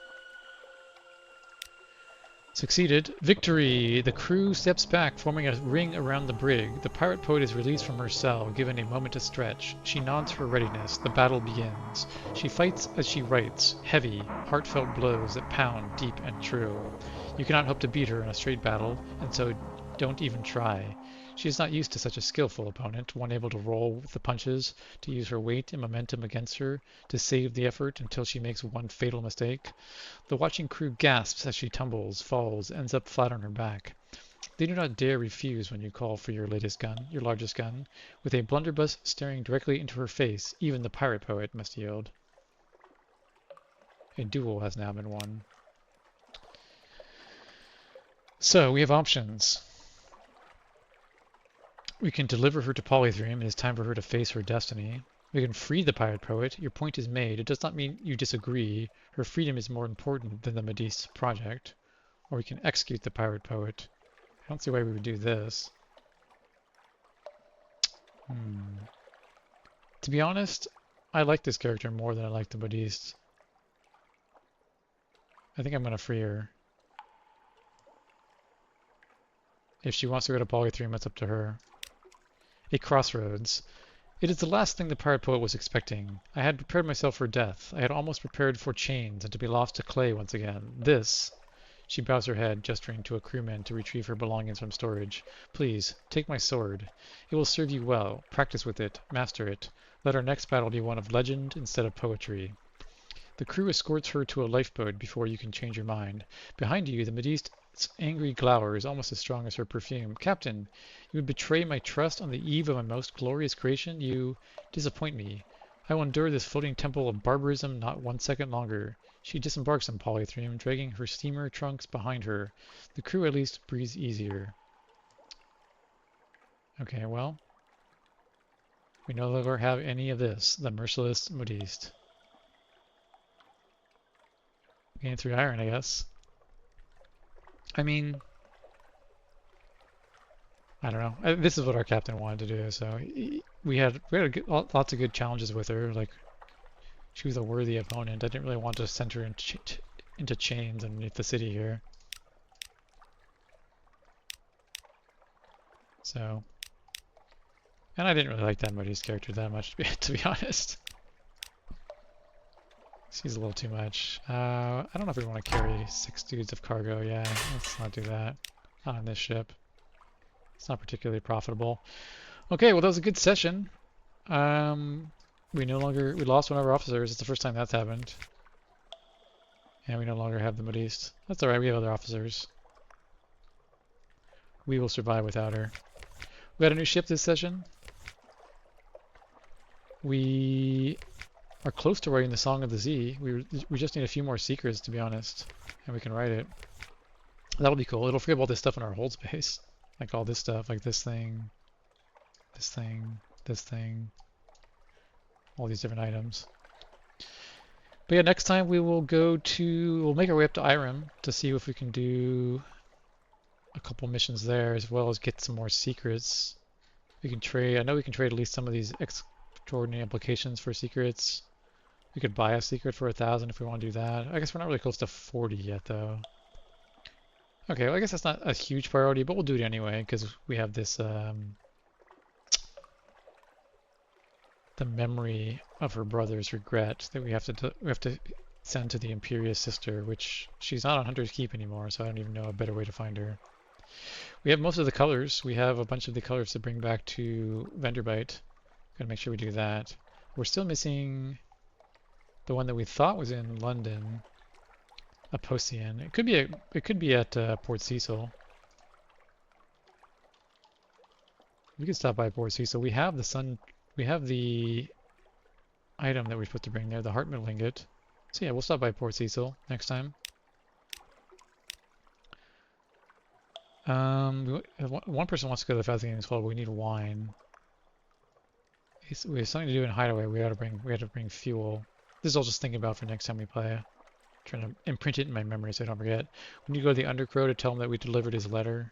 Succeeded. Victory! The crew steps back, forming a ring around the brig. The pirate poet is released from her cell, given a moment to stretch. She nods her readiness. The battle begins. She fights as she writes, heavy, heartfelt blows that pound deep and true. You cannot hope to beat her in a straight battle, and so don't even try. She is not used to such a skillful opponent, one able to roll with the punches, to use her weight and momentum against her, to save the effort until she makes one fatal mistake. The watching crew gasps as she tumbles, falls, ends up flat on her back. They do not dare refuse when you call for your latest gun, your largest gun. With a blunderbuss staring directly into her face, even the pirate poet must yield. A duel has now been won. So, we have options. We can deliver her to Polythreme. It is time for her to face her destiny. We can free the pirate poet. Your point is made. It does not mean you disagree. Her freedom is more important than the Modiste project. Or we can execute the pirate poet. I don't see why we would do this. To be honest, I like this character more than I like the Modiste. I think I'm going to free her. If she wants to go to Polythreme, it's up to her. A crossroads. It is the last thing the pirate poet was expecting. I had prepared myself for death. I had almost prepared for chains and to be lost to clay once again. This... She bows her head, gesturing to a crewman to retrieve her belongings from storage. Please, take my sword. It will serve you well. Practice with it. Master it. Let our next battle be one of legend instead of poetry. The crew escorts her to a lifeboat before you can change your mind. Behind you, the Mediste's angry glower is almost as strong as her perfume. Captain, you would betray my trust on the eve of my most glorious creation? You disappoint me. I will endure this floating temple of barbarism not 1 second longer. She disembarks on Polythrium, dragging her steamer trunks behind her. The crew at least breathes easier. Okay, well, we no longer have any of this. The merciless Modiste. Gain 3 iron, I guess. I mean, I don't know. This is what our captain wanted to do, so we had lots of good challenges with her. Like, she was a worthy opponent. I didn't really want to send her into chains underneath the city here. So, and I didn't really like that Moody's character that much, to be honest. She's a little too much. I don't know if we want to carry 6 dudes of cargo. Yeah, let's not do that. Not on this ship. It's not particularly profitable. Okay, well that was a good session. We lost one of our officers. It's the first time that's happened. And we no longer have the Modiste. That's alright, we have other officers. We will survive without her. We got a new ship this session. We are close to writing the Song of the Sea. We just need a few more secrets, to be honest, and we can write it. That'll be cool. It'll free up all this stuff in our hold space, like all this stuff, like this thing, this thing, this thing, all these different items. But yeah, next time we'll make our way up to Irem to see if we can do a couple missions there, as well as get some more secrets. We can trade. I know we can trade at least some of these extraordinary applications for secrets. We could buy a secret for 1,000 if we want to do that. I guess we're not really close to 40 yet, though. Okay, well, I guess that's not a huge priority, but we'll do it anyway, because we have this, the memory of her brother's regret that we have to send to the Imperious sister, which she's not on Hunter's Keep anymore, so I don't even know a better way to find her. We have most of the colors. We have a bunch of the colors to bring back to Vanderbite. Gotta make sure we do that. We're still missing the one that we thought was in London, Apocean. It could be at Port Cecil. We could stop by Port Cecil. We have the item that we're supposed to bring there, the Hartman Lingot. So yeah, we'll stop by Port Cecil next time. One person wants to go to the Fast Games Club, but we need wine. We have something to do in Hideaway. We had to bring fuel. This is all just thinking about for next time we play. Trying to imprint it in my memory so I don't forget. We need to go to the Undercrow to tell him that we delivered his letter.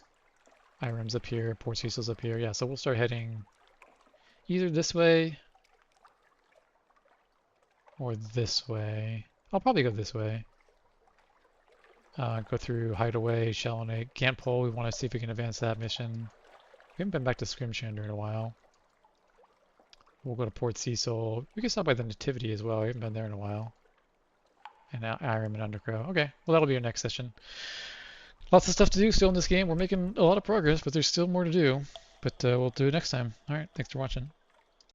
Irem's up here, Port Cecil's up here. Yeah, so we'll start heading either this way or this way. I'll probably go this way. Go through Hideaway, Shalonate, Gampole. We want to see if we can advance that mission. We haven't been back to Scrimshander in a while. We'll go to Port Cecil. We can stop by the Nativity as well. We haven't been there in a while. And now Irem and Undercrow. Okay, well that'll be our next session. Lots of stuff to do still in this game. We're making a lot of progress, but there's still more to do. But we'll do it next time. Alright, thanks for watching.